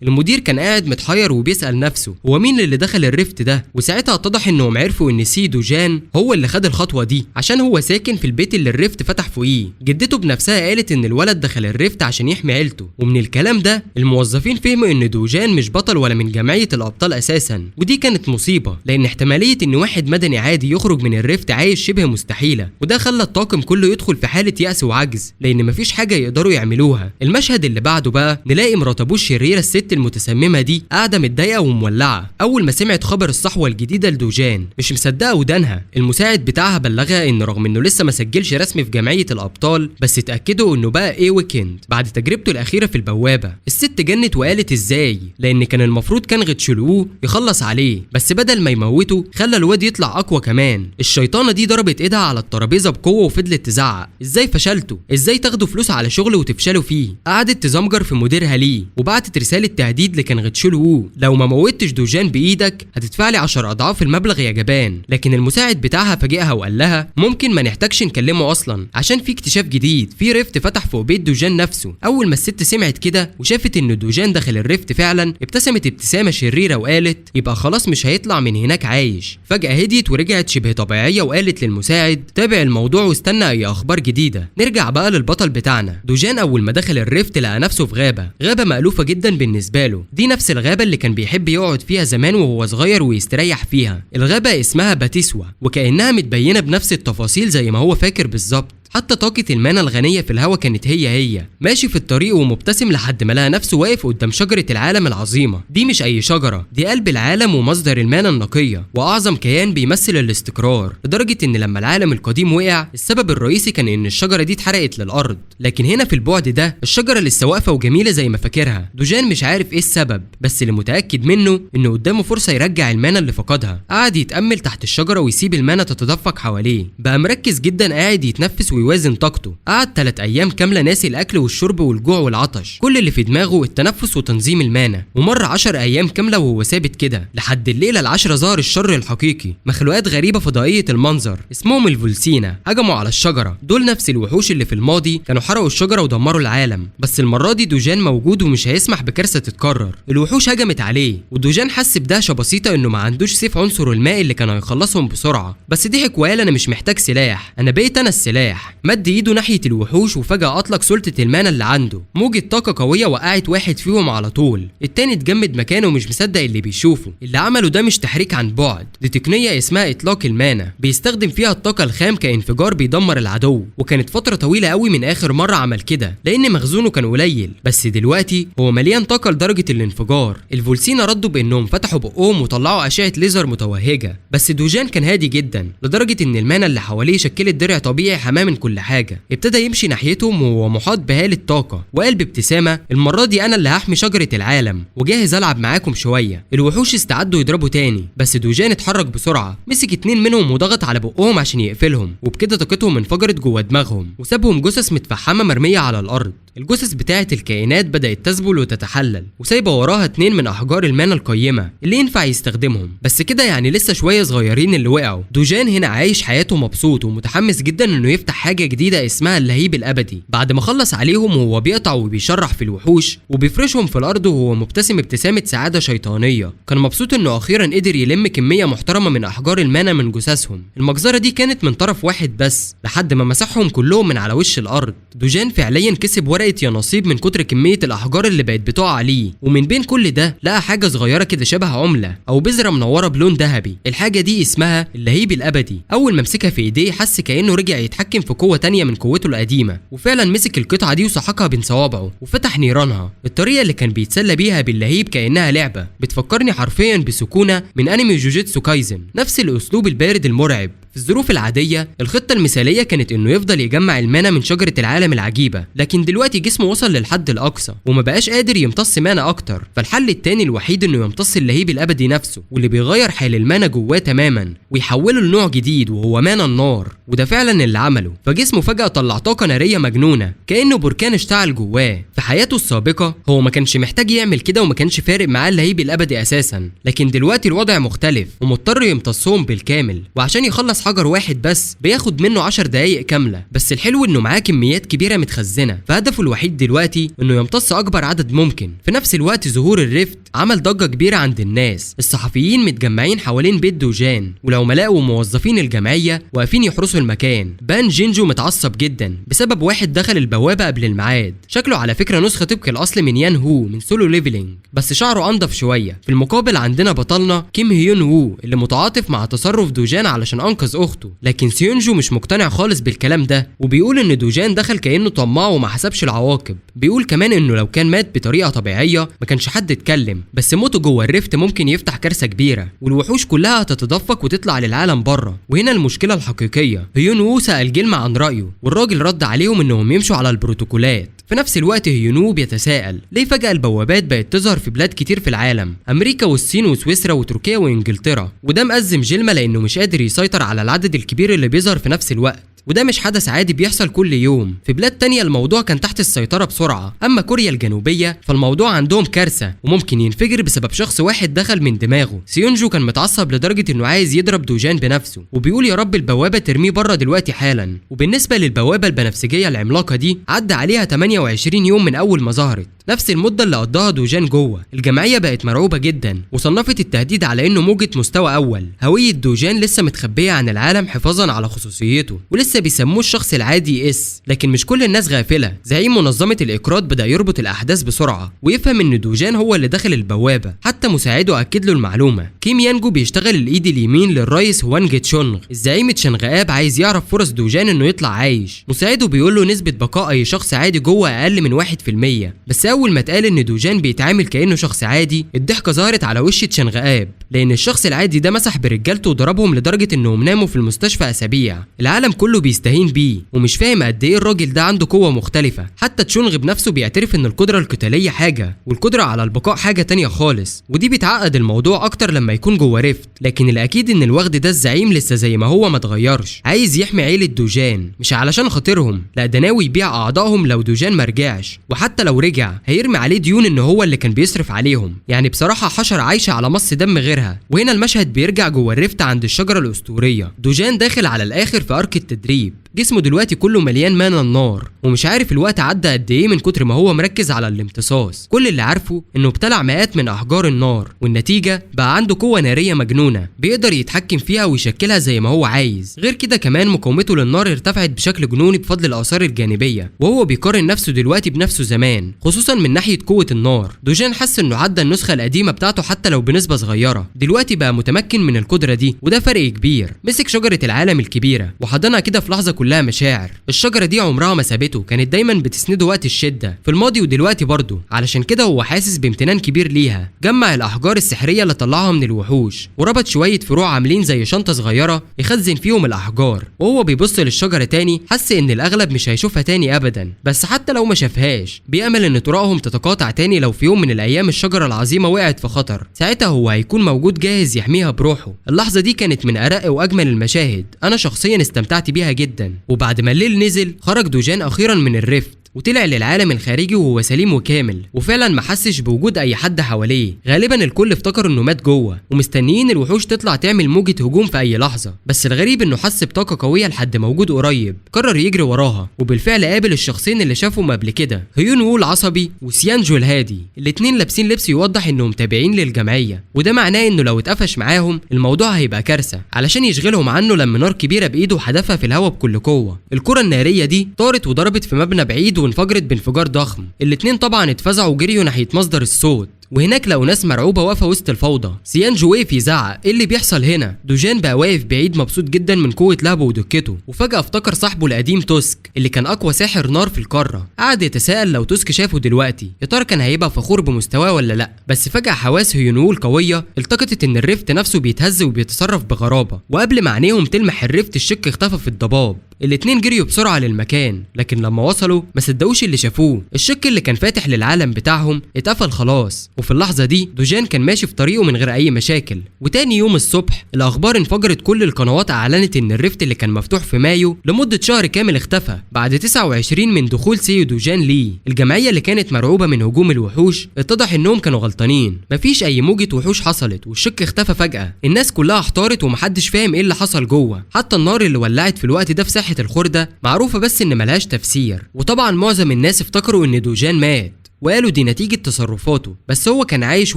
المدير كان قاعد متحير وبيسأل نفسه هو مين اللي دخل الريفت ده، وساعتها اتضح انهم عرفوا ان سي دوجان هو اللي خد الخطوة دي عشان هو ساكن في البيت اللي الريفت فتح فوقيه. جدته بنفسها قالت ان الولد دخل الريفت عشان يحمي عيلته، ومن الكلام ده الموظفين فهموا ان دوجان مش بطل ولا من جمعية الابطال اساسا، ودي كانت مصيبة لان احتمالية ان واحد مدني عادي يخرج من الريفت عايش شبه مستحيلة، وده خلى الطاقم كله يدخل في حالة يأس وعجز لان مفيش حاجة يقدروا يعملوها. المشهد اللي بعده بقى نلاقي مرات ابوه الشريرة الست المتسممة دي قاعدة متضايقة ومولعة اول ما سمعت خبر الصحوة الجديدة لدوجان، مش مصدقة ودانها. المساعد بتاعها بلغها ان رغم انه لسه ما سجلش رسمي في جمعية الابطال، بس اتأكدوا انه بقى ايه ويكند بعد تجربته الاخيرة في البوابة. الست جنت وقالت ازاي، لان كان المفروض كان غتشلوه يخلص عليه، بس بدل ما يموته خلى الواد يطلع اقوى كمان. الشيطانة دي ضربت ايدها على الترابيزة بقوة وفضلت تزعق ازاي فشلتوا، ازاي تاخدوا فلوس على شغل وتفشلوا فيه. قعدت تزمجر في مديرها ليه، وبعتت رسالة تهديد لكان غتشلوه لو ما موتش دوجان بايدك هتدفع لي 10 اضعاف المبلغ يا جبان. لكن المساعد بتاعها فاجئها وقال لها ممكن ما نحتاجش نكلمه اصلا عشان في اكتشاف جديد، في ريفت فتح فوق بيت دوجان نفسه. اول ما الست سمعت كده وشافت ان دوجان دخل الريفت فعلا، ابتسمت ابتسامة شريرة وقالت يبقى خلاص مش هيطلع من هناك عايش. فجأة هديت ورجعت شبه طبيعية وقالت للمساعد تابع الموضوع واستنى اي اخبار جديدة. نرجع بقى للبطل بتاعنا. دوجان اول ما دخل الريفت لقى نفسه في غابة مألوفة جدا بالنسبة له، دي نفس الغابة اللي كان بيحب يقعد فيها زمان وهو صغير ويستريح فيها. الغابة اسمها باتيسوا، وكأنها متبينة بنفس التفاصيل زي ما هو فاكر بالظبط. حتى طاقة المانا الغنية في الهوا كانت هي. ماشي في الطريق ومبتسم لحد ما لقى نفسه واقف قدام شجرة العالم العظيمة. دي مش أي شجرة، دي قلب العالم ومصدر المانا النقية وأعظم كيان بيمثل الاستقرار، لدرجة إن لما العالم القديم وقع السبب الرئيسي كان إن الشجرة دي اتحرقت للأرض. لكن هنا في البعد ده الشجرة لسه واقفة وجميلة زي ما فاكرها. دوجان مش عارف إيه السبب، بس اللي متأكد منه إنه قدامه فرصة يرجع المانا اللي فقدها. قعد يتأمل تحت الشجرة ويسيب المانا تتدفق حواليه، بقى مركز جدا قاعد يتنفس ويوازن طاقته. قعد 3 أيام كاملة ناسي الأكل والشرب والجوع والعطش، كل اللي في دماغه التنفس وتنظيم المانا. ومر 10 أيام كاملة وهو ثابت كده، لحد الليلة ال10 ظهر الشر الحقيقي. مخلوقات غريبة فضائية المنظر اسمهم الفولسينا هجموا على الشجرة. دول نفس الوحوش اللي في الماضي كانوا حرقوا الشجرة ودمروا العالم، بس المرة دي دوجان موجود ومش هيسمح بكارثة تتكرر. الوحوش هجمت عليه، ودوجان حس بدهشة بسيطة إنه ما عندوش سيف عنصر الماء اللي كان هيخلصهم بسرعة، بس ضحك وقال أنا مش محتاج سلاح، أنا بقيت أنا السلاح. مد ايده ناحيه الوحوش وفجاه اطلق سلطه المانا اللي عنده. موجه طاقه قويه وقعت واحد فيهم على طول، التاني اتجمد مكانه ومش مصدق اللي بيشوفه. اللي عمله ده مش تحريك عن بعد، دي تقنيه اسمها اطلاق المانا، بيستخدم فيها الطاقه الخام كانفجار بيدمر العدو، وكانت فتره طويله قوي من اخر مره عمل كده لان مخزونه كان قليل، بس دلوقتي هو مليان طاقه لدرجه الانفجار. الفولسينا ردوا بانهم فتحوا بقهم وطلعوا اشعه ليزر متوهجه، بس دوجان كان هادي جدا لدرجه ان المانا اللي حواليه شكلت درع طبيعي حماه من كل حاجه. ابتدى يمشي ناحيتهم وهو محاط بهاله طاقه وقال بابتسامه: المره دي انا اللي هحمي شجره العالم وجاهز العب معاكم شويه. الوحوش استعدوا يضربوا تاني، بس دوجان اتحرك بسرعه، مسك 2 منهم وضغط على بقهم عشان يقفلهم، وبكده طاقتهم انفجرت جوه دماغهم وسابهم جثث متفحمه مرميه على الارض. الجثث بتاعه الكائنات بدات تذبل وتتحلل وسايبه وراها 2 من احجار المانا القيمه اللي ينفع يستخدمهم، بس كده يعني لسه شويه صغيرين اللي وقعوا. دوجان هنا عايش حياته مبسوط ومتحمس جدا انه يفتح حاجه جديده اسمها اللهيب الابدي. بعد ما خلص عليهم وهو بيقطع وبيشرح في الوحوش وبيفرشهم في الارض وهو مبتسم ابتسامه سعاده شيطانيه، كان مبسوط انه اخيرا قدر يلم كميه محترمه من احجار المانا من جثثهم. المجزره دي كانت من طرف واحد بس لحد ما مسحهم كلهم من على وش الارض. دوجان فعليا كسب ورقه يا نصيب من كتر كميه الاحجار اللي بقت بتقع عليه، ومن بين كل ده لقى حاجه صغيره كده شبه عمله او بذره منوره بلون ذهبي. الحاجه دي اسمها اللهيب الابدي. اول ما مسكها في ايديه حس كانه رجع يتحكم في قوه تانية من قوته القديمه، وفعلا مسك القطعه دي وسحقها بين صوابعه وفتح نيرانها. الطريقه اللي كان بيتسلى بيها باللهيب كانها لعبه، بتفكرني حرفيا بسكونه من انمي جوجيتسو كايزن، نفس الاسلوب البارد المرعب. في الظروف العاديه الخطه المثاليه كانت انه يفضل يجمع المانا من شجره العالم العجيبه، لكن دلوقتي جسمه وصل للحد الاقصى وما بقاش قادر يمتص مانا اكتر، فالحل التاني الوحيد انه يمتص اللهيب الابدي نفسه، واللي بيغير حال المانا جواه تماما ويحوله لنوع جديد وهو مانا النار، وده فعلا اللي عمله. فجسمه فجاه طلع طاقه ناريه مجنونه كانه بركان اشتعل جواه. في حياته السابقه هو ما كانش محتاج يعمل كده وما كانش فارق معاه اللهيب الابدي اساسا، لكن دلوقتي الوضع مختلف ومضطر يمتصهم بالكامل، وعشان يخلص حجر واحد بس بياخد منه 10 دقايق كامله. بس الحلو انه معاه كميات كبيره متخزنه، فهدفه الوحيد دلوقتي انه يمتص اكبر عدد ممكن. في نفس الوقت ظهور الريفت عمل ضجه كبيره عند الناس، الصحفيين متجمعين حوالين بيت دوجان والعملاء وموظفين الجمعيه واقفين يحرسوا المكان. بان جينجو متعصب جدا بسبب واحد دخل البوابه قبل الميعاد، شكله على فكره نسخه طبق الاصل من يان هو من سولو ليفلينج، بس شعره انضف شويه. في المقابل عندنا بطلنا كيم هيون وو اللي متعاطف مع تصرف دوجان علشان انقذ اخته، لكن سيونجو مش مقتنع خالص بالكلام ده وبيقول ان دوجان دخل كانه طماع وما حسبش العواقب. بيقول كمان انه لو كان مات بطريقه طبيعيه ما كانش حد اتكلم، بس موته جوه الريفت ممكن يفتح كارثه كبيره والوحوش كلها هتتدفق وتطلع للعالم بره. وهنا المشكله الحقيقيه. هيون وو سال جيلما عن رايه والراجل رد عليهم انهم يمشوا على البروتوكولات. في نفس الوقت هيونو بيتساءل ليه فجأة البوابات بقت تظهر في بلاد كتير في العالم، أمريكا والصين وسويسرا وتركيا وإنجلترا، وده مأزم جيلما لأنه مش قادر يسيطر على العدد الكبير اللي بيظهر في نفس الوقت، وده مش حدث عادي بيحصل كل يوم. في بلاد تانية الموضوع كان تحت السيطرة بسرعة، أما كوريا الجنوبية فالموضوع عندهم كارثة وممكن ينفجر بسبب شخص واحد دخل من دماغه. سيونجو كان متعصب لدرجة إنه عايز يضرب دوجان بنفسه وبيقول يا رب البوابة ترميه بره دلوقتي حالا. وبالنسبة للبوابة البنفسجية العملاقة دي عدى عليها 28 يوم من أول ما ظهرت، نفس المدة اللي قضاها دوجان جوه. الجمعية بقت مرعوبة جدا وصنفت التهديد على إنه موجة مستوى أول. هوية دوجان لسه متخبية عن العالم حفاظا على خصوصيته، ولسه بيسموه الشخص العادي لكن مش كل الناس غافلة. زعيم منظمة الإكراد بدأ يربط الأحداث بسرعة ويفهم إن دوجان هو اللي داخل البوابة، حتى مساعده أكد له المعلومة. كيم يانجو بيشتغل الإيد اليمين للرئيس هوانج تشونغ. الزعيم تشنغآب عايز يعرف فرص دوجان إنه يطلع عايش. مساعده بيقول له نسبة بقاء أي شخص عادي جوه أقل من 1%، بس أول ما اتقال إن دوجان بيتعامل كأنه شخص عادي الضحكة ظهرت على وش تشنغآب، لأن الشخص العادي ده مسح برجالته وضربهم لدرجة إنهم ناموا في المستشفى أسابيع. العالم كله بيستهين بيه ومش فاهم قد ايه الراجل ده عنده قوه مختلفه. حتى تشونغ بنفسه بيعترف ان القدره القتاليه حاجه والقدره على البقاء حاجه تانية خالص، ودي بتعقد الموضوع اكتر لما يكون جوه ريفت. لكن الاكيد ان الوغد ده الزعيم لسه زي ما هو ما اتغيرش، عايز يحمي عيله دوجان مش علشان خاطرهم، لا ده ناوي يبيع اعضائهم لو دوجان ما رجعش، وحتى لو رجع هيرمي عليه ديون ان هو اللي كان بيصرف عليهم. يعني بصراحه حشره عايشه على مص دم غيرها. وهنا المشهد بيرجع جوه الريفت عند الشجره الاسطوريه. دوجان داخل على الاخر في ارك التدريب، جسمه دلوقتي كله مليان من النار ومش عارف الوقت عدى قد ايه من كتر ما هو مركز على الامتصاص. كل اللي عارفه انه ابتلع مئات من احجار النار، والنتيجه بقى عنده قوه ناريه مجنونه بيقدر يتحكم فيها ويشكلها زي ما هو عايز. غير كده كمان مقاومته للنار ارتفعت بشكل جنوني بفضل الاثار الجانبيه، وهو بيقارن نفسه دلوقتي بنفسه زمان خصوصا من ناحيه قوه النار. دوجان حس انه عدى النسخه القديمه بتاعته حتى لو بنسبه صغيره، دلوقتي بقى متمكن من القدره دي وده فرق كبير. مسك شجره العالم الكبيره وحضنها كده في لحظه كلها مشاعر. الشجره دي عمرها ما سابته، كانت دايما بتسنده وقت الشده في الماضي ودلوقتي برضه، علشان كده هو حاسس بامتنان كبير ليها. جمع الاحجار السحريه اللي طلعها من الوحوش وربط شويه فروع عاملين زي شنطه صغيره يخزن فيهم الاحجار، وهو بيبص للشجره تاني حس ان الاغلب مش هيشوفها تاني ابدا، بس حتى لو ما شافهاش بيامل ان طرقهم تتقاطع تاني لو في يوم من الايام الشجره العظيمه وقعت في خطر. ساعتها هو هيكون موجود جاهز يحميها بروحه. اللحظه دي كانت من ارق واجمل المشاهد، انا شخصيا استمتعت بيها جدا. وبعد ما الليل نزل خرج دوجان اخيرا من الريفت وطلع للعالم الخارجي وهو سليم وكامل، وفعلا ما حسش بوجود اي حد حواليه. غالبا الكل افتكر انه مات جوه ومستنيين الوحوش تطلع تعمل موجة هجوم في اي لحظه، بس الغريب انه حس بطاقه قويه لحد موجود قريب قرر يجري وراها، وبالفعل قابل الشخصين اللي شافهم قبل كده، هيون وو العصبي وسيانجو الهادي. الاتنين لابسين لبس يوضح انهم تابعين للجمعيه، وده معناه انه لو اتقفش معاهم الموضوع هيبقى كارثه. علشان يشغلهم عنه لما نار كبيره بايده حدفها في الهواء بكل قوه. الكره الناريه دي طارت وضربت في مبنى بعيد وانفجرت بانفجار ضخم. الاتنين طبعا اتفزعوا وجريوا ناحيه مصدر الصوت، وهناك لقوا ناس مرعوبه واقفه وسط الفوضى. سيانجو وقف يزعق ايه اللي بيحصل هنا. دوجان بقى واقف بعيد مبسوط جدا من قوه لهبه ودكته، وفجاه افتكر صاحبه القديم توسك اللي كان اقوى ساحر نار في القاره. قعد يتساءل لو توسك شافه دلوقتي يا ترى كان هيبقى فخور بمستواه ولا لا، بس فجاه حواس هيونول القويه التقطت ان الريفت نفسه بيتهز وبيتصرف بغرابه، وقبل ما عينيهم تلمح الريفت الشك اختفى في الضباب. الاتنين جريوا بسرعه للمكان، لكن لما وصلوا ما صدقوش اللي شافوه. الشك اللي كان فاتح للعالم بتاعهم اتقفل خلاص. وفي اللحظه دي دوجان كان ماشي في طريقه من غير اي مشاكل. وتاني يوم الصبح الاخبار انفجرت، كل القنوات اعلنت ان الريفت اللي كان مفتوح في مايو لمده شهر كامل اختفى بعد 29 من دخول سيو دوجان ليه. الجمعيه اللي كانت مرعوبه من هجوم الوحوش اتضح انهم كانوا غلطانين، مفيش اي موجه وحوش حصلت والشك اختفى فجاه. الناس كلها احتارت ومحدش فاهم ايه اللي حصل جوه، حتى النار اللي ولعت في الوقت ده في ساحه الخردة معروفة بس ان ملهاش تفسير. وطبعا معظم الناس افتكروا ان دوجان مات وقالوا دي نتيجة تصرفاته، بس هو كان عايش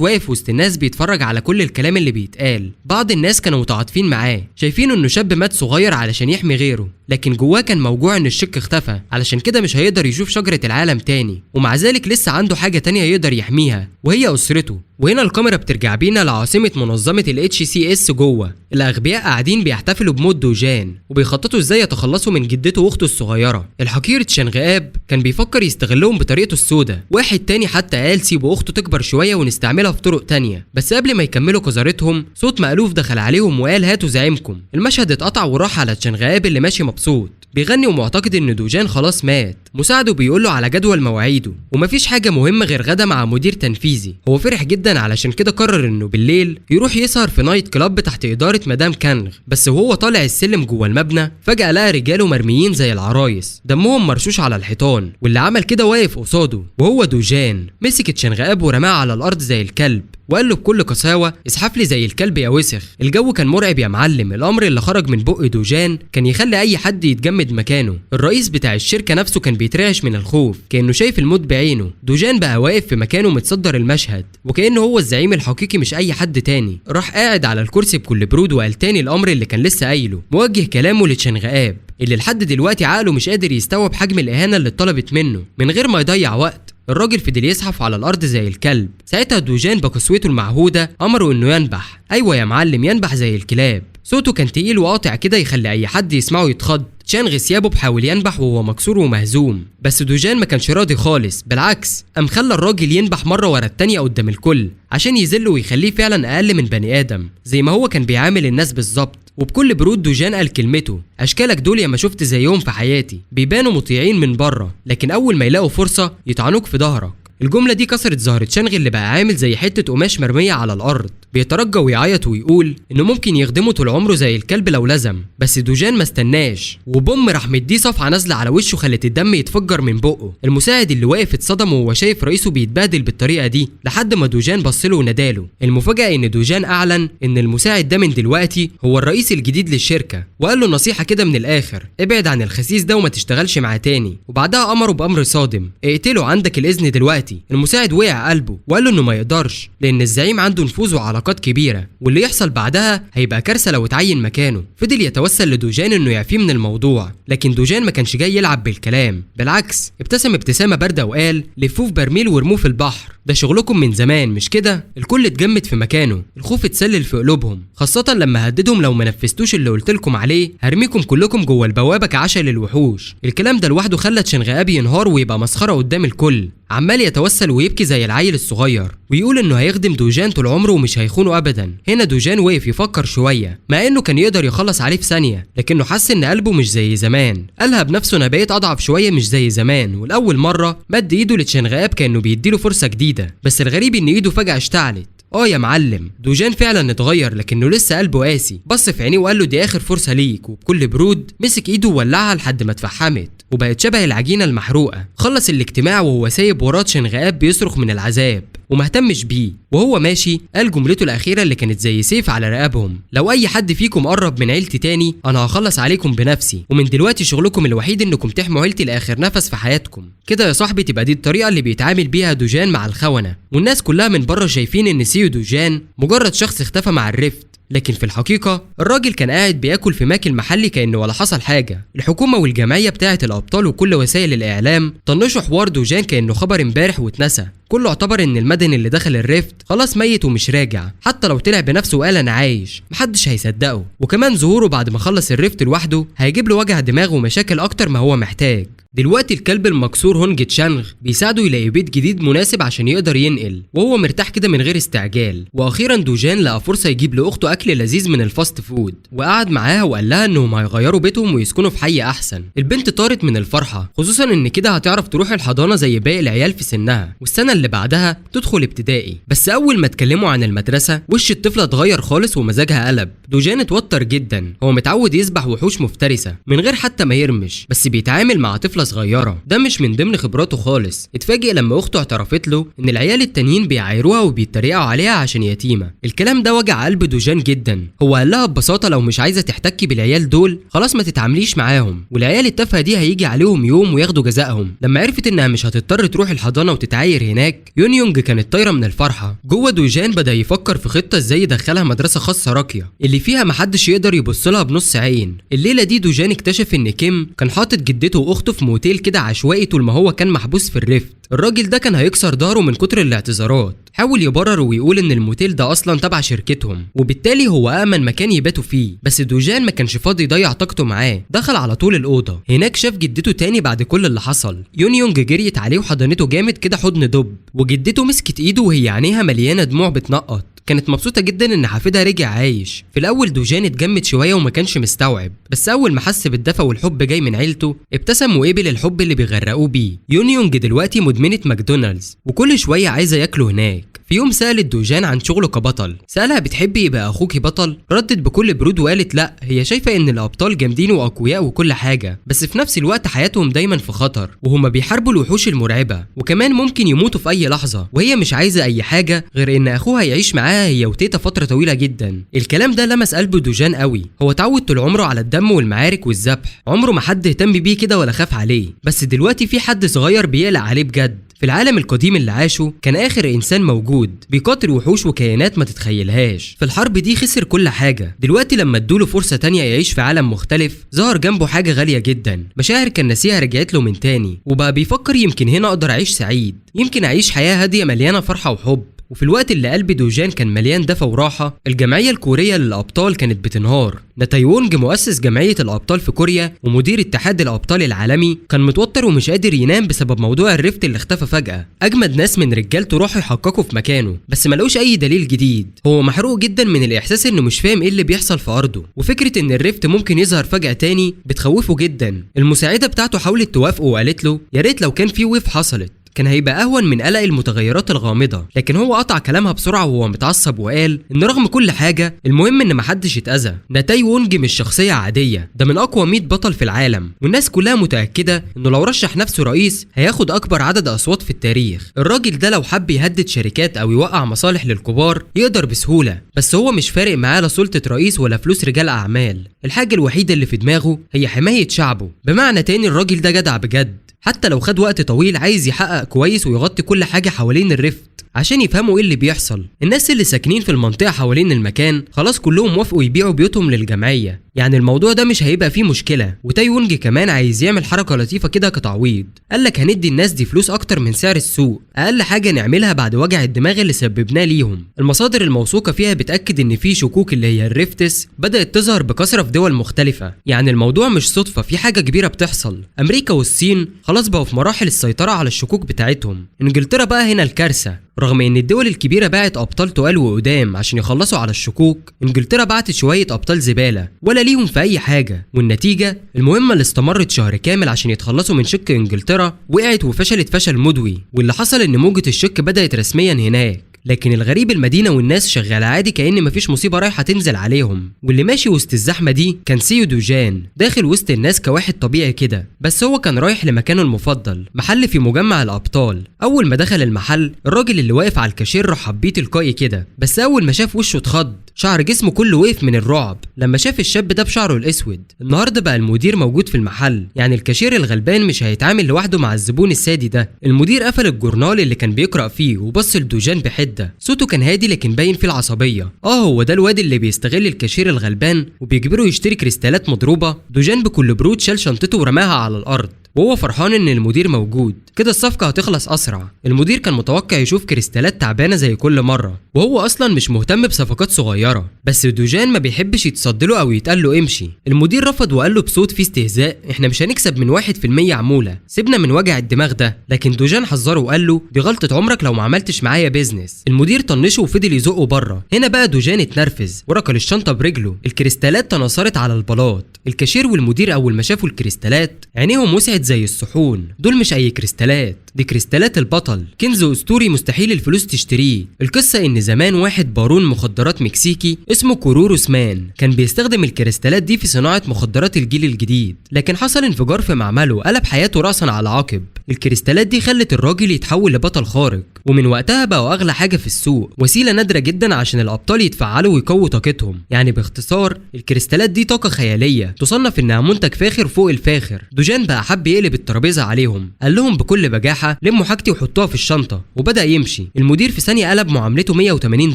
واقف وسط الناس بيتفرج على كل الكلام اللي بيتقال. بعض الناس كانوا متعاطفين معاه شايفين انه شاب مات صغير علشان يحمي غيره، لكن جواه كان موجوع ان الشك اختفى، علشان كده مش هيقدر يشوف شجرة العالم تاني، ومع ذلك لسه عنده حاجة تانية يقدر يحميها وهي أسرته. وهنا الكاميرا بترجع بينا لعاصمة منظمة ال HCS جوه. الأغبياء قاعدين بيحتفلوا بموت دوجان وبيخططوا ازاي يتخلصوا من جدته واخته الصغيرة. الحقير تشانغآب كان بيفكر يستغلهم بطريقته السوداء. واحد تاني حتى قال سيبوا اخته تكبر شوية ونستعملها في طرق تانية، بس قبل ما يكملوا قذارتهم صوت مألوف دخل عليهم وقال هاتوا زعيمكم. المشهد اتقطع وراح على تشانغآب اللي ماشي مبسوط بيغني ومعتقد ان دوجان خلاص مات. مساعده بيقول له على جدول مواعيده ومفيش حاجه مهمه غير غدا مع مدير تنفيذي. هو فرح جدا علشان كده قرر انه بالليل يروح يسهر في نايت كلاب تحت اداره مدام كانغ. بس وهو طالع السلم جوه المبنى فجاه لقى رجاله مرميين زي العرايس دمهم مرشوش على الحيطان، واللي عمل كده واقف قصاده وهو دوجان. مسك تشانغآب ورماه على الارض زي الكلب وقال له بكل قساوه اسحف لي زي الكلب يا وسخ. الجو كان مرعب يا معلم. الامر اللي خرج من بق دوجان كان يخلي اي حد يتجمد مكانه. الرئيس بتاع الشركه نفسه كان بيترعش من الخوف كانه شايف الموت بعينه. دوجان بقى واقف في مكانه متصدر المشهد وكانه هو الزعيم الحقيقي مش اي حد تاني. راح قاعد على الكرسي بكل برود وقال تاني الامر اللي كان لسه قايله، موجه كلامه لتشانغآب اللي لحد دلوقتي عقله مش قادر يستوعب حجم الاهانه اللي اتطلبت منه. من غير ما يضيع وقت الراجل فضل يزحف على الارض زي الكلب. ساعتها دوجان بقسوته المعهوده امره انه ينبح. ايوه يا معلم ينبح زي الكلاب. صوته كان تقيل وقاطع كده يخلي اي حد يسمعه يتخض. تشانغ ثيابه بحاول ينبح وهو مكسور ومهزوم، بس دوجان ما كانش راضي خالص، بالعكس قام خلى الراجل ينبح مره ورا التانيه قدام الكل عشان يذله ويخليه فعلا اقل من بني ادم زي ما هو كان بيعامل الناس بالظبط. وبكل برود دوجان قال كلمته، اشكالك دول يا ما شفت زيهم في حياتي، بيبانوا مطيعين من بره لكن اول ما يلاقوا فرصه يطعنوك في ظهرك. الجملة دي كسرت زهرة شانغ اللي بقى عامل زي حتة قماش مرمية على الأرض، بيترجى ويعيط ويقول إنه ممكن يخدمه طول عمره زي الكلب لو لزم. بس دوجان ما استناش، وبوم راح مديه صفعة نازلة على وشه خلت الدم يتفجر من بقه. المساعد اللي واقف اتصدم وهو شايف رئيسه بيتبهدل بالطريقة دي، لحد ما دوجان بصله وناداله. المفاجأة إن دوجان أعلن إن المساعد ده من دلوقتي هو الرئيس الجديد للشركة، وقال له نصيحة كده من الآخر: ابعد عن الخسيس ده وما تشتغلش معاه تاني. وبعدها أمره بأمر صادم: اقتله، عندك الإذن دلوقتي. المساعد وقع قلبه وقال له إنه ما يقدرش، لأن الزعيم عنده نفوذ وعلاقات كبيرة، واللي يحصل بعدها هيبقى كارثة لو اتعين مكانه. فضل يتوسل لدوجان إنه يعفيه من الموضوع، لكن دوجان ما كانش جاي يلعب بالكلام، بالعكس ابتسم ابتسامة باردة وقال: لفوه في برميل وارموه في البحر، ده شغلكم من زمان مش كده؟ الكل اتجمد في مكانه، الخوف اتسلل في قلوبهم، خاصة لما هددهم لو ما نفذتوش اللي قلتلكم عليه هرميكم كلكم جوه البوابة كعشا للوحوش. الكلام ده لوحده خلى شنغ ابي ينهار ويبقى مسخرة قدام الكل، عمال يتوسل ويبكي زي العيل الصغير ويقول انه هيخدم دوجان طول عمره ومش هيخونه ابدا. هنا دوجان وقف يفكر شويه، مع انه كان يقدر يخلص عليه في ثانيه، لكنه حس ان قلبه مش زي زمان. قالها بنفسه: انا بقيت اضعف شويه مش زي زمان. والاول مره مد ايده لتشنغ اب كانه بيديله فرصه جديده، بس الغريب ان ايده فجاه اشتعلت. يا معلم، دوجان فعلا اتغير لكنه لسه قلبه قاسي. بص في عينيه وقال له: دي اخر فرصه ليك. وبكل برود مسك ايده وولعها لحد ما اتفحمت وبقت شبه العجينه المحروقه. خلص الاجتماع وهو سايب وراه شنغ اب بيصرخ من العذاب ومهتمش بيه. وهو ماشي قال جملته الاخيره اللي كانت زي سيف على رقابهم: لو اي حد فيكم قرب من عيلتي تاني انا هخلص عليكم بنفسي، ومن دلوقتي شغلكم الوحيد انكم تحموا عيلتي لاخر نفس في حياتكم. كده يا صاحبي تبقى دي الطريقه اللي بيتعامل بيها دوجان مع الخونه، والناس كلها من بره شايفين ان سيو دوجان مجرد شخص اختفى مع الرفت، لكن في الحقيقة الراجل كان قاعد بياكل في ماكل محلي كأنه ولا حصل حاجة. الحكومة والجمعية بتاعة الأبطال وكل وسائل الإعلام طنشوا حوار دوجان كأنه خبر امبارح واتنسى. كله اعتبر ان المدني اللي دخل الريفت خلاص ميت ومش راجع، حتى لو طلع بنفسه وقال انا عايش محدش هيصدقه. وكمان ظهوره بعد ما خلص الريفت لوحده هيجيب له وجع دماغ ومشاكل اكتر ما هو محتاج. دلوقتي الكلب المكسور هونج تشانغ بيساعده يلاقي بيت جديد مناسب عشان يقدر ينقل، وهو مرتاح كده من غير استعجال. واخيرا دوجان لقى فرصه يجيب لاخته اكل لذيذ من الفاست فود، وقعد معاها وقال لها انهم هيغيروا بيتهم ويسكنوا في حي احسن. البنت طارت من الفرحه، خصوصا ان كده هتعرف تروح الحضانه زي باقي العيال في سنها، والسنه اللي بعدها تدخل ابتدائي. بس اول ما اتكلموا عن المدرسه وش الطفله اتغير خالص ومزاجها قلب. دوجان اتوتر جدا، هو متعود يسبح وحوش مفترسه من غير حتى ما يرمش، بس بيتعامل مع طفله صغيره، ده مش من ضمن خبراته خالص. اتفاجئ لما اخته اعترفت له ان العيال التانيين بيعايروها وبيتريقوا عليها عشان يتيمه. الكلام ده وجع قلب دوجان جدا. هو قال لها ببساطه لو مش عايزه تحتكي بالعيال دول خلاص ما تتعامليش معاهم، والعيال التافهه دي هيجي عليهم يوم وياخدوا جزائهم. لما عرفت انها مش هتضطر تروح الحضانه وتتعاير هناك، يونيونج كانت طايره من الفرحه. جوه دوجان بدا يفكر في خطه ازاي يدخلها مدرسه خاصه راقيه اللي فيها محدش يقدر يبص لها بنص عين. الليله دي دوجان اكتشف ان كيم كان حاطط جدته واخته في موتيل كده عشوائي طول ما هو كان محبوس في الريفت. الراجل ده كان هيكسر ظهره من كتر الاعتذارات، حاول يبرر ويقول ان الموتيل ده اصلا تبع شركتهم وبالتالي هو امن مكان يباتوا فيه. بس دوجان ما كانش فاضي يضيع طاقته معاه، دخل على طول الاوضه. هناك شاف جدته تاني بعد كل اللي حصل. يونيونج جريت عليه وحضنته جامد كده حضن دب، وجدته مسكت ايده وهي عينيها مليانه دموع بتنقط. كانت مبسوطه جدا ان حفيدها رجع عايش. في الاول دوجان اتجمد شويه وما كانش مستوعب، بس اول ما حس بالدفى والحب جاي من عيلته ابتسم وقبل الحب اللي بيغرقوه بيه. يونيونج دلوقتي مدمنه ماكدونالدز وكل شويه عايزه ياكله هناك. في يوم سالت دوجان عن شغله كبطل، سالها بتحبي يبقى اخوكي بطل؟ ردت بكل برود وقالت لا، هي شايفه ان الابطال جامدين واقوياء وكل حاجه، بس في نفس الوقت حياتهم دايما في خطر وهما بيحاربوا الوحوش المرعبه، وكمان ممكن يموتوا في اي لحظه، وهي مش عايزه اي حاجه غير ان اخوها يعيش معاها هي وتيتا فتره طويله جدا. الكلام ده لمس قلب دوجان قوي. هو اتعود طول عمره على الدم والمعارك والذبح، عمره ما حد اهتم بيه كده ولا خاف عليه، بس دلوقتي في حد صغير بيقلق عليه بجد. في العالم القديم اللي عاشه كان آخر إنسان موجود بيقاتل وحوش وكيانات ما تتخيلهاش. في الحرب دي خسر كل حاجة. دلوقتي لما ادوله فرصة تانية يعيش في عالم مختلف ظهر جنبه حاجة غالية جدا، مشاعر كان ناسيها رجعت له من تاني، وبقى بيفكر يمكن هنا أقدر أعيش سعيد، يمكن أعيش حياة هادية مليانة فرحة وحب. وفي الوقت اللي قلب دوجان كان مليان دفى وراحة، الجمعية الكورية للأبطال كانت بتنهار. نتايوونج مؤسس جمعية الأبطال في كوريا ومدير اتحاد الأبطال العالمي كان متوتر ومش قادر ينام بسبب موضوع الريفت اللي اختفى فجأة. أجمد ناس من رجالته راحوا يحققوا في مكانه، بس ملقوش أي دليل جديد. هو محروق جدا من الإحساس إنه مش فاهم إيه اللي بيحصل في أرضه، وفكرة إن الريفت ممكن يظهر فجأة تاني بتخوفه جدا. المساعدة بتاعته حاولت توافقه وقالت له يا ريت لو كان في ويف حصلت، كان هيبقى اهون من قلق المتغيرات الغامضه، لكن هو قطع كلامها بسرعه وهو متعصب وقال ان رغم كل حاجه المهم ان محدش يتاذى. ده تاي وونج مش شخصيه عاديه، ده من اقوى 100 بطل في العالم، والناس كلها متاكده انه لو رشح نفسه رئيس هياخد اكبر عدد اصوات في التاريخ. الراجل ده لو حب يهدد شركات او يوقع مصالح للكبار يقدر بسهوله، بس هو مش فارق معاه لا سلطه رئيس ولا فلوس رجال اعمال. الحاجه الوحيده اللي في دماغه هي حمايه شعبه. بمعنى تاني الراجل ده جدع بجد، حتى لو خد وقت طويل عايز يحقق كويس ويغطي كل حاجه حوالين الريفت عشان يفهموا ايه اللي بيحصل. الناس اللي ساكنين في المنطقه حوالين المكان خلاص كلهم وافقوا يبيعوا بيوتهم للجمعيه، يعني الموضوع ده مش هيبقى فيه مشكله. وتاي وونج كمان عايز يعمل حركه لطيفه كده كتعويض، قالك هندي الناس دي فلوس اكتر من سعر السوق، اقل حاجه نعملها بعد وجع الدماغ اللي سببناه ليهم. المصادر الموثوقه فيها بتاكد ان في شكوك اللي هي الريفتس بدات تظهر بكثره في دول مختلفه، يعني الموضوع مش صدفه، في حاجه كبيره بتحصل. امريكا والصين خلاص بقوا في مراحل السيطره على الشكوك بتاعتهم. انجلترا بقى هنا الكارثه، رغم ان الدول الكبيره باعت ابطال تقال وقدام عشان يخلصوا على الشكوك، انجلترا بعتت شويه ابطال زباله ولا ليهم في اي حاجه. والنتيجه المهمه اللي استمرت شهر كامل عشان يتخلصوا من شك انجلترا وقعت وفشلت فشل مدوي، واللي حصل ان موجه الشك بدات رسميا هناك. لكن الغريب المدينه والناس شغاله عادي كأن مفيش مصيبه رايحه تنزل عليهم، واللي ماشي وسط الزحمه دي كان سيو دوجان داخل وسط الناس كواحد طبيعي كده، بس هو كان رايح لمكانه المفضل، محل في مجمع الابطال. اول ما دخل المحل الراجل اللي واقف على الكاشير رحب بيه تلقائي كده، بس اول ما شاف وشه اتخض، شعر جسمه كله وقف من الرعب لما شاف الشاب ده بشعره الاسود. النهارده بقى المدير موجود في المحل، يعني الكاشير الغلبان مش هيتعامل لوحده مع الزبون السادي ده. المدير قفل الجورنال اللي كان بيقرأ فيه وبص لدوجان بحده، صوته كان هادي لكن باين فيه العصبيه. هو ده الواد اللي بيستغل الكاشير الغلبان وبيجبره يشتري كريستالات مضروبه. دوجان بكل برود شال شنطته ورماها على الارض وهو فرحان ان المدير موجود، كده الصفقه هتخلص اسرع. المدير كان متوقع يشوف كريستالات تعبانه زي كل مره، وهو اصلا مش مهتم بصفقات صغيره، بس دوجان ما بيحبش يتصدله او يتقال له امشي. المدير رفض وقال له بصوت فيه استهزاء احنا مش هنكسب من 1% عموله، سيبنا من وجع الدماغ ده. لكن دوجان حذره وقال له دي غلطه عمرك لو ما عملتش معايا بيزنس. المدير طنشه وفضل يزقه بره. هنا بقى دوجان اتنرفز وركل الشنطه برجله، الكريستالات تناثرت على البلاط. الكاشير والمدير اول ما شافوا الكريستالات عينيهم وسعت زي الصحون، دول مش اي كريستالات، دي كريستالات البطل، كنز اسطوري مستحيل الفلوس تشتريه. القصه ان زمان واحد بارون مخدرات مكسيكي اسمه كوروروس مان كان بيستخدم الكريستالات دي في صناعه مخدرات الجيل الجديد، لكن حصل انفجار في معمله قلب حياته راسا على عقب. الكريستالات دي خلت الراجل يتحول لبطل خارق، ومن وقتها بقوا اغلى حاجه في السوق، وسيله نادره جدا عشان الابطال يتفعلوا ويقووا طاقتهم. يعني باختصار الكريستالات دي طاقه خياليه تصنف انها منتج فاخر فوق الفاخر. دوجان بقى حب يقلب الترابيزه عليهم، قال لهم بكل بجاحه لموا حاجتي وحطوها في الشنطه، وبدا يمشي. المدير في ثانيه قلب معاملته 180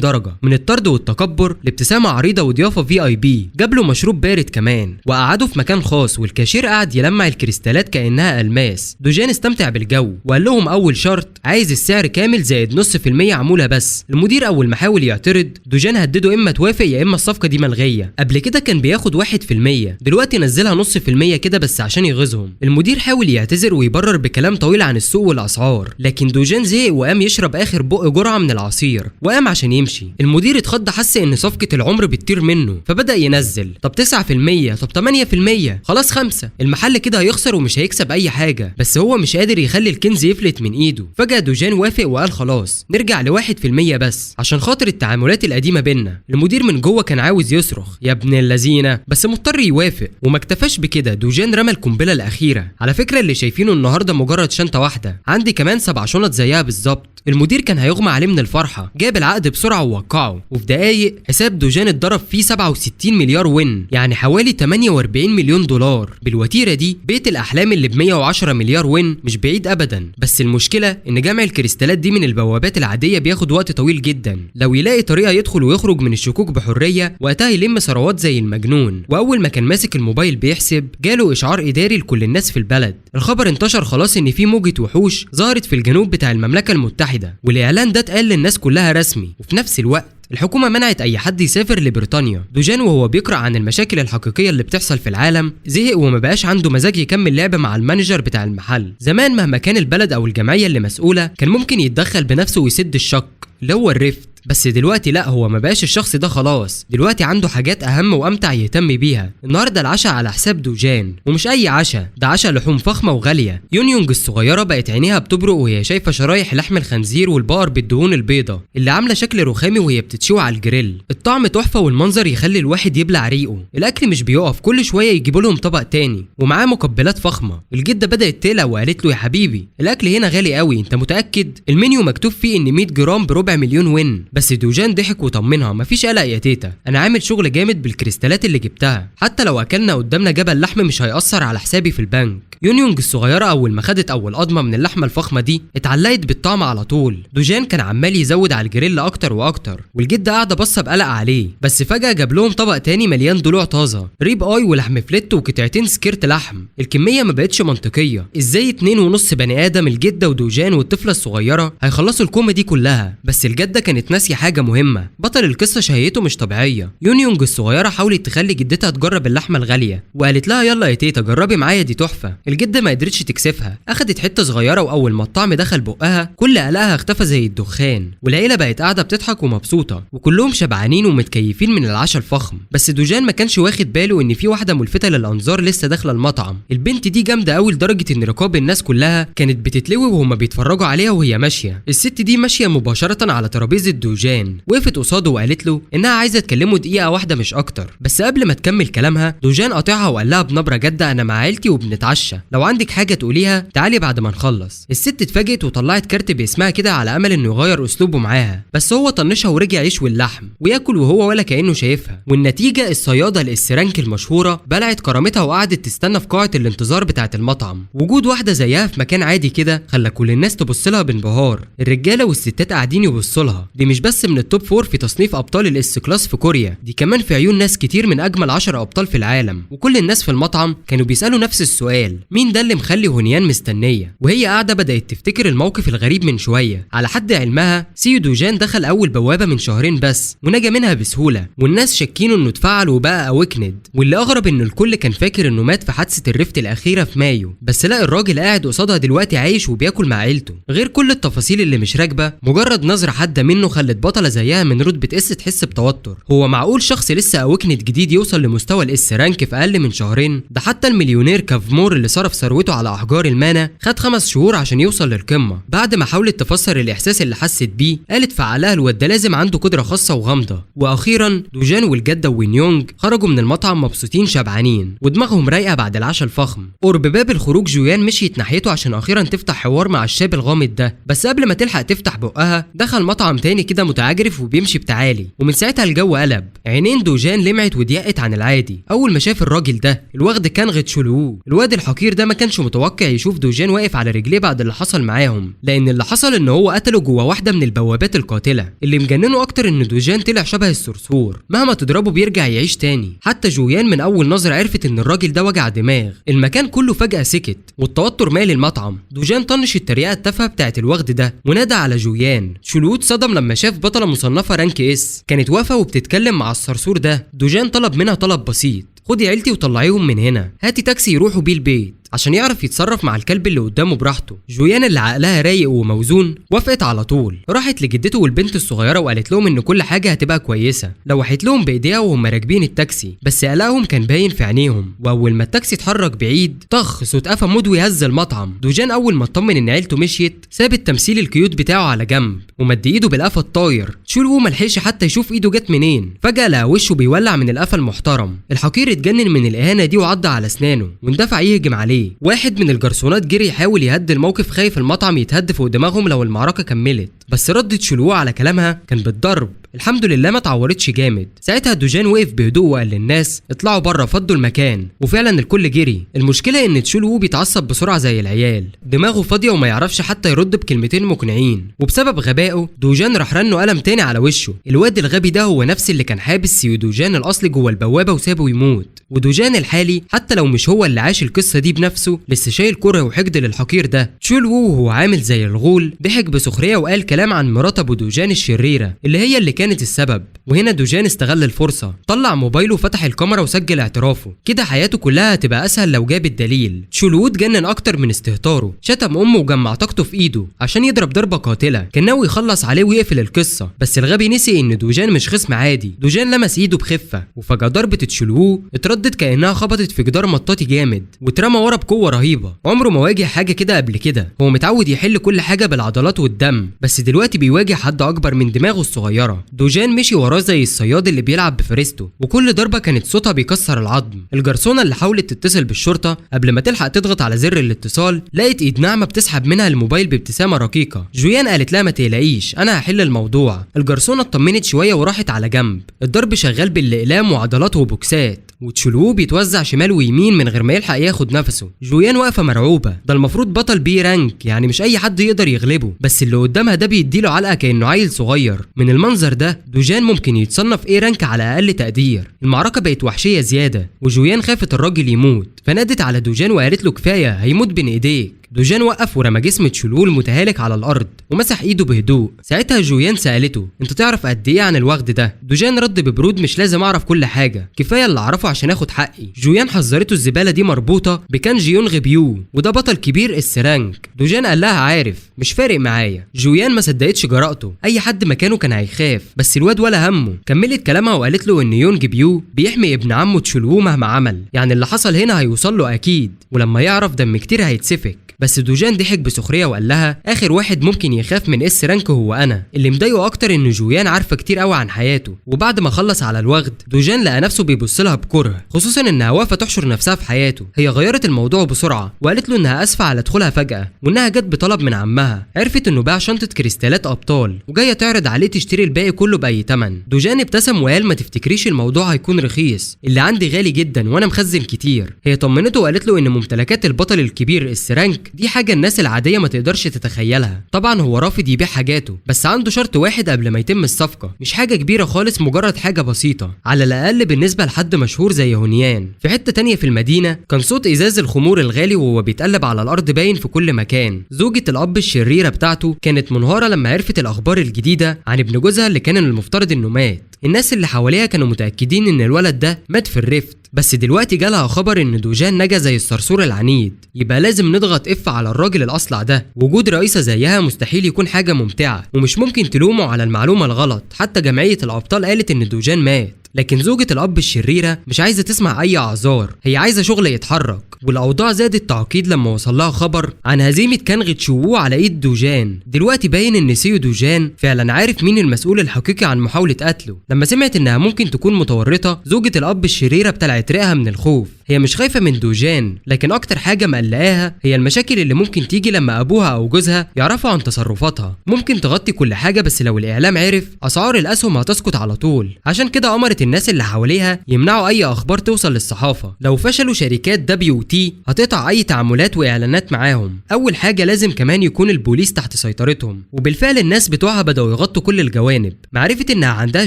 درجه، من الطرد والتكبر لابتسامه عريضه وضيافه VIP، جاب له مشروب بارد كمان وقعده في مكان خاص، والكاشير قعد يلمع الكريستالات كانها الماس. دوجان استمتع بالجو وقال لهم اول شرط عايز السعر كامل زائد نص في المية عموله بس. المدير اول ما حاول يعترض دوجان هدده اما توافق يا اما الصفقه دي ملغيه. قبل كده كان بياخد 1%، دلوقتي نزلها نص في المية كده بس عشان يغيظهم. المدير حاول يعتذر ويبرر بكلام طويل عن السوق والاسعار، لكن دوجان زهق وقام يشرب اخر بق جرعه من العصير وقام عشان يمشي. المدير اتخض، حس ان صفقه العمر بتطير منه، فبدا ينزل طب 9%، طب 8%، خلاص 5%. المحل كده هيخسر ومش هيكسب اي حاجه، بس هو مش قادر يخلي الكنز يفلت من ايده. فجاه دوجان وافق وقال خلاص نرجع ل1% بس عشان خاطر التعاملات القديمه بينا. المدير من جوه كان عاوز يصرخ يا ابن اللذينه، بس مضطر يوافق. وما اكتفاش بكده، دوجان رمى القنبله الاخيره، على فكره اللي شايفينه النهارده مجرد شنطه واحده، عندي كمان 7 شنط زيها بالظبط. المدير كان هيغمى عليه من الفرحه، جاب العقد بسرعه ووقعه، وفي دقايق حساب دوجان اتضرب فيه 67 مليار وين، يعني حوالي 48 مليون دولار. بالوتيره دي بيت الاحلام اللي ب 110 مليار وين مش بعيد ابدا. بس المشكله ان جمع الكريستالات دي من البوابات العاديه بياخد وقت طويل جدا. لو يلاقي طريقه يدخل ويخرج من الشكوك بحريه وقتها يلم ثروات زي المجنون. واول ما كان ماسك الموبايل بيحسب جاله اشعار اداري لكل الناس في البلد. الخبر انتشر خلاص ان في موجه وحوش ظهرت في الجنوب بتاع المملكه المتحده، والاعلان ده اتقال للناس كلها رسمي. وفي نفس الوقت الحكومة منعت أي حد يسافر لبريطانيا. دوجان وهو بيقرأ عن المشاكل الحقيقية اللي بتحصل في العالم زهق وما بقاش عنده مزاج يكمل لعب مع المانجر بتاع المحل. زمان مهما كان البلد أو الجمعية اللي مسؤولة كان ممكن يتدخل بنفسه ويسد الشق اللي هو الرفد، بس دلوقتي لا، هو ما بقاش الشخص ده خلاص، دلوقتي عنده حاجات اهم وامتع يهتم بيها. النهارده العشاء على حساب دوجان، ومش اي عشاء، ده عشاء لحوم فخمه وغاليه. يونيونج الصغيره بقت عينيها بتبرق وهي شايفه شرايح لحم الخنزير والبقر بالدهون البيضه اللي عامله شكل رخامي وهي بتتشوي على الجريل. الطعم تحفه والمنظر يخلي الواحد يبلع ريقه. الاكل مش بيقف، كل شويه يجيبوا لهم طبق تاني ومعاه مقبلات فخمه. الجده بدات تقلق وقالت له يا حبيبي الاكل هنا غالي قوي، انت متاكد؟ المنيو مكتوب فيه ان 100 جرام بربع مليون ون. بس دوجان ضحك وطمنها مفيش قلق يا تيتا، انا عامل شغل جامد بالكريستالات اللي جبتها، حتى لو اكلنا قدامنا جبل لحم مش هيأثر على حسابي في البنك. يونيونج الصغيره اول ما خدت اول قضمه من اللحمه الفخمه دي اتعلقت بالطعم على طول. دوجان كان عمال يزود على الجريل اكتر واكتر، والجده قاعده باصه بقلق عليه. بس فجاه جاب لهم طبق تاني مليان ضلوع طازه، ريب اي ولحم فليت وقطعتين سكيرت لحم. الكميه ما بقتش منطقيه، ازاي 2.5 بني ادم، الجده ودوجان والطفله الصغيره، هيخلصوا الكومه دي كلها؟ بس الجده كانت ناسيه حاجه مهمه، بطل القصه شهيته مش طبيعيه. يونيونج الصغيره حاولت تخلي جدتها تجرب اللحمه الغاليه وقالت لها يلا يا تيتا جربي معايا دي تحفه. الجده ما قدرتش تكسفها، اخدت حته صغيره واول ما الطعم دخل بقها كل قلقها اختفى زي الدخان، والعيله بقت قاعده بتضحك ومبسوطه وكلهم شبعانين ومتكيفين من العشاء الفخم. بس دوجان ما كانش واخد باله ان في واحده ملفته للانظار لسه داخله المطعم. البنت دي جامده قوي لدرجه ان رقاب الناس كلها كانت بتتلوي وهم بيتفرجوا عليها وهي ماشيه. الست دي ماشيه مباشره على ترابيزه دوجان، وقفت قصاده وقالت له انها عايزه تكلمه دقيقه واحده مش اكتر. بس قبل ما تكمل كلامها دوجان قاطعها وقال لها بنبره جاده انا مع عيلتي وبنتعشى، لو عندك حاجه تقوليها تعالي بعد ما نخلص. الست اتفاجئت وطلعت كارت باسمها كده على امل انه يغير اسلوبه معاها، بس هو طنشها ورجع يشوي اللحم وياكل وهو ولا كانه شايفها. والنتيجه الصياده الاسترانك المشهوره بلعت كرامتها وقعدت تستنى في قاعه الانتظار بتاعه المطعم. وجود واحده زيها في مكان عادي كده خلى كل الناس تبص لها بانبهار، الرجاله والستات قاعدين يبصوا لها. دي مش بس من التوب 4 في تصنيف ابطال الاس كلاس في كوريا، دي كمان في عيون ناس كتير من اجمل 10 ابطال في العالم. وكل الناس في المطعم كانوا بيسالوا نفس السؤال، مين ده اللي مخلي هونيان مستنيه؟ وهي قاعده بدات تفتكر الموقف الغريب من شويه. على حد علمها سيو دوجان دخل اول بوابه من شهرين بس ونجا منها بسهوله، والناس شاكين انه اتفعل وبقى اوكند. واللي اغرب ان الكل كان فاكر انه مات في حادثه الرفت الاخيره في مايو، بس لا، الراجل قاعد قصادها دلوقتي عايش وبياكل مع عيلته. غير كل التفاصيل اللي مش راكبه، مجرد نظره حاده منه خلت بطله زيها من رتبه اس تحس بتوتر. هو معقول شخص لسه اوكند جديد يوصل لمستوى الاس رانك في اقل من شهرين؟ ده حتى المليونير كافمور اللي صرف ثروته على احجار المانا خد 5 شهور عشان يوصل للقمه. بعد ما حاولت تفسر الاحساس اللي حست بيه قالت في عقلها الواد ده لازم عنده قدره خاصه وغامضه. واخيرا دوجان والجده وينيونج خرجوا من المطعم مبسوطين شبعانين ودماغهم رايقه بعد العشاء الفخم. قرب باب الخروج جويان مشيت ناحيته عشان اخيرا تفتح حوار مع الشاب الغامض ده، بس قبل ما تلحق تفتح بقها دخل مطعم تاني كده متعجرف وبيمشي بتعالي، ومن ساعتها الجو قلب. عينين دوجان لمعت وضيقت عن العادي اول ما شاف الراجل ده، الواد كان غتشولو. الواد الحقير ده ما كانش متوقع يشوف دوجان واقف على رجليه بعد اللي حصل معاهم، لان اللي حصل ان هو قتله جوه واحده من البوابات القاتله. اللي مجننه اكتر ان دوجان طلع شبه الصرصور، مهما تضربه بيرجع يعيش تاني. حتى جويان من اول نظره عرفت ان الراجل ده وجع دماغ. المكان كله فجاه سكت والتوتر مالي المطعم. دوجان طنش التريقه التافهه بتاعت الوغد ده ونادى على جويان. شولو اتصدم لما شاف بطله مصنفه رانك اس كانت واقفه وبتتكلم مع الصرصور ده. دوجان طلب منها طلب بسيط، خدي عيلتي وطلعيهم من هنا، هاتي تاكسي يروحوا بيه البيت عشان يعرف يتصرف مع الكلب اللي قدامه براحته. جويان اللي عقلها رايق وموزون وافقت على طول، راحت لجدته والبنت الصغيره وقالت لهم ان كل حاجه هتبقى كويسه. لوحت لهم بايديها وهم راكبين التاكسي، بس قلقهم كان باين في عينيهم. واول ما التاكسي اتحرك بعيد طخ صوت قفا مدوي هز المطعم. دوجان اول ما اطمن ان عيلته مشيت ساب التمثيل الكيوت بتاعه على جنب ومد ايده بالقفا الطاير. شولو ما لحقش حتى يشوف ايده جت منين، فجاه لقى وشه بيولع من القفا المحترم. الحقير اتجنن من الاهانه دي وعض على اسنانه واندفع يهجم عليه. واحد من الجرسونات جري يحاول يهدي الموقف خايف المطعم يتهد فوق دماغهم لو المعركه كملت، بس ردت شولو على كلامها كان بالضرب. الحمد لله ما اتعورتش جامد. ساعتها دوجان وقف بهدوء وقال للناس اطلعوا بره فضوا المكان، وفعلا الكل جري. المشكله ان تشولو بيتعصب بسرعه زي العيال، دماغه فاضيه وما يعرفش حتى يرد بكلمتين مقنعين، وبسبب غبائه دوجان راح رنه قلم تاني على وشه. الواد الغبي ده هو نفس اللي كان حابس سيو دوجان الاصلي جوه البوابه وسابه يموت. ودوجان الحالي حتى لو مش هو اللي عاش القصه دي بنفسه لسه شايل كره وحقد للحقير ده. تشول وو وهو عامل زي الغول ضحك بسخريه وقال كلام عن مرات ابو دوجان الشريره اللي هي اللي كانت السبب، وهنا دوجان استغل الفرصه، طلع موبايله وفتح الكاميرا وسجل اعترافه. كده حياته كلها هتبقى اسهل لو جاب الدليل. تشول وو اتجنن اكتر من استهتاره، شتم امه وجمع طاقته في ايده عشان يضرب ضربه قاتله، كان ناوي يخلص عليه ويقفل القصه، بس الغبي نسي ان دوجان مش خصم عادي. دوجان لمس ايده بخفه وفجاه ضربه تشول وو اتردت كانها خبطت في جدار مطاطي جامد واترمى ورا بقوه رهيبه. عمره ما واجه حاجه كده قبل كده، هو متعود يحل كل حاجه بالعضلات والدم، بس دلوقتي بيواجه حد اكبر من دماغه الصغيره. دوجان مشي وراه زي الصياد اللي بيلعب بفريسته، وكل ضربه كانت صوتها بيكسر العظم. الجرسونه اللي حاولت تتصل بالشرطه قبل ما تلحق تضغط على زر الاتصال لقت ايد ناعمه بتسحب منها الموبايل بابتسامه رقيقه. جويان قالت لها ما تقلقيش انا هحل الموضوع. الجرسونه اطمنت شويه وراحت على جنب. الضرب شغال بالاقلام وعضلات وبوكسات، وتشول وو بيتوزع شمال ويمين من غير ما يلحق ياخد نفسه. جويان واقفه مرعوبه، ده المفروض بطل بي رانك، يعني مش اي حد يقدر يغلبه، بس اللي قدامها ده بيديله علقه كانه عيل صغير. من المنظر ده دوجان ممكن يتصنف ايه رانك على اقل تقدير. المعركه بقت وحشيه زياده، وجويان خافت الراجل يموت، فنادت على دوجان وقالت له كفايه هيموت بين ايديك. دوجان وقف ورمى جسم تشول وو المتهالك على الارض ومسح ايده بهدوء. ساعتها جويان سالته انت تعرف قد ايه عن الوغد ده؟ دوجان رد ببرود مش لازم اعرف كل حاجه، كفايه اللي اعرفه عشان اخد حقي. جويان حذرته الزباله دي مربوطه بكان جيونغ بيو وده بطل كبير السرانك. دوجان قال لها عارف مش فارق معايا. جويان ما صدقتش جرأته، اي حد مكانه كان هيخاف، بس الواد ولا همه. كملت كلامها وقالت له ان يونج بيو بيحمي ابن عمه تشول وو مهما عمل، يعني اللي حصل هنا هيوصل له اكيد، ولما يعرف دم كتير هيتسفك. بس دوجان ضحك بسخريه وقال لها اخر واحد ممكن يخاف من اس رانك هو انا. اللي مضايقه اكتر ان جويان عارفه كتير قوي عن حياته. وبعد ما خلص على الوغد دوجان لقى نفسه بيبص لها بكره، خصوصا انها واقفه تحشر نفسها في حياته. هي غيرت الموضوع بسرعه وقالت له انها اسفه على دخولها فجاه، وانها جت بطلب من عمها. عرفت انه باع شنطه كريستالات ابطال وجايه تعرض عليه تشتري الباقي كله باي ثمن. دوجان ابتسم وقال ما تفتكريش الموضوع هيكون رخيص، اللي عندي غالي جدا وانا مخزن كتير. هي طمنته وقالت له ان ممتلكات البطل الكبير السرانك دي حاجه الناس العاديه ما تقدرش تتخيلها. طبعا هو رافض يبيع حاجاته، بس عنده شرط واحد قبل ما يتم الصفقه، مش حاجه كبيره خالص، مجرد حاجه بسيطه على الاقل بالنسبه لحد مشهور زي هونيان. في حته تانية في المدينه كان صوت ازاز الخمور الغالي وهو بيتقلب على الارض باين في كل مكان. زوجة الاب الشريره بتاعته كانت منهاره لما عرفت الاخبار الجديده عن ابن جوزها اللي كان المفترض انه مات. الناس اللي حواليها كانوا متاكدين ان الولد ده مات في الرفت، بس دلوقتي جالها خبر ان دوجان نجا زي الصرصور العنيد، يبقى لازم نضغط اف على الراجل الاصلع ده. وجود رئيسه زيها مستحيل يكون حاجه ممتعه، ومش ممكن تلومه على المعلومه الغلط. حتى جمعيه الابطال قالت ان دوجان مات، لكن زوجة الأب الشريرة مش عايزة تسمع أي أعذار، هي عايزة شغل يتحرك. والأوضاع زادت تعقيد لما وصل لها خبر عن هزيمة كانغ تشو وو على إيد دوجان. دلوقتي باين إن سيو دوجان فعلا عارف مين المسؤول الحقيقي عن محاولة قتله. لما سمعت إنها ممكن تكون متورطة، زوجة الأب الشريرة ابتلعت ريقها من الخوف. هي مش خايفة من دوجان، لكن أكتر حاجة مقلقاها هي المشاكل اللي ممكن تيجي لما أبوها أو جوزها يعرفوا عن تصرفاتها. ممكن تغطي كل حاجة، بس لو الإعلام عرف أسعار الأسهم هتسقط على طول. عشان كده أمرت الناس اللي حواليها يمنعوا أي أخبار توصل للصحافة. لو فشلوا شركات WT هتقطع أي تعاملات وإعلانات معاهم. أول حاجة لازم كمان يكون البوليس تحت سيطرتهم، وبالفعل الناس بتوعها بدأوا يغطوا كل الجوانب. معرفة إنها عندها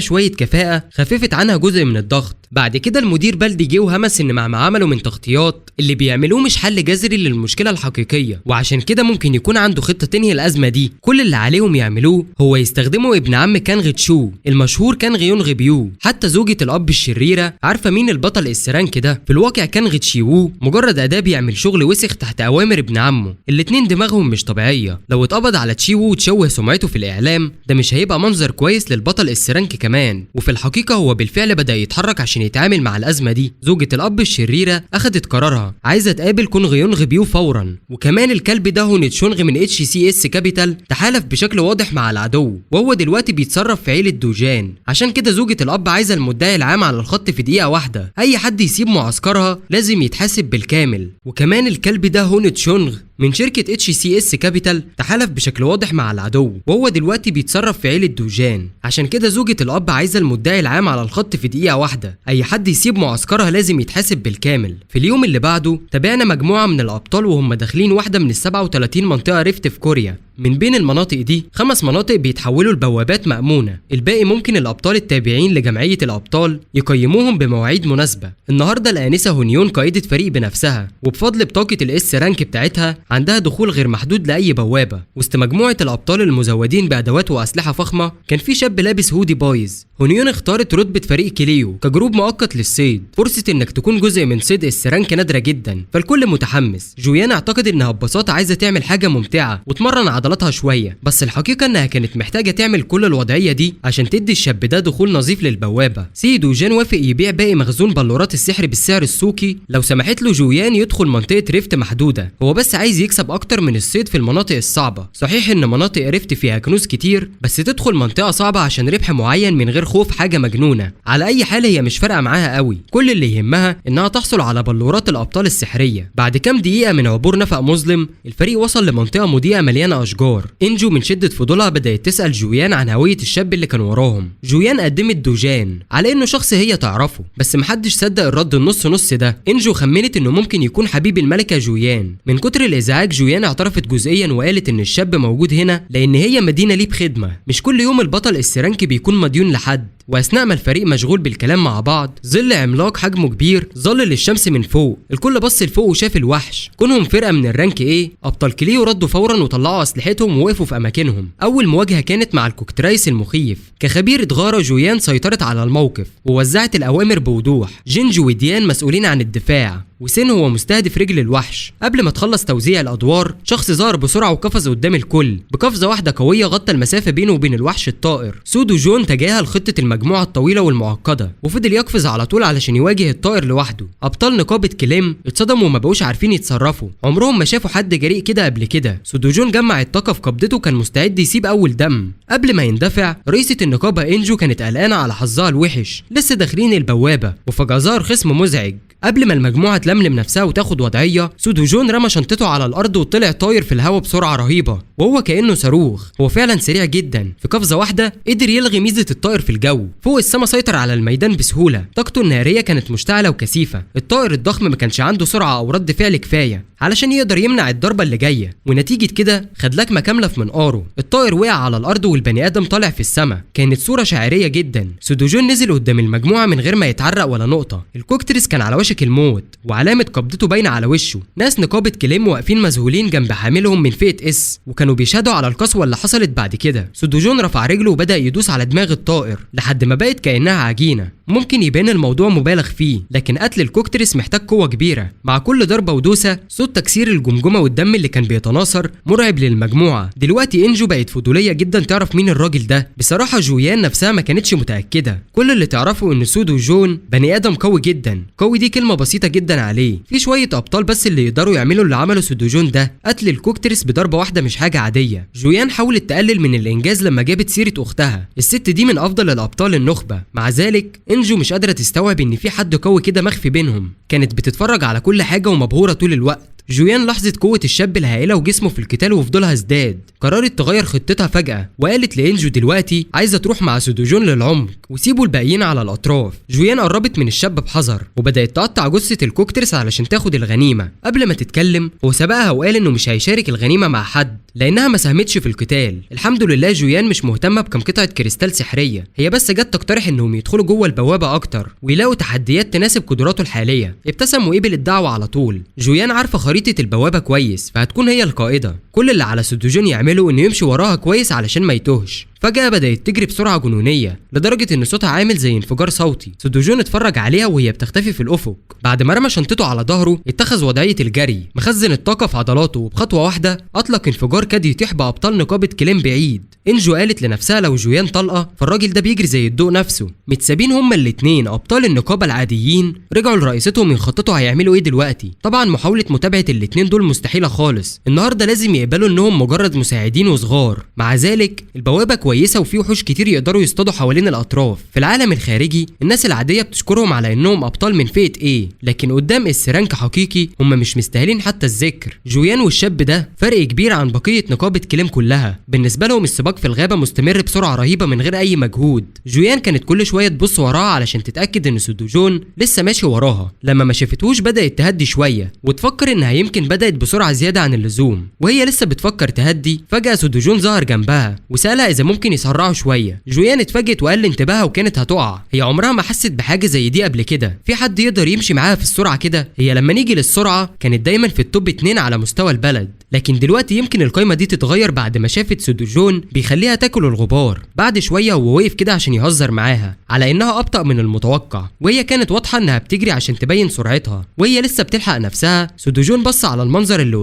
شوية كفاءة خففت عنها جزء من الضغط. بعد كده المدير بلدي جه وهمس ان مع ما عملوا من تغطيات اللي بيعملوه مش حل جذري للمشكله الحقيقيه، وعشان كده ممكن يكون عنده خطه تنهي الازمه دي. كل اللي عليهم يعملوه هو يستخدموا ابن عم كانغ تشو المشهور كانغ يونغ بيو. حتى زوجة الاب الشريره عارفه مين البطل السرانك ده. في الواقع كانغ تشيوو مجرد اداه بيعمل شغل وسخ تحت اوامر ابن عمه. الاتنين دماغهم مش طبيعيه. لو اتقبض على تشيوو وتشوه سمعته في الاعلام ده مش هيبقى منظر كويس للبطل السرانك كمان. وفي الحقيقه هو بالفعل بدا يتحرك عشان يتعامل مع الازمه دي. زوجة الاب الشريره اخذت قرارها، عايزه تقابل كونغ يونغ بيو فورا. وكمان الكلب ده هون تشونغ من HCS كابيتال تحالف بشكل واضح مع العدو، وهو دلوقتي بيتصرف في عيله دوجان. عشان كده زوجة الاب عايزه المدعي العام على الخط في دقيقه واحده. اي حد يسيب معسكرها لازم يتحاسب بالكامل. وكمان الكلب ده هون تشونغ من شركة HCS كابيتال تحالف بشكل واضح مع العدو، وهو دلوقتي بيتصرف في عيلة دوجان. عشان كده زوجة الأب عايزة المدعي العام على الخط في دقيقة واحدة، أي حد يسيب معسكرها لازم يتحاسب بالكامل. في اليوم اللي بعده تابعنا مجموعة من الأبطال وهم داخلين واحدة من ال37 منطقة ريفت في كوريا. من بين المناطق دي 5 مناطق بيتحولوا لبوابات مأمونة، الباقي ممكن الأبطال التابعين لجمعية الأبطال يقيموهم بمواعيد مناسبة. النهارده الآنسة هونيون قائدة فريق بنفسها، وبفضل بطاقة الاس رانك بتاعتها عندها دخول غير محدود لأي بوابة. وسط مجموعة الأبطال المزودين بأدوات وأسلحة فخمة كان في شاب لابس هودي بايظ. هونيون اختارت رتبة فريق كليو كجروب مؤقت للصيد. فرصة انك تكون جزء من صيد اس رانك نادرة جدا، فالكل متحمس. جويان اعتقد انها ببساطة عايزة تعمل حاجة ممتعة وتمرن عضلاتها شوية، بس الحقيقة انها كانت محتاجة تعمل كل الوضعية دي عشان تدي الشاب ده دخول نظيف للبوابة. سيد وجان وافق يبيع باقي مخزون بلورات السحر بالسعر السوقي لو سمحت له جويان يدخل منطقة ريفت محدودة. هو بس عايز يكسب اكتر من الصيد في المناطق الصعبة. صحيح ان مناطق ريفت فيها كنوز كتير، بس تدخل منطقة صعبة عشان ربح معين من غير خوف حاجة مجنونة. على اي حال هي مش فارقة معاها قوي، كل اللي يهمها انها تحصل على بلورات الابطال السحرية. بعد كام دقيقة من عبور نفق مظلم الفريق وصل لمنطقة مضيئة مليانة اشجار. انجو من شدة فضولها بدأت تسأل جويان عن هوية الشاب اللي كان وراهم. جويان قدمت دوجان على انه شخص هي تعرفه، بس محدش صدق الرد النص نص ده. انجو خمنت انه ممكن يكون حبيب الملكة جويان. من كتر الازعاج جويان اعترفت جزئيا وقالت ان الشاب موجود هنا لان هي مدينة ليه بخدمة. مش كل يوم البطل السرانكي بيكون مديون لحد. واثناء ما الفريق مشغول بالكلام مع بعض ظل عملاق حجمه كبير ظلل الشمس من فوق. الكل بص لفوق وشاف الوحش. كونهم فرقه من الرانك ايه، ابطال كليو ردوا فورا وطلعوا اسلحتهم ووقفوا في اماكنهم. اول مواجهه كانت مع الكوكترايس المخيف. كخبيره غاره جويان سيطرت على الموقف ووزعت الاوامر بوضوح. جينجو وديان مسؤولين عن الدفاع، وسين هو مستهدف رجل الوحش. قبل ما تخلص توزيع الادوار شخص ظهر بسرعه وقفز قدام الكل. بقفزه واحده قويه غطى المسافه بينه وبين الوحش الطائر. سودو جون تجاهل خطه المجموعه الطويله والمعقده وفضل يقفز على طول علشان يواجه الطائر لوحده. ابطال نقابه كليم اتصدموا وما بقوش عارفين يتصرفوا. عمرهم ما شافوا حد جريء كده قبل كده. سودو جون جمع الطاقه في قبضته وكان مستعد يسيب اول دم. قبل ما يندفع رئيسه النقابه انجو كانت قلقانه على حظها الوحش. لسه داخلين البوابه وفجاه ظهر خصم مزعج. قبل ما المجموعه تلملم نفسها وتاخد وضعيه سودو جون رمى شنطته على الارض وطلع طاير في الهواء بسرعه رهيبه وهو كانه صاروخ. هو فعلا سريع جدا. في قفزه واحده قدر يلغي ميزه الطائر في الجو. فوق السما سيطر على الميدان بسهوله. طاقته الناريه كانت مشتعله وكثيفه. الطائر الضخم ما كانش عنده سرعه او رد فعل كفايه علشان يقدر يمنع الضربه اللي جايه، ونتيجه كده خد لكمه كامله في منقاره. الطائر وقع على الارض والبني ادم طالع في السما. كانت صوره شاعريه جدا. سودو جون نزل قدام المجموعه من غير ما يتعرق ولا نقطه. الكوكتريس كان على وشك الموت وعلامه قبضته باينه على وشه. ناس نقابه كليم واقفين مذهولين جنب حاملهم من فئه اس وكانوا بيشهدوا على القسوه اللي حصلت بعد كده. سودو جون رفع رجله وبدا يدوس على دماغ الطائر لحد ما بقت كانها عجينه. ممكن يبان الموضوع مبالغ فيه، لكن قتل الكوكتريس محتاج قوه كبيره. مع كل ضربه ودوسه صوت تكسير الجمجمه والدم اللي كان بيتناثر مرعب للمجموعه. دلوقتي انجو بقت فضوليه جدا تعرف مين الراجل ده. بصراحه جويان نفسها ما كانتش متاكده. كل اللي تعرفه ان سودو جون بني ادم قوي جدا. قوي دي كلمه بسيطه جدا عليه. في شويه ابطال بس اللي يقدروا يعملوا اللي عمله سودو جون ده. قتل الكوكتريس بضربه واحده مش حاجه عاديه. جويان حاولت تقلل من الانجاز لما جابت سيره اختها. الست دي من افضل الابطال النخبه. مع ذلك انجو مش قادره تستوعب ان في حد قوي كده مخفي بينهم. كانت بتتفرج على كل حاجه ومبهوره طول الوقت. جويان لاحظت قوة الشاب الهائلة وجسمه في القتال وفضولها ازداد. قررت تغير خطتها فجأة وقالت لإنجو دلوقتي عايزة تروح مع سودو جون للعمق وسيبوا الباقيين على الأطراف. جويان قربت من الشاب بحذر وبدأت تقطع جثة الكوكتريس علشان تاخد الغنيمة. قبل ما تتكلم هو سبقها وقال إنه مش هيشارك الغنيمة مع حد لأنها ما ساهمتش في القتال. الحمد لله جويان مش مهتمة بكم قطعة كريستال سحرية، هي بس جت تقترح إنهم يدخلوا جوه البوابة أكتر ويلاقوا تحديات تناسب قدراته الحالية. ابتسم وقبل الدعوة على طول. جويان عارفة خريطة البوابة كويس فهتكون هي القائدة. كل اللي على سودو جون يعمله إنه يمشي وراها كويس علشان ما يتوهش. فجأة بدأت تجري بسرعة جنونية لدرجة إن صوتها عامل زي انفجار صوتي. سودو جون اتفرج عليها وهي بتختفي في الأفق. بعد ما رمى شنطته على ظهره اتخذ وضعية الجري، مخزن الطاقة في عضلاته، وبخطوة واحدة أطلق انفجار كاد يطيح بأبطال نقابة كليم بعيد. انجو قالت لنفسها لو جويان طلقه فالراجل ده بيجري زي الضوء نفسه. متسابين هما الاتنين ابطال النقابه العاديين رجعوا لرئيستهم يخططوا هيعملوا ايه دلوقتي. طبعا محاوله متابعه الاتنين دول مستحيله خالص، النهارده لازم يقبلوا انهم مجرد مساعدين وصغار. مع ذلك البوابه كويسه وفي وحوش كتير يقدروا يصطادوا حوالين الاطراف. في العالم الخارجي الناس العاديه بتشكرهم على انهم ابطال من فئه ايه، لكن قدام السران كحقيقي هم مش مستاهلين حتى الذكر. جويان والشاب ده فرق كبير عن بقيه نقابه كليم كلها. بالنسبه لهم السباق في الغابه مستمر بسرعه رهيبه من غير اي مجهود. جويان كانت كل شويه تبص وراها علشان تتاكد ان سودوجون لسه ماشي وراها. لما ما شافتهوش بدات تهدي شويه وتفكر انها يمكن بدات بسرعه زياده عن اللزوم. وهي لسه بتفكر تهدي فجاه سودوجون ظهر جنبها وسالها اذا ممكن يسرعوا شويه. جويان اتفاجئت وقل انتباهها وكانت هتقع. هي عمرها ما حست بحاجه زي دي قبل كده. في حد يقدر يمشي معاها في السرعه كده؟ هي لما نيجي للسرعه كانت دايما في التوب 2 على مستوى البلد، لكن دلوقتي يمكن القايمه دي تتغير بعد ما شافت سودوجون بيخليها تاكل الغبار. بعد شويه هو وقف كده عشان يهزر معاها على انها ابطا من المتوقع، وهي كانت واضحه انها بتجري عشان تبين سرعتها. وهي لسه بتلحق نفسها سودوجون بص على المنظر اللي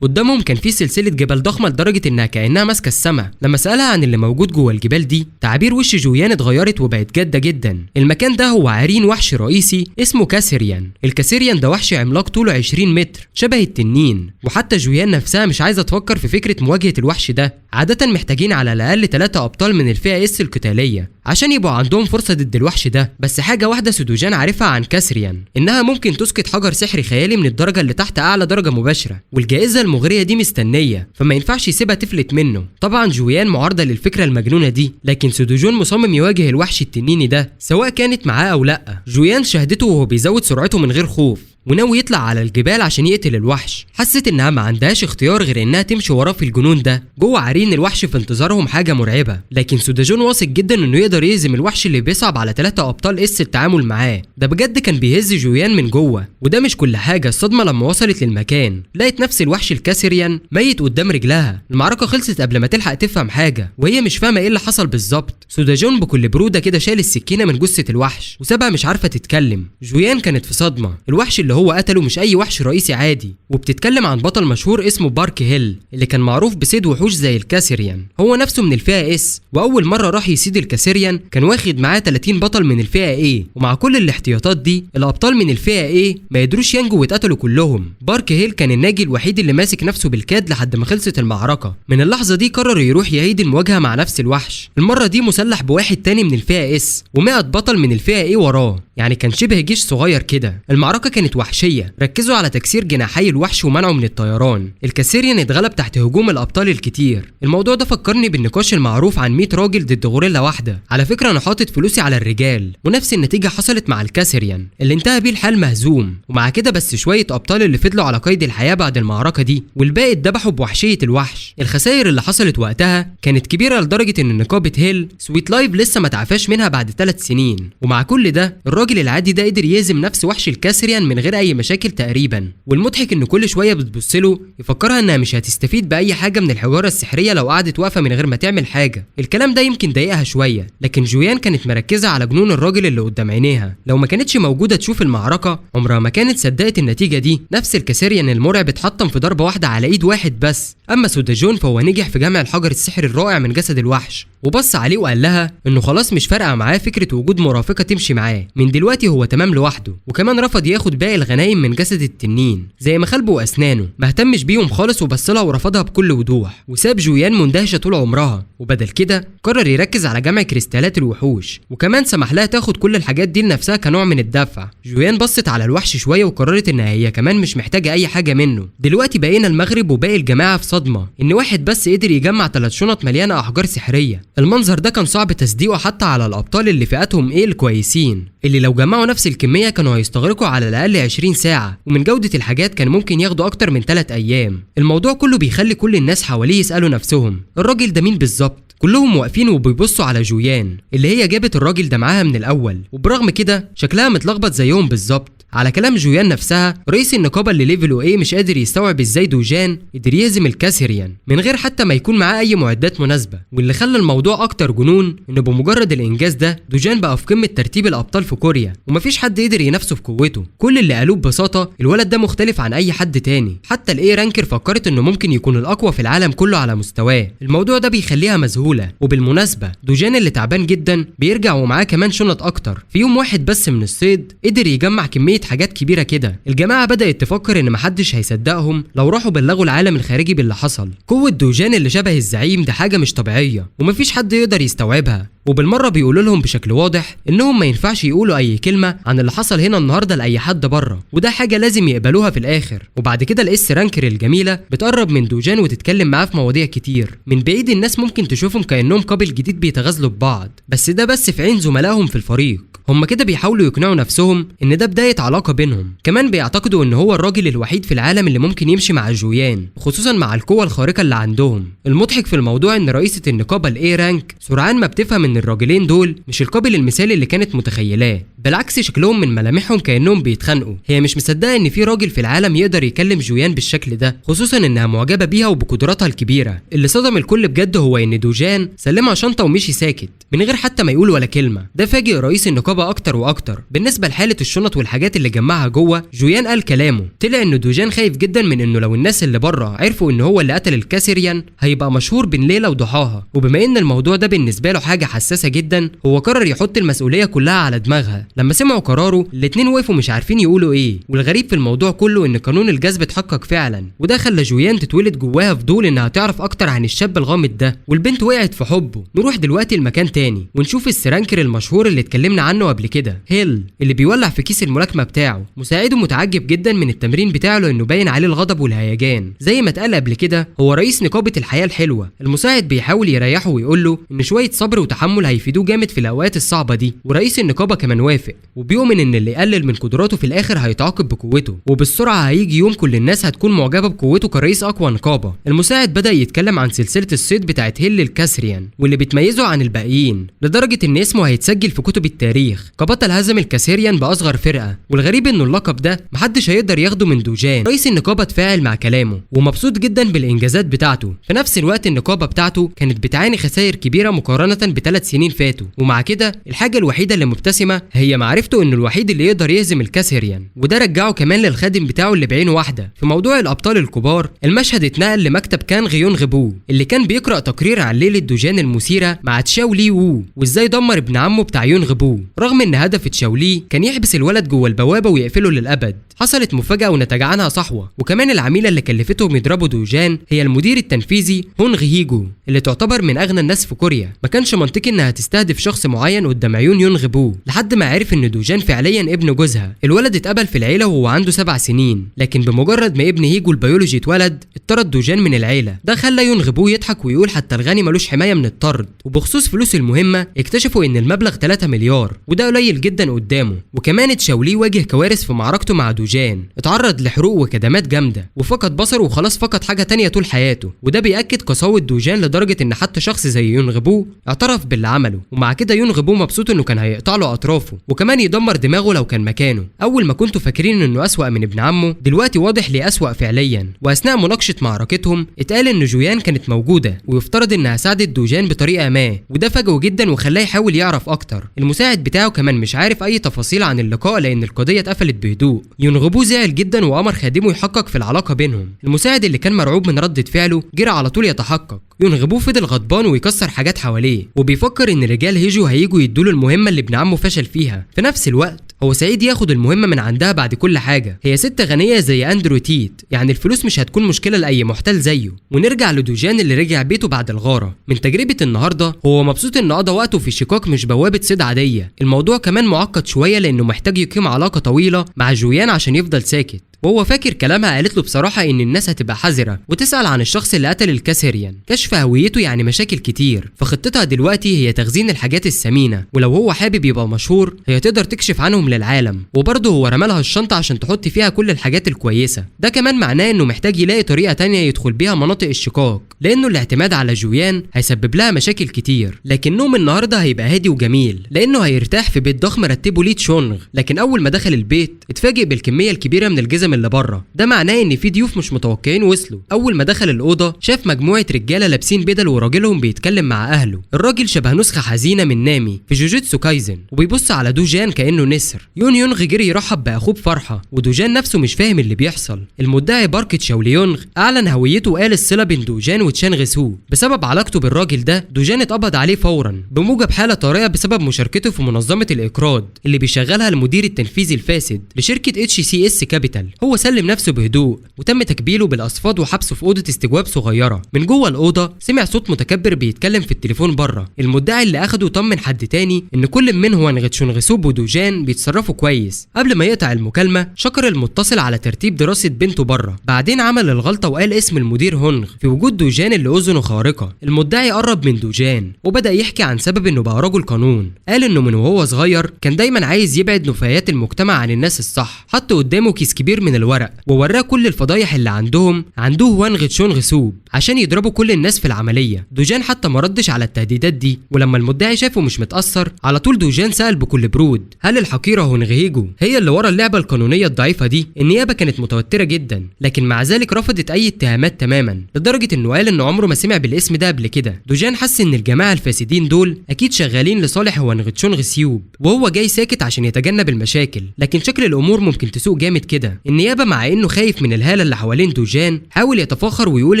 قدامهم كان في سلسله جبال ضخمه لدرجه انها كانها ماسكه السما. لما سالها عن اللي موجود جوه الجبال دي تعابير وش جويان اتغيرت وبقت جاده جدا. المكان ده هو عرين وحش رئيسي اسمه كاسريان. الكاسريان ده وحش عملاق طوله 20 متر شبه التنين، وحتى جويان نفسها مش عايزه تفكر في فكره مواجهه الوحش ده. عاده محتاجين على الاقل 3 ابطال من الفئه اس القتاليه عشان يبقوا عندهم فرصه ضد الوحش ده. بس حاجه واحده سودوجان عارفها عن كاسريان، انها ممكن تسقط حجر سحري خيالي من الدرجه اللي تحت اعلى درجه مباشره، والجائزه المغريه دي مستنيه فما ينفعش يسيبها تفلت منه. طبعا جويان معارضه للفكره المجنونه دي، لكن سودوجون مصمم يواجه الوحش التنيني ده سواء كانت معاه او لا. جويان شاهدته وهو بيزود سرعته من غير خوف وناوي يطلع على الجبال عشان يقتل الوحش. حست انها ما عندهاش اختيار غير انها تمشي وراه في الجنون ده. جوه عرين الوحش في انتظارهم حاجه مرعبه، لكن سودوجون واثق جدا انه يقدر يهزم الوحش اللي بيصعب على 3 ابطال اس التعامل معاه. ده بجد كان بيهز جويان من جوه. وده مش كل حاجه، الصدمه لما وصلت للمكان لقيت نفس الوحش الكاسريان ميت قدام رجلها. المعركه خلصت قبل ما تلحق تفهم حاجه وهي مش فاهمه ايه اللي حصل بالظبط. سودوجون بكل بروده كده شال السكينه من جثه الوحش وسابها مش عارفه تتكلم. جويان كانت في صدمه. الوحش اللي هو قتله مش اي وحش رئيسي عادي، وبتتكلم عن بطل مشهور اسمه بارك هيل اللي كان معروف بصيد وحوش زي الكاسريان. هو نفسه من الفئه اس، واول مره راح يصيد الكاسريان كان واخد معاه 30 بطل من الفئه ايه، ومع كل الاحتياطات دي الابطال من الفئه ايه ما قدروش ينجوا واتقتلوا كلهم. بارك هيل كان الناجي الوحيد اللي ماسك نفسه بالكاد لحد ما خلصت المعركه. من اللحظه دي قرر يروح يعيد المواجهه مع نفس الوحش، المره دي مسلح بواحد تاني من الفئه اس و100 بطل من الفئه ايه وراه، يعني كان شبه جيش صغير كده. المعركه كانت وحشيه، ركزوا على تكسير جناحي الوحش ومنعه من الطيران. الكاسريان اتغلب تحت هجوم الابطال الكتير. الموضوع ده فكرني بالنقاش المعروف عن 100 راجل ضد غوريلا واحده. على فكره انا حاطط فلوسي على الرجال، ونفس النتيجه حصلت مع الكاسريان اللي انتهى بيه الحال مهزوم، ومع كده بس شويه ابطال اللي فضلوا على قيد الحياه بعد المعركه دي، والباقي اتذبحوا بوحشيه الوحش. الخسائر اللي حصلت وقتها كانت كبيره لدرجه ان نقابه هيل سويت لايف لسه ما تعافاش منها بعد 3 سنين. ومع كل ده الراجل العادي ده قدر يهزم نفس وحش الكاسريان من غير اي مشاكل تقريبا. والمضحك ان كل شويه بتبصله يفكرها انها مش هتستفيد باي حاجه من الحجاره السحريه لو قعدت واقفه من غير ما تعمل حاجه. الكلام ده يمكن ضايقها شويه، لكن جويان كانت مركزه على جنون الراجل اللي قدام عينيها. لو ما كانتش موجوده تشوف المعركه عمرها ما كانت صدقت النتيجه دي. نفس الكاسريان المرعب اتحطم في ضربه واحده على ايد واحد بس. اما سودوجون فهو نجح في جمع الحجر السحري الرائع من جسد الوحش، وبص عليه وقال لها انه خلاص مش فارقه معاه فكره وجود مرافقه تمشي معاه، من دلوقتي هو تمام لوحده. وكمان رفض ياخد باقي الغنايم من جسد التنين زي مخالبه واسنانه، ما اهتمش بيهم خالص وبصلها ورفضها بكل وضوح، وساب جويان مندهشه طول عمرها. وبدل كده قرر يركز على جمع كريستالات الوحوش، وكمان سمح لها تاخد كل الحاجات دي لنفسها كنوع من الدفع. جويان بصت على الوحش شويه وقررت انها هي كمان مش محتاجه اي حاجه منه. دلوقتي بقينا المغرب وباقي الجماعه في صدمه ان واحد بس قدر يجمع 3 شنط مليانه احجار سحريه. المنظر ده كان صعب تصديقه حتى على الابطال اللي فئاتهم ايه الكويسين، اللي لو جمعوا نفس الكميه كانوا هيستغرقوا على الاقل 20 ساعه، ومن جوده الحاجات كان ممكن ياخدوا اكتر من 3 ايام. الموضوع كله بيخلي كل الناس حواليه يسالوا نفسهم الراجل ده مين بالظبط. كلهم واقفين وبيبصوا على جويان اللي هي جابت الراجل ده معاها من الاول، وبرغم كده شكلها متلخبط زيهم بالظبط. على كلام جويان نفسها، رئيس النقابة اللي ليفله A مش قادر يستوعب ازاي دوجان قدر يهزم الكاسريان من غير حتى ما يكون معاه اي معدات مناسبة، واللي خلى الموضوع اكتر جنون انه بمجرد الانجاز ده دوجان بقى في قمة ترتيب الابطال في كوريا، ومفيش حد قدر ينافسه في قوته. كل اللي قالوه ببساطة الولد ده مختلف عن اي حد تاني، حتى الاي رانكر فكرت انه ممكن يكون الاقوى في العالم كله على مستواه. الموضوع ده بيخليها مذهولة. وبالمناسبة دوجان اللي تعبان جدا بيرجع ومعاه كمان شنط اكتر. في يوم واحد بس من الصيد قدر يجمع كمية حاجات كبيرة كده. الجماعة بدأت تفكر ان محدش هيصدقهم لو راحوا بلغوا العالم الخارجي باللي حصل. قوة دوجان اللي شبه الزعيم ده حاجة مش طبيعية ومفيش حد يقدر يستوعبها، وبالمرة بيقولوا لهم بشكل واضح انهم ما ينفعش يقولوا اي كلمة عن اللي حصل هنا النهاردة لاي حد بره، وده حاجة لازم يقبلوها في الاخر. وبعد كده الاس رانكر الجميلة بتقرب من دوجان وتتكلم معاه في مواضيع كتير. من بعيد الناس ممكن تشوفهم كأنهم قابل جديد بيتغازلوا ببعض، بس ده بس في عين زملائهم في الفريق. هم كده بيحاولوا يقنعوا نفسهم ان ده بداية علاقة بينهم. كمان بيعتقدوا ان هو الراجل الوحيد في العالم اللي ممكن يمشي مع جويان، خصوصا مع القوة الخارقة اللي عندهم. المضحك في الموضوع ان رئيسة النقابة الاي رانك سرعان ما بتفهم ان الراجلين دول مش القابل المثالي اللي كانت متخيلاه، بالعكس شكلهم من ملامحهم كأنهم بيتخانقوا. هي مش مصدقة ان في راجل في العالم يقدر يكلم جويان بالشكل ده، خصوصا انها معجبة بيها وبقدراتها الكبيرة. اللي صدم الكل بجد هو ان دوجان سلمها شنطة ومشي ساكت من غير حتى ما يقول ولا كلمة. ده فاجئ رئيس النقابة اكتر واكتر. بالنسبة لحالة الشنط والحاجات اللي جمعها جوه، جويان قال كلامه. طلع ان دوجان خايف جدا من انه لو الناس اللي بره عرفوا ان هو اللي قتل الكاسريان هيبقى مشهور بين ليلة وضحاها، وبما ان الموضوع ده بالنسبة له حاجة حساسة جدا هو قرر يحط المسؤولية كلها على دماغها. لما سمعوا قراره الاتنين وقفوا مش عارفين يقولوا ايه. والغريب في الموضوع كله ان قانون الجذب اتحقق فعلا، وده خلى جويان تتولد جواها فضول انها تعرف اكتر عن الشاب الغامض ده، والبنت وقعت في حبه. نروح دلوقتي لمكان تاني ونشوف السرانكر المشهور اللي اتكلمنا عنه قبل كده، هيل، اللي بيولع في كيس الملاكمة بتاعه. مساعده متعجب جدا من التمرين بتاعه لانه باين عليه الغضب والهيجان. زي ما اتقال قبل كده هو رئيس نقابة الحياة الحلوة. المساعد بيحاول يريحه ويقول له ان شوية صبر وتحمل هيفيدوه جامد في الاوقات الصعبة دي، ورئيس النقابة كمان وافق وبيؤمن ان اللي يقلل من قدراته في الاخر هيتعاقب بقوته، وبالسرعة هيجي يوم كل الناس هتكون معجبة بقوته كرئيس اقوى نقابة. المساعد بدأ يتكلم عن سلسلة الصيد بتاعت هيل الكاسريان واللي بتميزه عن الباقيين، لدرجة ان اسمه هيتسجل في كتب التاريخ كبطل هزم الكاسريان باصغر فرقة. والغريب انه اللقب ده محدش هيقدر ياخده من دوجان. رئيس النقابة اتفاعل مع كلامه ومبسوط جدا بالانجازات بتاعته. في نفس الوقت النقابة بتاعته كانت بتعاني خسائر كبيرة مقارنة ب3 سنين فاتوا، ومع كده الحاجة الوحيدة اللي مبتسمة هي معرفته انه الوحيد اللي يقدر يهزم الكاسريان، وده رجعه كمان للخادم بتاعه اللي بعينه واحدة. في موضوع الابطال الكبار المشهد اتنقل لمكتب كانغ يون غبو اللي كان بيقرأ تقرير عن ليلة دوجان المثيرة مع تشاو لي وو وازاي دمر ابن عمه بتاع يون غبو، رغم ان هدف تشاو لي كان يحبس الولد جوه البوابة ويقفله للأبد. حصلت مفاجأة ونتج عنها صحوة، وكمان العميلة اللي كلفتهم يضربوا دوجان هي المدير التنفيذي هونغ هيجو اللي تعتبر من اغنى الناس في كوريا. ما كانش منطقي انها تستهدف شخص معين قدام عيون يون غبو، لحد ما عرف ان دوجان فعليا ابن جوزها. الولد اتقبل في العيلة وهو عنده 7 سنين، لكن بمجرد ما ابن هيجو البيولوجي اتولد اتطرد دوجان من العيلة. ده خلى يون غبو يضحك ويقول حتى الغني ملوش حماية من الطرد. وبخصوص فلوس المهمة اكتشفوا ان المبلغ 3 مليار وده قليل جدا قدامه. وكمان تشاولي واجه كوارث في معركته مع دوجان، اتعرض لحروق وكدمات جامدة وفقد بصره وخلاص فقد حاجة تانية طول حياته. وده بيأكد قساوة دوجان لدرجة ان حتى شخص زي يون غبو اعترف باللي عمله. ومع كده يون غبو مبسوط انه كان هيقطع له اطرافه وكمان يدمر دماغه لو كان مكانه. اول ما كنتوا فاكرين انه اسوأ من ابن عمه دلوقتي واضح ليه اسوأ فعليا. واثناء مناقشة معركتهم اتقال ان جويان كانت موجودة ويفترض انها ساعدت دوجان بطريقة ما، وده فاجئه جدا وخلاه يحاول يعرف اكتر. المساعد بتاعه كمان مش عارف اي تفاصيل عن اللقاء لان القضية اتقفلت بهدوء. يون غبو زعل جدا وامر خادمه يحقق في العلاقة بينهم. المساعد اللي كان مرعوب من ردة فعله جرى على طول يتحقق. يون غبو فضل غضبان ويكسر حاجات حواليه وبيفكر ان رجال هيجو هيجوا يدوله المهمة اللي ابن عمه فشل فيها. في نفس الوقت هو سعيد ياخد المهمة من عندها بعد كل حاجة. هي ست غنية زي اندرو تيت، يعني الفلوس مش هتكون مشكلة لأي محتال زيه. ونرجع لدوجان اللي رجع بيته بعد الغارة. من تجربة النهاردة هو مبسوط انه قضى وقته في شقاق مش بوابة صيد عادية. الموضوع كمان معقد شوية لانه محتاج يقيم علاقة طويلة مع جويان عشان يفضل ساكت. وهو فاكر كلامها قالت له بصراحة ان الناس هتبقى حذرة وتسأل عن الشخص اللي قتل الكاسيريان، كشف هويته يعني مشاكل كتير، فخطتها دلوقتي هي تخزين الحاجات الثمينة، ولو هو حابب يبقى مشهور هي تقدر تكشف عنهم للعالم. وبرضه هو رمالها الشنطة عشان تحط فيها كل الحاجات الكويسة. ده كمان معناه انه محتاج يلاقي طريقة تانية يدخل بيها مناطق الشقاق، لانه الاعتماد على جويان هيسبب لها مشاكل كتير. لكن نوم النهارده هيبقى هادي وجميل لانه هيرتاح في بيت ضخم رتبه ليه تشونغ. لكن اول ما دخل البيت اتفاجئ بالكمية الكبيرة من الجزم اللي بره، ده معناه ان في ضيوف مش متوقعين وصلوا. اول ما دخل الاوضه شاف مجموعه رجاله لابسين بدل وراجلهم بيتكلم مع اهله. الراجل شبه نسخه حزينه من نامي في جوجيتسو كايزن وبيبص على دوجان كانه نسر. يونغ جري يرحب باخوه بفرحه ودوجان نفسه مش فاهم اللي بيحصل. المدعي بارك تشاوليونغ اعلن هويته وقال الصله بين دوجان وتشانغ سو. بسبب علاقته بالراجل ده دوجان اتقبض عليه فورا بموجب حاله طارئه بسبب مشاركته في منظمه الاقراض اللي بيشغلها المدير التنفيذي الفاسد لشركه HCS كابيتال. هو سلم نفسه بهدوء وتم تكبيله بالاصفاد وحبسه في اوضه استجواب صغيره. من جوه الاوضه سمع صوت متكبر بيتكلم في التليفون بره. المدعي اللي اخده طمن حد تاني ان كل من هو تشونغ سو ودوجان بيتصرفوا كويس. قبل ما يقطع المكالمه شكر المتصل على ترتيب دراسه بنته بره، بعدين عمل الغلطه وقال اسم المدير هونغ في وجود دوجان اللي اذنه خارقه. المدعي قرب من دوجان وبدا يحكي عن سبب انه بقى رجل قانون. قال انه من وهو صغير كان دايما عايز يبعد نفايات المجتمع عن الناس الصح. حط قدامه كيس كبير من الورق ووراه كل الفضايح اللي عندهم هوانغ تشونغ سوب عشان يضربوا كل الناس في العمليه. دوجان حتى ما ردش على التهديدات دي، ولما المدعي شافه مش متاثر على طول دوجان سال بكل برود هل الحقيره هونغ هيجو هي اللي ورا اللعبه القانونيه الضعيفه دي؟ النيابه كانت متوتره جدا لكن مع ذلك رفضت اي اتهامات تماما، لدرجه انه قال انه عمره ما سمع بالاسم ده قبل كده. دوجان حس ان الجماعه الفاسدين دول اكيد شغالين لصالح هوانغ تشونغ سيوب وهو جاي ساكت عشان يتجنب المشاكل، لكن شكل الامور ممكن تسوق جامد كده. النيابه مع انه خايف من الهاله اللي حوالين دوجان حاول يتفاخر ويقول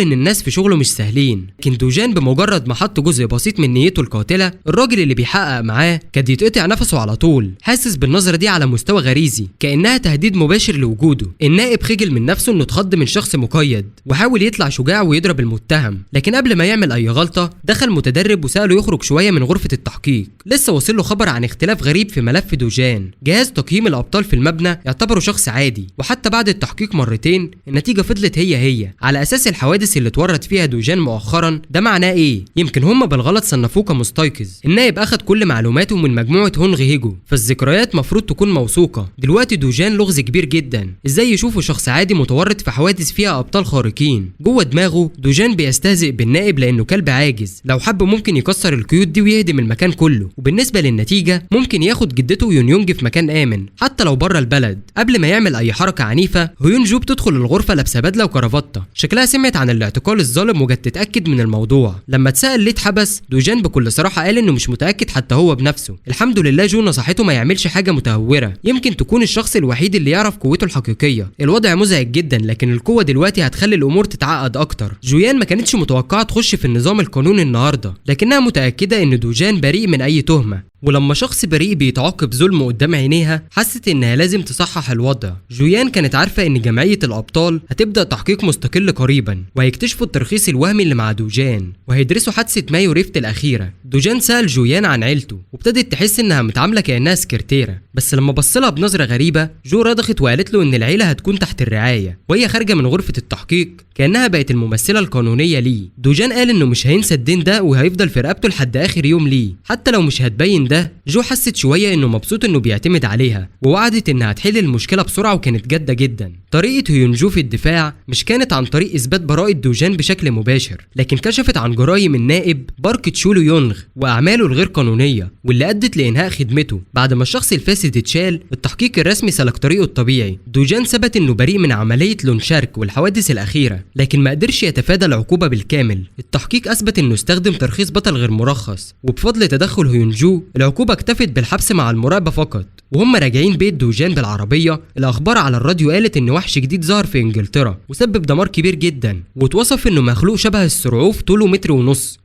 ان الناس في شغله مش سهلين، لكن دوجان بمجرد ما حط جزء بسيط من نيته القاتله الراجل اللي بيحقق معاه كاد يتقطع نفسه على طول. حاسس بالنظره دي على مستوى غريزي كانها تهديد مباشر لوجوده. النائب خجل من نفسه انه اتخض من شخص مقيد وحاول يطلع شجاع ويضرب المتهم، لكن قبل ما يعمل اي غلطه دخل متدرب وساله يخرج شويه من غرفه التحقيق. لسه وصل له خبر عن اختلاف غريب في ملف دوجان. جهاز تقييم الابطال في المبنى يعتبره شخص عادي، وحتى بعد التحقيق مرتين النتيجه فضلت هي على اساس الحوادث اللي اتورط فيها دوجان مؤخرا. ده معناه ايه؟ يمكن هم بالغلط صنفوه كمستيقظ. النائب اخد كل معلوماته من مجموعه هونغ هيجو، فالذكريات مفروض تكون موثوقه. دلوقتي دوجان لغز كبير جدا، ازاي يشوفوا شخص عادي متورط في حوادث فيها ابطال خارقين؟ جوه دماغه دوجان بيستهزئ بالنائب لانه كلب عاجز، لو حب ممكن يكسر القيود دي ويهدم المكان كله، وبالنسبه للنتيجه ممكن ياخد جدته ويونيونج في مكان امن حتى لو بره البلد. قبل ما يعمل اي حركه عنيفه هيونجو بتدخل الغرفه لابسه بدله وكرافته، شكلها سمعت عن الاعتقال الظالم وجت تتاكد من الموضوع. لما اتسال ليه اتحبس دوجان بكل صراحه قال انه مش متاكد حتى هو بنفسه. الحمد لله جو نصحته ما يعملش حاجه متهوره، يمكن تكون الشخص الوحيد اللي يعرف قوته الحقيقيه. الوضع مزعج جدا لكن القوه دلوقتي هتخلي الامور تتعقد اكتر. جويان ما كانتش متوقعه تخش في النظام القانوني النهارده، لكنها متاكده ان دوجان بريء من اي تهمه، ولما شخص بريء بيتعاقب ظلم قدام عينيها حست انها لازم تصحح الوضع. جويان كانت عارفه ان جمعيه الابطال هتبدا تحقيق مستقل قريبا وهيكتشفوا الترخيص الوهمي اللي مع دوجان وهيدرسوا حادثه مايو ريفت الاخيره. دوجان سال جويان عن عيلته وابتدت تحس انها متعامله كانها سكرتيره، بس لما بصلها بنظره غريبه جو رضخت وقالت له ان العيله هتكون تحت الرعايه. وهي خارجه من غرفه التحقيق كانها بقت الممثله القانونيه ليه. دوجان قال انه مش هينسى الدين ده وهيفضل في رقبته لحد اخر يوم ليه حتى لو مش هتبين ده. جو حست شويه انه مبسوط انه بيعتمد عليها ووعدت انها هتحل المشكله بسرعه وكانت جاده جدا. طريقه هيونجو في الدفاع مش كانت عن طريق اثبات براءه دوجان بشكل مباشر، لكن كشفت عن جرائم النائب بارك تشولو يونغ واعماله الغير قانونيه واللي ادت لانهاء خدمته. بعد ما الشخص الفاسد اتشال التحقيق الرسمي سلك طريقه الطبيعي. دوجان ثبت انه بريء من عمليه لونشارك والحوادث الاخيره، لكن ما قدرش يتفادى العقوبه بالكامل. التحقيق اثبت انه استخدم ترخيص بطل غير مرخص، وبفضل تدخل هيونجو العقوبه اكتفت بالحبس مع المراقبه فقط. وهم راجعين بيت دوجان بالعربيه الاخبار على الراديو قالت ان وحش جديد ظهر في انجلترا وسبب دمار كبير جدا، واتوصف انه مخلوق شبه السرعوف طوله 1.5 متر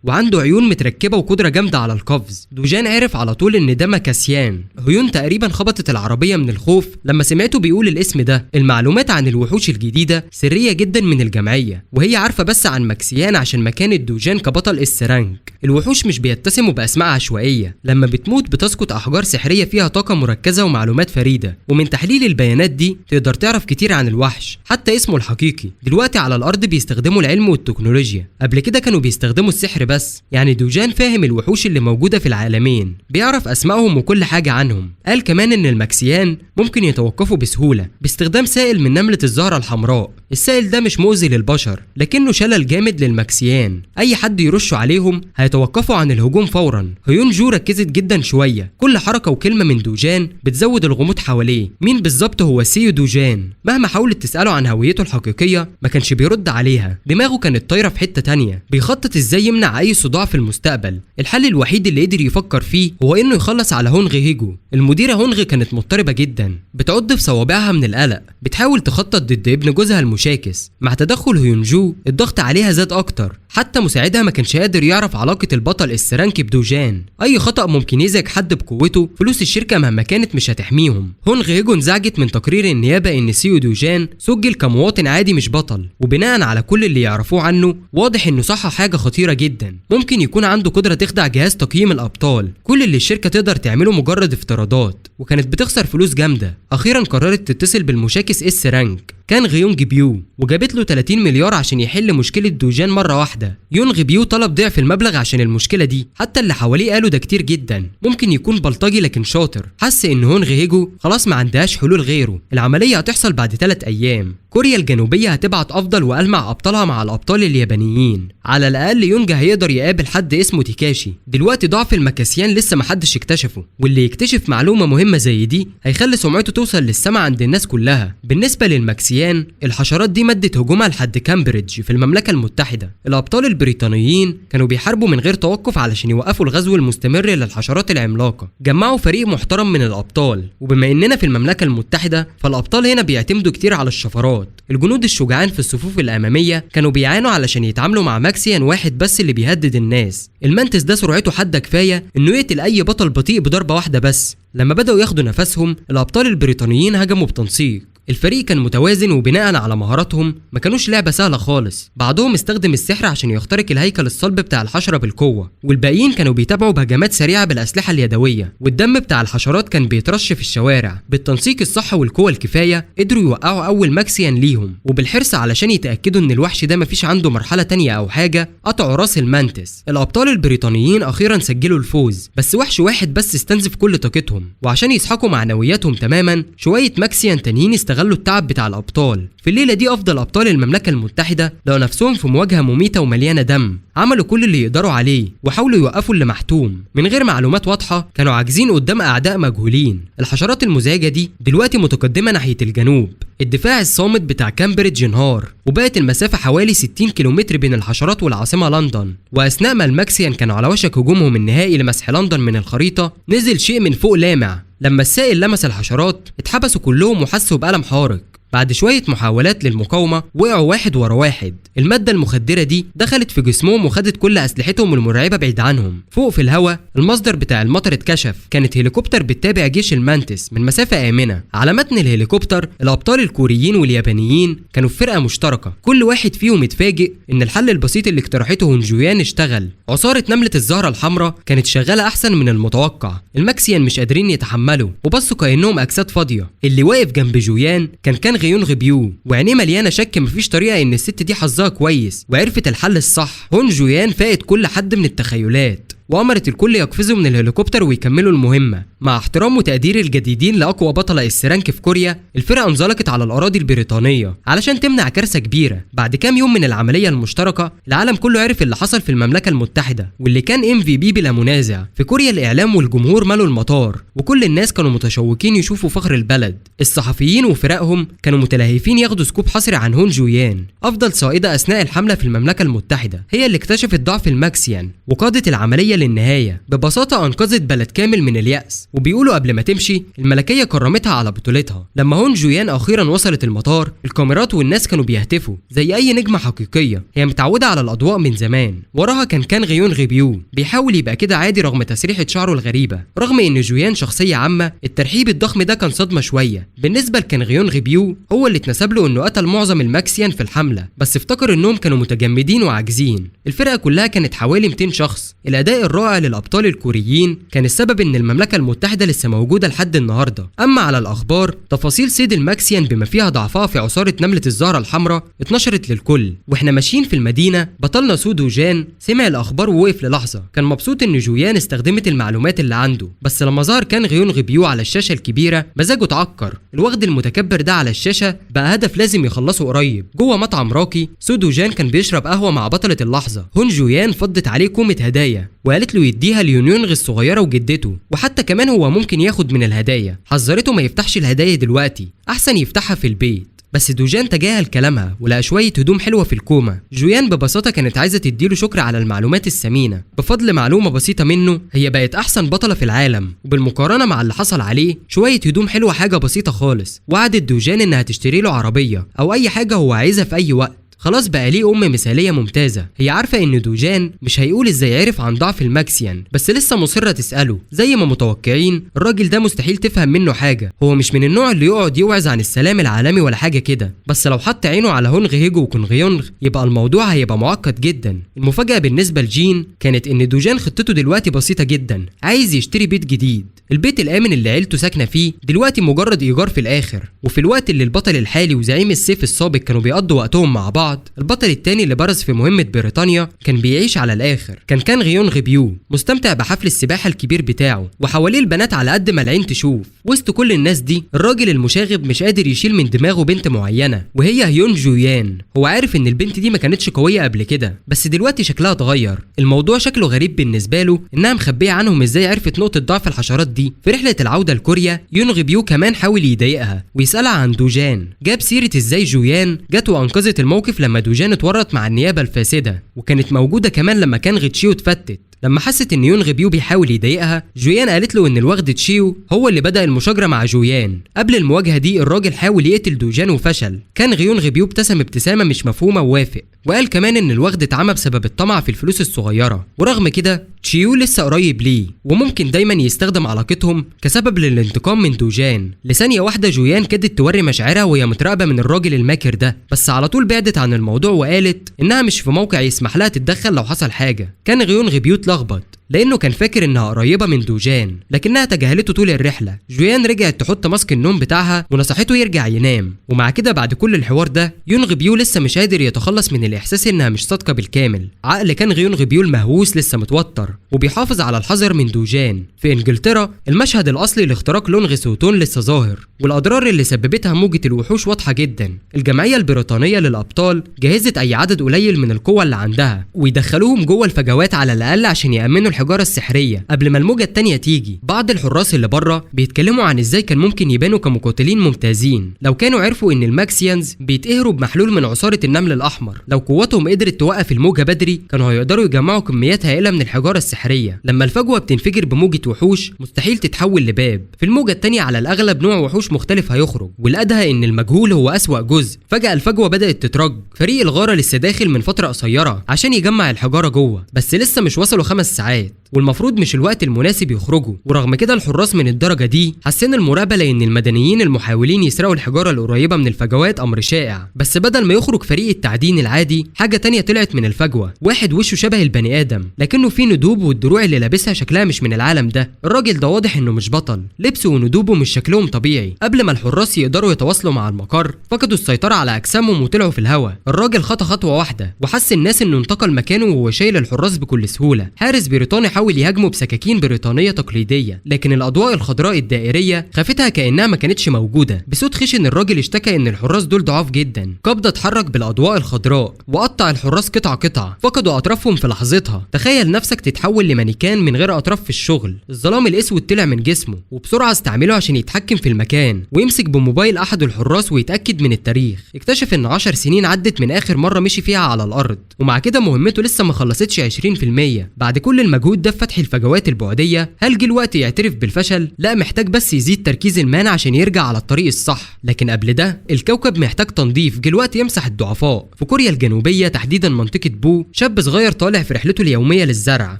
وعنده عيون متركبه وقدره جامده على القفز. دوجان عرف على طول ان ده مكاسيان. هيون تقريبا خبطت العربيه من الخوف لما سمعته بيقول الاسم ده. المعلومات عن الوحوش الجديده سريه جدا من الجمعيه وهي عارفه بس عن مكسيان عشان مكانه دوجان كبطل السرانك. الوحوش مش بيتسموا باسماء عشوائيه، لما بتموت بتسقط احجار سحريه فيها طاقه مركزه مميزة ومعلومات فريدة، ومن تحليل البيانات دي تقدر تعرف كتير عن الوحش حتى اسمه الحقيقي. دلوقتي على الأرض بيستخدموا العلم والتكنولوجيا، قبل كده كانوا بيستخدموا السحر بس. يعني دوجان فاهم الوحوش اللي موجودة في العالمين، بيعرف أسمائهم وكل حاجة عنهم. قال كمان إن المكسيان ممكن يتوقفوا بسهولة باستخدام سائل من نملة الزهرة الحمراء. السائل ده مش مؤذي للبشر لكنه شلل جامد للمكسيان، أي حد يرشوا عليهم هيتوقفوا عن الهجوم فورا. هيون جو ركزت جدا شوية، كل حركة وكلمة من دوجان بتزود الغموض حواليه. مين بالظبط هو سيو دوجان؟ مهما حاولت تسأله عن هويته الحقيقية ما كانش بيرد عليها، دماغه كانت طايرة في حتة تانية، بيخطط ازاي يمنع أي صداع في المستقبل. الحل الوحيد اللي قدر يفكر فيه هو إنه يخلص على هونغ هيجو. المديرة هونغ كانت مضطربة جدا، بتعض في صوابعها من القلق، بتحاول تخطط ضد ابن جوزها المشاكس. مع تدخل هيون جو الضغط عليها زاد أكتر، حتى مساعدها ما كانش قادر يعرف علاقة البطل السرانكي بدوجان. أي خطأ ممكن يزعج حد بقوته، فلوس الشركة مهما كانت مش هتحميهم. هونغ هيجو انزعجت من تقرير النيابة إن سيو دوجان سجل كمواطن عادي مش بطل، وبناء على كل اللي يعرفوه عنه واضح إنه صح حاجة خطيرة جدا. ممكن يكون عنده قدرة تخدع جهاز تقييم الأبطال. كل اللي الشركة تقدر تعمله مجرد افتراضات، وكانت بتخسر فلوس جامدة. أخيرا قررت تتصل بالمشاكس اس رانك، كان غيونغ بيو، وجابت له 30 مليار عشان يحل مشكلة دوجان مرة واحدة. يونغ بيو طلب ضعف المبلغ عشان المشكلة دي، حتى اللي حواليه قالوا ده كتير جدا، ممكن يكون بلطجي لكن شاطر. حس ان هونغ هيجو خلاص ما عندهاش حلول غيره. العملية هتحصل بعد 3 أيام. كوريا الجنوبية هتبعت أفضل وألمع أبطالها مع الأبطال اليابانيين. على الأقل يونج هيقدر يقابل حد اسمه تيكاشي. دلوقتي ضعف المكاسيان لسه محدش اكتشفه، واللي يكتشف معلومة مهمة زي دي هيخلي سمعته توصل للسما عند الناس كلها. بالنسبة للمكسيان، الحشرات دي مدت هجومها لحد كامبريدج في المملكة المتحدة. الأبطال البريطانيين كانوا بيحاربوا من غير توقف علشان يوقفوا الغزو المستمر للحشرات العملاقة. جمعوا فريق محترم من الأبطال، وبما إننا في المملكة المتحدة فالأبطال هنا بيعتمدوا كتير على الشفرات. الجنود الشجعان في الصفوف الأمامية كانوا بيعانوا علشان يتعاملوا مع ماكسيان واحد بس اللي بيهدد الناس. المانتس ده سرعته حادة كفاية إنه يقتل أي بطل بطيء بضربة واحدة بس. لما بدأوا ياخدوا نفسهم، الأبطال البريطانيين هجموا بتنسيق. الفريق كان متوازن، وبناء على مهاراتهم ما كانوش لعبة سهلة خالص. بعضهم استخدم السحر عشان يخترق الهيكل الصلب بتاع الحشرة بالقوة، والباقيين كانوا بيتابعوا بهجمات سريعة بالأسلحة اليدوية، والدم بتاع الحشرات كان بيترش في الشوارع. بالتنسيق الصح والقوة الكفاية قدروا يوقعوا أول ماكسيان ليهم، وبالحرص علشان يتأكدوا إن الوحش ده مفيش عنده مرحلة تانية أو حاجة قطعوا راس المانتس. الأبطال البريطانيين أخيرا سجلوا الفوز، بس وحش واحد بس استنزف كل طاقتهم. وعشان يسحقوا معنوياتهم تماما، شوية ماكسيان تانيين استغلوا التعب بتاع الأبطال. في الليلة دي أفضل أبطال المملكة المتحدة لقوا نفسهم في مواجهة مميتة ومليانة دم. عملوا كل اللي يقدروا عليه وحاولوا يوقفوا اللي محتوم. من غير معلومات واضحة كانوا عاجزين قدام أعداء مجهولين. الحشرات المزعجة دي دلوقتي متقدمة ناحية الجنوب. الدفاع الصامت بتاع كامبريدج انهار، وبقت المسافة حوالي 60 كيلومتر بين الحشرات والعاصمة لندن. وأثناء ما الماكسيان كانوا على وشك هجومهم النهائي لمسح لندن من الخريطة، نزل شيء من فوق لامع. لما السائل لمس الحشرات اتحبسوا كلهم وحسوا بألم حارق. بعد شوية محاولات للمقاومة وقعوا واحد ورا واحد. المادة المخدرة دي دخلت في جسمهم وخدت كل أسلحتهم المرعبة بعيد عنهم. فوق في الهواء المصدر بتاع المطر اتكشف، كانت هليكوبتر بتتابع جيش المانتس من مسافة آمنة. على متن الهليكوبتر الأبطال الكوريين واليابانيين كانوا في فرقة مشتركة، كل واحد فيهم اتفاجئ إن الحل البسيط اللي اقترحته هونجويان اشتغل. عصارة نملة الزهرة الحمراء كانت شغالة أحسن من المتوقع. الماكسيان مش قادرين يتحملوا وبصوا كأنهم أجساد فاضية. اللي واقف جنب جويان كان غيونغ بيو، وعينيه مليانة شك مفيش طريقة إن الست دي حظها كويس وعرفت الحل الصح. هون جويان فاقت كل حد من التخيلات، وأمرت الكل يقفزوا من الهليكوبتر ويكملوا المهمة. مع احترام وتقدير الجديدين لأقوى بطلة السرانك في كوريا، الفرقة انزلقت على الأراضي البريطانية علشان تمنع كارثة كبيرة. بعد كام يوم من العملية المشتركة، العالم كله عرف اللي حصل في المملكة المتحدة، واللي كان MVP بلا منازع. في كوريا الإعلام والجمهور مالوا المطار، وكل الناس كانوا متشوقين يشوفوا فخر البلد. الصحفيين وفرقهم كانوا متلهفين ياخدوا سكوب حصري عن هون جويان، أفضل صائدة أثناء الحملة في المملكة المتحدة. هي اللي اكتشفت ضعف الماكسيان وقادت العملية للنهاية. ببساطة أنقذت بلد كامل من اليأس. وبيقولوا قبل ما تمشي الملكية كرمتها على بطولتها. لما هون جويان أخيرا وصلت المطار، الكاميرات والناس كانوا بيهتفوا زي أي نجمة حقيقية. هي متعودة على الأضواء من زمان. وراها كان غيونغ بيو بيحاول يبقى كده عادي رغم تسريحة شعره الغريبة. رغم إن جويان شخصية عامة، الترحيب الضخم ده كان صدمة شوية. بالنسبة غيونغ بيو، هو اللي اتنسب له إنه قتل معظم الماكسيان في الحملة، بس افتكر إنهم كانوا متجمدين وعاجزين. الفرقة كلها كانت حوالي 200 شخص. الأداء الأداء الرائع للأبطال الكوريين كان السبب إن المملكة المتحدة لسه موجودة لحد النهاردة. أما على الأخبار، تفاصيل صيد الماكسيان بما فيها ضعفها في عصارة نملة الزهرة الحمراء اتنشرت للكل. واحنا ماشيين في المدينة، بطلنا سو دو جان سمع الأخبار ووقف للحظة. كان مبسوط إن جويان استخدمت المعلومات اللي عنده، بس لما ظهر كان غيون غبيو على الشاشة الكبيرة مزاجه اتعكر. الوغد المتكبر ده على الشاشة بقى هدف لازم يخلصه قريب. جوه مطعم راقي، سو دو جان كان بيشرب قهوة مع بطلة اللحظة. هون جويان فضت عليه كومة هدايا وقالت له يديها ليونيونغ الصغيرة وجدته، وحتى كمان هو ممكن ياخد من الهدايا. حذرته ما يفتحش الهدايا دلوقتي، أحسن يفتحها في البيت. بس دوجان تجاهل كلامها ولقى شوية هدوم حلوة في الكومة. جويان ببساطة كانت عايزة تديله شكر على المعلومات الثمينة. بفضل معلومة بسيطة منه هي بقت أحسن بطلة في العالم، وبالمقارنة مع اللي حصل عليه شوية هدوم حلوة حاجة بسيطة خالص. وعدت دوجان إنها تشتري له عربية أو أي حاجة هو عايزها في أي وقت. خلاص بقى ليه أم مثالية ممتازة. هي عارفة إن دوجان مش هيقول إزاي عرف عن ضعف الماكسيان، بس لسه مصرة تسأله. زي ما متوقعين، الراجل ده مستحيل تفهم منه حاجة. هو مش من النوع اللي يقعد يوعظ عن السلام العالمي ولا حاجة كده، بس لو حط عينه على هونغ هيجو وكونغيونغ يبقى الموضوع هيبقى معقد جدا. المفاجأة بالنسبة لجين كانت إن دوجان خطته دلوقتي بسيطة جدا. عايز يشتري بيت جديد. البيت الآمن اللي عيلته ساكنة فيه دلوقتي مجرد إيجار في الآخر. وفي الوقت اللي البطل الحالي وزعيم السيف السابق كانوا بيقضوا وقتهم مع بعض، البطل التاني اللي برز في مهمة بريطانيا كان بيعيش على الآخر. كان غيون غبيو مستمتع بحفل السباحة الكبير بتاعه، وحواليه البنات على قد ما العين تشوف. وسط كل الناس دي الراجل المشاغب مش قادر يشيل من دماغه بنت معينة، وهي هيون جويان. هو عارف إن البنت دي ما كانتش قوية قبل كده، بس دلوقتي شكلها اتغير. الموضوع شكله غريب بالنسبة له، إنها مخبية عنهم إزاي عرفت نقطة ضعف الحشرات دي. في رحلة العودة لكوريا، يون غبيو كمان حاول يضايقها ويسألها عن دوجان. جاب سيرة إزاي جويان جت وأنقذت الموقف لما دوجان اتورط مع النيابة الفاسدة، وكانت موجودة كمان لما كان غتشيو اتفتت. لما حست ان يون غبيو بيحاول يضايقها، جويان قالت له ان الوغد تشيو هو اللي بدأ المشاجرة مع جويان. قبل المواجهة دي الراجل حاول يقتل دوجان وفشل. كان غيون غبيو ابتسم ابتسامة مش مفهومة ووافق، وقال كمان ان الوغد اتعمى بسبب الطمع في الفلوس الصغيرة. ورغم كده تشيو لسه قريب ليه، وممكن دايما يستخدم علاقتهم كسبب للانتقام من دوجان. لثانية واحدة جويان كادت توري مشاعرها وهي متراقبة من الراجل الماكر ده، بس على طول بعدت عن الموضوع وقالت انها مش في موقع يسمح لها تتدخل لو حصل حاجة. كان غيون غبيو اتلخبط لانه كان فاكر انها قريبه من دوجان، لكنها تجاهلته طول الرحله. جويان رجعت تحط ماسك النوم بتاعها ونصحته يرجع ينام. ومع كده بعد كل الحوار ده يون غبيو لسه مش قادر يتخلص من الاحساس انها مش صادقه بالكامل. عقل كان غيون غبيو المهووس لسه متوتر وبيحافظ على الحذر من دوجان. في انجلترا المشهد الاصلي لاختراق لونغ سوتون لسه ظاهر، والاضرار اللي سببتها موجه الوحوش واضحه جدا. الجمعيه البريطانيه للابطال جهزت اي عدد قليل من القوى اللي عندها ويدخلوهم جوه الفجوات على الاقل عشان يامنوا الحجاره السحريه قبل ما الموجه التانيه تيجي. بعض الحراس اللي بره بيتكلموا عن ازاي كان ممكن يبانوا كمقاتلين ممتازين لو كانوا عرفوا ان الماكسيانز بيتقهروا بمحلول من عصاره النمل الاحمر. لو قوتهم قدرت توقف الموجه بدري كانوا هيقدروا يجمعوا كميات هائله من الحجاره السحريه. لما الفجوه بتنفجر بموجه وحوش مستحيل تتحول لباب. في الموجه التانيه على الاغلب نوع وحوش مختلف هيخرج، والادهى ان المجهول هو اسوأ جزء. فجاه الفجوه بدات تترج. فريق الغاره لسه داخل من فتره قصيره عشان يجمع الحجاره جوه، بس لسه مش وصلوا 5 ساعات والمفروض مش الوقت المناسب يخرجوا. ورغم كده الحراس من الدرجه دي حاسين المراقبه لان المدنيين المحاولين يسرقوا الحجاره القريبه من الفجوات امر شائع. بس بدل ما يخرج فريق التعدين العادي حاجه تانية طلعت من الفجوه. واحد وشه شبه البني ادم لكنه فيه ندوب، والدروع اللي لابسها شكلها مش من العالم ده. الراجل ده واضح انه مش بطل، لبسه وندوبه مش شكلهم طبيعي. قبل ما الحراس يقدروا يتواصلوا مع المقر فقدوا السيطره على اجسامهم وطلعوا في الهواء. الراجل خطى خطوه واحده وحس الناس انه انتقل مكانه وهو شايل الحراس بكل سهوله. حارس بريطاني حاول يهاجمه بسكاكين بريطانيه تقليديه، لكن الاضواء الخضراء الدائريه خافتها كانها ما كانتش موجوده. بصوت خشن الراجل اشتكى ان الحراس دول ضعاف جدا. قبضه اتحرك بالاضواء الخضراء وقطع الحراس قطع قطع، فقدوا اطرافهم في لحظتها. تخيل نفسك تتحول لمانيكان من غير اطراف في الشغل. الظلام الاسود طلع من جسمه وبسرعه استعمله عشان يتحكم في المكان ويمسك بموبايل احد الحراس ويتاكد من التاريخ. اكتشف ان 10 سنين عدت من اخر مره مشي فيها على الارض، ومع كده مهمته لسه ما خلصتش 20%. بعد كل المجهود ده في فتح الفجوات البعديه، هل جه الوقت يعترف بالفشل؟ لا، محتاج بس يزيد تركيز المان عشان يرجع على الطريق الصح. لكن قبل ده الكوكب محتاج تنظيف. جه الوقت يمسح الضعفاء. في كوريا الجنوبيه تحديدا منطقه بو، شاب صغير طالع في رحلته اليوميه للزرع،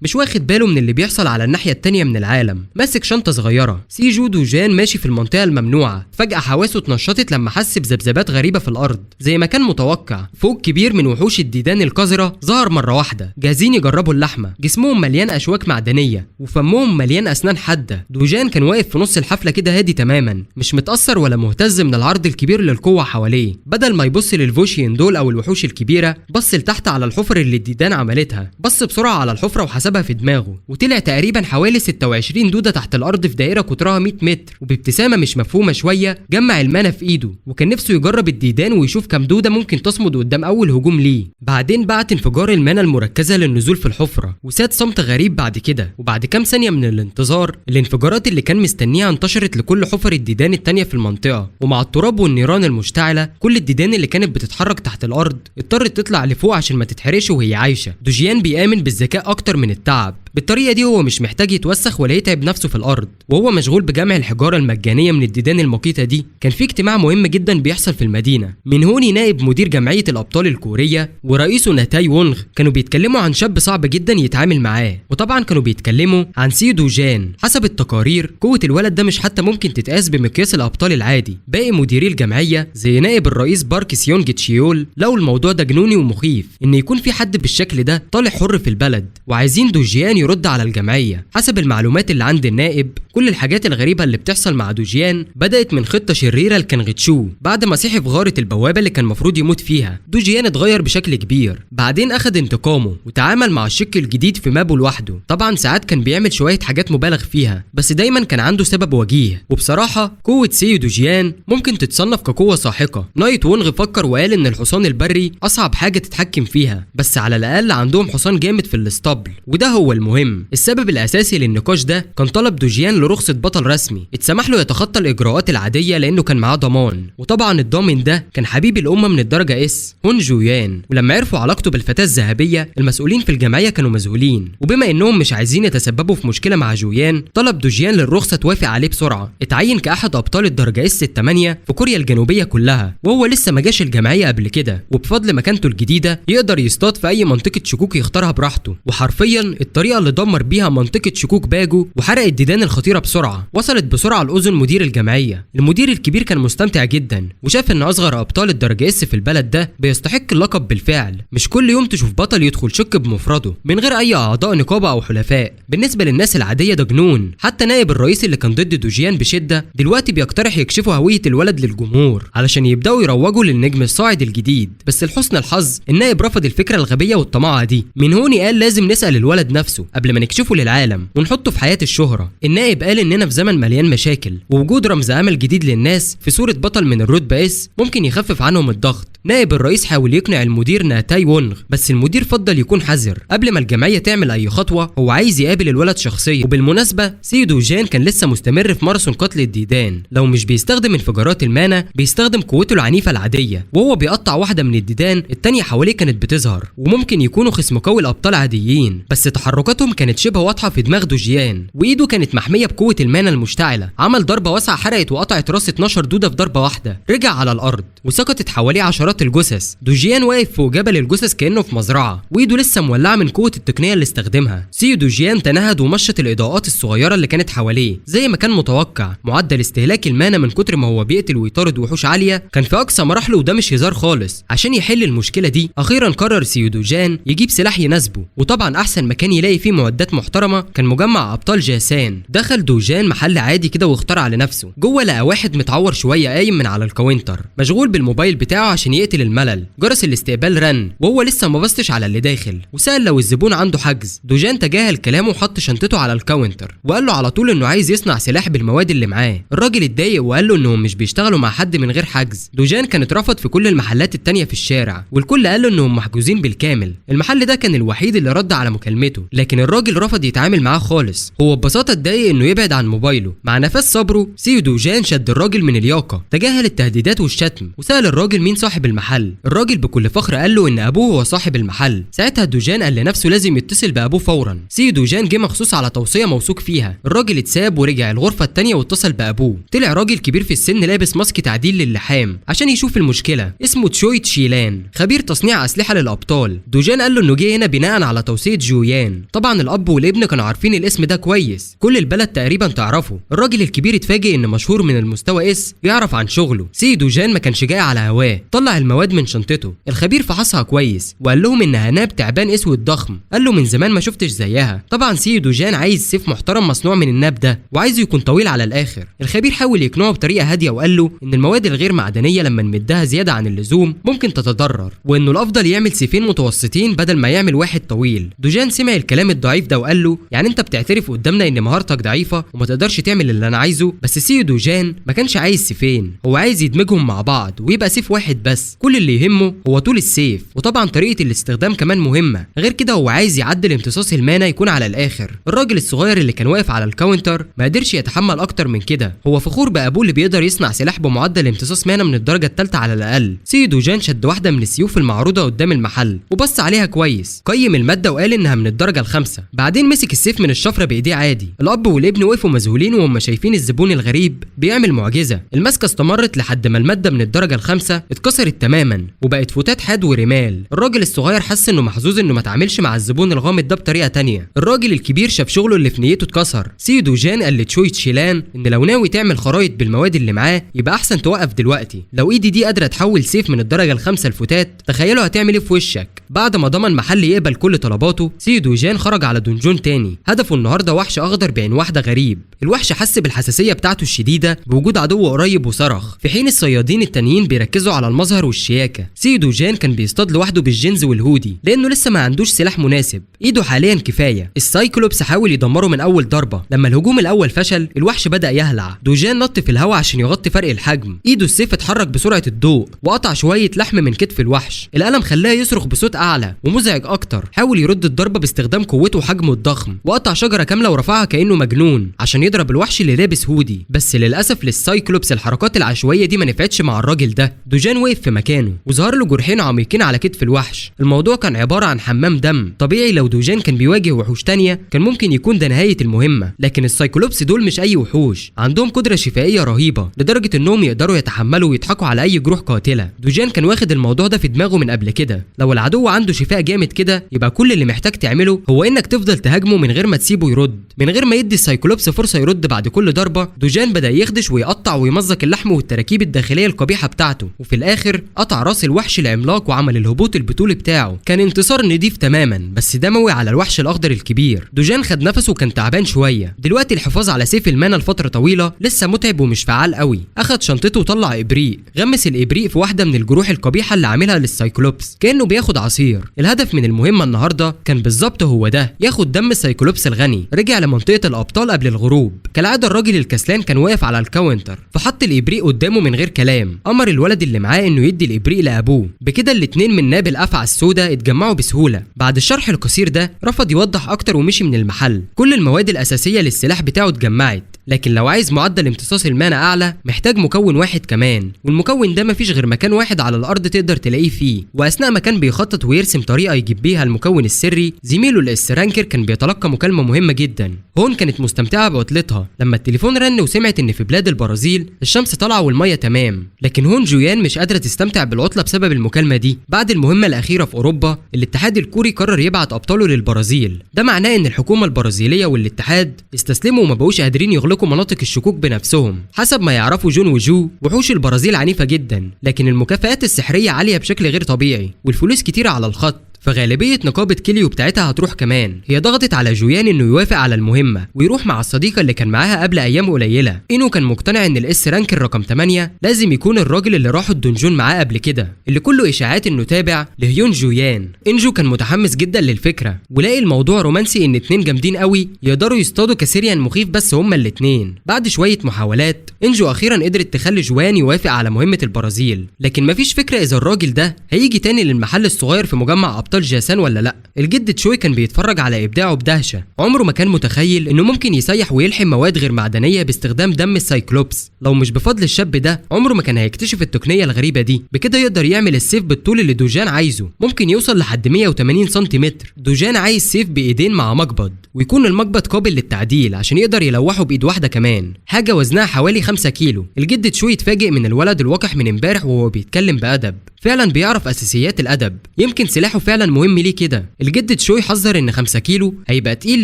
مش واخد باله من اللي بيحصل على الناحيه التانيه من العالم. ماسك شنطه صغيره. سيجو دوجان ماشي في المنطقه الممنوعه. فجاه حواسه اتنشطت لما حس بذبذبات غريبه في الارض زي ما كان متوقع. فوق كبير من وحوش الديدان القذره ظهر مره واحده، جاهزين يجربوا اللحمه. جسمهم مليان مليان اشواك معدنيه وفمهم مليان اسنان حاده. دوجان كان واقف في نص الحفله كده هادي تماما، مش متاثر ولا مهتز من العرض الكبير للقوه حواليه. بدل ما يبص للفوشيين دول او الوحوش الكبيره، بص لتحت على الحفر اللي الديدان عملتها. بص بسرعه على الحفره وحسبها في دماغه، وطلع تقريبا حوالي 26 دوده تحت الارض في دائره قطرها 100 متر. وبابتسامه مش مفهومه شويه جمع المانا في ايده، وكان نفسه يجرب الديدان ويشوف كام دوده ممكن تصمد قدام اول هجوم ليه. بعدين بعت انفجار المانا المركزه للنزول في الحفره، وساد صمت غريب بعد كده. وبعد كام ثانيه من الانتظار، الانفجارات اللي كان مستنيها انتشرت لكل حفر الديدان التانيه في المنطقه. ومع التراب والنيران المشتعله، كل الديدان اللي كانت بتتحرك تحت الارض اضطرت تطلع لفوق عشان ما تتحرقش وهي عايشه. دوجيان بيآمن بالذكاء اكتر من التعب. بالطريقه دي هو مش محتاج يتوسخ ولا يتعب نفسه في الارض، وهو مشغول بجمع الحجاره المجانيه من الديدان المقيته دي. كان في اجتماع مهم جدا بيحصل في المدينه. من هوني نائب مدير جمعيه الابطال الكوريه ورئيسه ناتاي وونغ كانوا بيتكلموا عن شاب صعب جدا يتعامل معاه، وطبعا كانوا بيتكلموا عن سي دوجان. حسب التقارير قوه الولد ده مش حتى ممكن تتقاس بمقياس الابطال العادي. باقي مديري الجمعيه زي نائب الرئيس بارك سيونج تشيول لقوا الموضوع ده جنوني ومخيف، ان يكون في حد بالشكل ده طالع حر في البلد، وعايزين دوجيان يرد على الجمعيه. حسب المعلومات اللي عند النائب، كل الحاجات الغريبه اللي بتحصل مع دوجيان بدات من خطه شريره لكانغتشو بعد ما صحي في غاره البوابه اللي كان المفروض يموت فيها. دوجيان اتغير بشكل كبير، بعدين اخد انتقامه وتعامل مع الشق الجديد في مابو لوحده. طبعا ساعات كان بيعمل شويه حاجات مبالغ فيها، بس دايما كان عنده سبب وجيه. وبصراحه قوه سي دوجيان ممكن تتصنف كقوه ساحقه. نايت وونغ فكر وقال ان الحصان البري اصعب حاجه تتحكم فيها، بس على الاقل عندهم حصان جامد في الاسطبل، وده هو المهم. السبب الاساسي للنقاش ده كان طلب دوجيان لرخصه بطل رسمي، اتسمح له يتخطى الاجراءات العاديه لانه كان معاه ضمان. وطبعا الضامن ده كان حبيب الامه من الدرجه اس، هون جويان. ولما عرفوا علاقته بالفتاه الذهبيه، المسؤولين في الجمعيه كانوا مذهولين، وبما انهم مش عايزين يتسببوا في مشكله مع جويان، طلب دوجيان للرخصه توافق عليه بسرعه. اتعين كاحد ابطال الدرجه اس الثمانيه في كوريا الجنوبيه كلها، وهو لسه ما جاش الجمعيه قبل كده، وبفضل مكانته الجديده يقدر يصطاد في اي منطقه شكوك يختارها براحته. وحرفيا الطريقه اللي دمر بيها منطقه شكوك باجو وحرق الديدان الخطيره بسرعه وصلت بسرعه لاذن مدير الجمعيه. المدير الكبير كان مستمتع جدا، وشاف ان اصغر ابطال الدرجه اس في البلد ده بيستحق اللقب بالفعل. مش كل يوم تشوف بطل يدخل شك بمفرده من غير اي اعضاء نقابه او حلفاء. بالنسبه للناس العاديه ده جنون. حتى نائب الرئيس اللي كان ضد دوجيان بشده دلوقتي بيقترح يكشفوا هويه الولد للجمهور علشان يبداوا يروجوا للنجم الصاعد الجديد. بس لحسن الحظ النائب رفض الفكره الغبيه والطماعه دي. من هوني قال لازم نسال الولد نفسه قبل ما نكشفه للعالم ونحطه في حياه الشهره. النائب قال اننا في زمن مليان مشاكل، ووجود رمز امل جديد للناس في صوره بطل من الرتبه اس ممكن يخفف عنهم الضغط. نائب الرئيس حاول يقنع المدير ناتاي وونغ، بس المدير فضل يكون حذر. قبل ما الجمعيه تعمل اي خطوه هو عايز يقابل الولد شخصيا. وبالمناسبه سي دوجان كان لسه مستمر في ماراثون قتل الديدان، لو مش بيستخدم انفجارات المانا بيستخدم قوته العنيفه العاديه. وهو بيقطع واحده من الديدان التانيه حواليه كانت بتظهر، وممكن يكونوا خصم قوي الابطال عاديين، بس تحركاتهم كانت شبه واضحه في دماغ دوجيان. وايده كانت محميه بقوه المانا المشتعله. عمل ضربه واسعه حرقت وقطعت راس 12 دوده في ضربه واحده. رجع على الارض وسقطت حواليه عشرات الجثث. دوجيان واقف فوق جبل الجثث كانه في مزرعه، وايده لسه مولعه من قوه التقنيه اللي استخدمها. سي دوجيان تنهد ومشط الاضاءات الصغيره اللي كانت حواليه زي ما كان متوقع. معدل استهلاك المانا من كتر ما هو بيقتل ويطارد وحوش عاليه كان في اقصى مراحله، وده مش هزار خالص. عشان يحل المشكله دي اخيرا قرر سي دوجان يجيب سلاح يناسبه، وطبعا احسن مكان يلاقي فيه معدات محترمه كان مجمع ابطال جاسان. دخل دوجان محل عادي كده واخترع لنفسه. جوه لقى واحد متعور شويه قايم من على الكاونتر مشغول بالموبايل بتاعه عشان يقتل الملل. جرس الاستقبال رن وهو لسه ما بصش على اللي داخل، وسال لو الزبون عنده حجز. دوجان تجاهل كلامه وحط شنطته على الكاونتر وقال له على طول انه عايز يصنع سلاح بالمواد اللي معاه. الراجل اتضايق وقال له انهم مش بيشتغلوا مع حد من غير حجز. دوجان كان اترفض في كل المحلات التانيه في الشارع، والكل قال له انهم محجوزين بالكامل. المحل ده كان الوحيد اللي رد على مكالمته، لكن الراجل رفض يتعامل معاه خالص. هو ببساطه اتضايق انه يبعد عن موبايله. مع نفس صبره سي دوجان شد الراجل من الياقه، تجاهل التهديدات والشتم، وسال الراجل مين صاحب المحل. الراجل بكل فخر قال له ان ابوه هو صاحب المحل. ساعتها دوجان قال لنفسه لازم يتصل بابوه فورا. سي دوجان جه مخصوص على توصيه موثوق فيها. الراجل اتساب ورجع الغرفه الثانيه واتصل بابوه. طلع راجل كبير في السن لابس ماسك تعديل للحام عشان يشوف المشكله. اسمه تشوي تشيلان، خبير تصنيع اسلحه للابطال. دوجان قال له انه جه هنا بناء على توصيه جويان. طبعا الاب والابن كانوا عارفين الاسم ده كويس، كل البلد تقريبا تعرفه. الراجل الكبير اتفاجئ ان مشهور من المستوى اس يعرف عن شغله. سي دوجان ما كانش جاي على هواه، طلع وطلع المواد من شنطته. الخبير فحصها كويس وقال لهم انها ناب تعبان اسود ضخم. قال له من زمان ما شفتش زيها. طبعا سي دوجان عايز سيف محترم مصنوع من الناب ده وعايزه يكون طويل على الاخر. الخبير حاول يقنعه بطريقه هاديه وقال له ان المواد الغير معدنيه لما نمدها زياده عن اللزوم ممكن تتضرر، وانه الافضل يعمل سيفين متوسطين بدل ما يعمل واحد طويل. دوجان سمع الكلام الضعيف ده وقال له يعني انت بتعترف قدامنا ان مهارتك ضعيفه وما تقدرش تعمل اللي انا عايزه؟ بس سي دوجان ما كانش عايز سيفين، هو عايز يدمجهم مع بعض ويبقى سيف واحد بس. كل اللي يهمه هو طول السيف، وطبعا طريقه الاستخدام كمان مهمه. غير كده هو عايز يعدل امتصاص المانا يكون على الاخر. الراجل الصغير اللي كان واقف على الكاونتر ما قدرش يتحمل اكتر من كده. هو فخور بابوه اللي بيقدر يصنع سلاح بمعدل امتصاص مانا من الدرجه الثالثه على الاقل. سي دوجان شد واحده من السيوف المعروضه قدام المحل وبص عليها كويس، قيم الماده وقال انها من الدرجه الخامسه. بعدين مسك السيف من الشفره بايديه عادي. الاب والابن وقفوا مذهولين وهم شايفين الزبون الغريب بيعمل معجزه. المسكه استمرت لحد ما الماده من الدرجه الخامسه اتكسرت تماما وبقت فتات حاد ورمال. الراجل الصغير حس انه محظوظ انه ما اتعاملش مع الزبون الغامض ده بطريقه تانية. الراجل الكبير شاف شغله اللي في نيته اتكسر. سي دوجان قال لتشوي تشيلان ان لو ناوي تعمل خرايط بالمواد اللي معاه يبقى احسن توقف دلوقتي. لو ايدي دي قادره تحول سيف من الدرجه الخامسه لفتات، تخيلوا هتعمل ايه في وشك. بعد ما ضمن محل يقبل كل طلباته، سي دوجان خرج على دونجون تاني. هدفه النهارده وحش اخضر بعين واحده غريب. الوحش حس بالحساسيه بتاعته الشديده بوجود عدو قريب وصرخ، في حين الصيادين التانيين بيركزوا على المظهر والشياكه. سي دوجان كان بيصطاد لوحده بالجينز والهودي لانه لسه ما عندوش سلاح مناسب. ايده حاليا كفايه. السايكلوبس حاول يدمره من اول ضربه. لما الهجوم الاول فشل، الوحش بدا يهلع. دوجان نط في الهواء عشان يغطي فرق الحجم. ايده السيف اتحرك بسرعه الضوء وقطع شويه لحم من كتف الوحش. الالم خلاه يصرخ بصوت اعلى ومزعج اكتر. حاول يرد الضربه باستخدام قوته وحجمه الضخم، وقطع شجره كامله ورفعها كانه مجنون عشان يضرب الوحش اللي لابس هودي. بس للاسف للسايكلوبس الحركات العشوائيه دي ما نفعتش مع الراجل ده. دوجان وقف في مكانه وظهر له جرحين عميقين على كتف الوحش. الموضوع كان عباره عن حمام دم. طبيعي لو دوجان كان بيواجه وحوش تانية كان ممكن يكون ده نهايه المهمه، لكن السايكلوبس دول مش اي وحوش، عندهم قدره شفائيه رهيبه لدرجه انهم يقدروا يتحملوا ويضحكوا على اي جروح قاتله. دوجان كان واخد الموضوع ده في دماغه من قبل كده. لو العدو عنده شفاء جامد كده يبقى كل اللي محتاج تعمله هو انك تفضل تهاجمه من غير ما تسيبه يرد، من غير ما يدي السايكلوبس فرصه يرد بعد كل ضربه. دوجان بدا يخدش ويقطع ويمزق اللحم والتراكيب الداخليه القبيحه بتاعته، وفي الاخر قطع راس الوحش العملاق وعمل الهبوط البطولي بتاعه. كان انتصار نضيف تماما بس دموي على الوحش الاخضر الكبير. دوجان خد نفسه وكان تعبان شويه. دلوقتي الحفاظ على سيف المانا لفتره طويله لسه متعب ومش فعال قوي. اخد شنطته وطلع ابريق، غمس الابريق في واحده من الجروح القبيحه اللي عاملها للسايكلوبس كانه بياخد عصير. الهدف من المهمه النهارده كان بالظبط هو ده، ياخد دم السايكلوبس الغني. رجع لمنطقه الابطال قبل الغروب. كالعاده الراجل الكسلان كان واقف على الكاونتر، فحط الابريق قدامه من غير كلام. امر الولد اللي معاه انه يدي الابريق لابوه. بكده الاتنين من ناب الافعى السوداء اتجمعوا بسهوله. بعد الشرح القصير ده رفض يوضح اكتر ومشي من المحل. كل المواد الاساسيه للسلاح بتاعه اتجمعت، لكن لو عايز معدل امتصاص المانا اعلى محتاج مكون واحد كمان، والمكون ده مفيش غير مكان واحد على الارض تقدر تلاقيه فيه. واثناء ما كان بيخطط ويرسم طريقه يجيب بيها المكون السري، زميله الاسترانكر كان بيتلقى مكالمه مهمه جدا. هون كانت مستمتعه بعطلتها لما التليفون رن وسمعت ان في بلاد البرازيل الشمس طالعه والميه تمام، لكن هون جويان مش قادره تستمتع بالعطله بسبب المكالمه دي. بعد المهمه الاخيره في اوروبا، الاتحاد الكوري قرر يبعت ابطاله للبرازيل. ده معناه ان الحكومه البرازيليه والاتحاد استسلموا وما بقوش قادرين يغلقوا مناطق الشكوك بنفسهم. حسب ما يعرفوا جون وجو، وحوش البرازيل عنيفه جدا، لكن المكافآت السحريه عاليه بشكل غير طبيعي والفلوس كتيره على الخط، فغالبية نقابة كيليو بتاعتها هتروح كمان. هي ضغطت على جويان انه يوافق على المهمة ويروح مع الصديقة اللي كان معاها قبل ايام قليلة. انو كان مقتنع ان الاس رانكر رقم 8 لازم يكون الراجل اللي راحوا الدونجون معاه قبل كده، اللي كله اشاعات انه تابع لهيون جويان. انجو كان متحمس جدا للفكرة ولاقي الموضوع رومانسي، ان اتنين جامدين قوي يقدروا يصطادوا كاسيريان مخيف بس هما الاتنين. بعد شوية محاولات انجو اخيرا قدرت تخلي جويان يوافق على مهمة البرازيل، لكن مفيش فكرة اذا الراجل ده هيجي تاني للمحل الصغير في مجمع ابطال جاسان ولا لا. الجد تشوي كان بيتفرج على ابداعه بدهشه. عمره ما كان متخيل انه ممكن يسيح ويلحم مواد غير معدنيه باستخدام دم السايكلوبس. لو مش بفضل الشاب ده عمره ما كان هيكتشف التقنيه الغريبه دي. بكده يقدر يعمل السيف بالطول اللي دوجان عايزه، ممكن يوصل لحد 180 سنتيمتر. دوجان عايز سيف بايدين مع مقبض، ويكون المقبض قابل للتعديل عشان يقدر يلوحه بايد واحده كمان، حاجه وزنها حوالي 5 كيلو. الجد تشوي اتفاجئ من الولد الوقح من امبارح وهو بيتكلم بادب. فعلا بيعرف اساسيات الادب، يمكن سلاحه فعلا فعلا مهم ليه كده. الجد تشوي حذر ان 5 كيلو هيبقى تقيل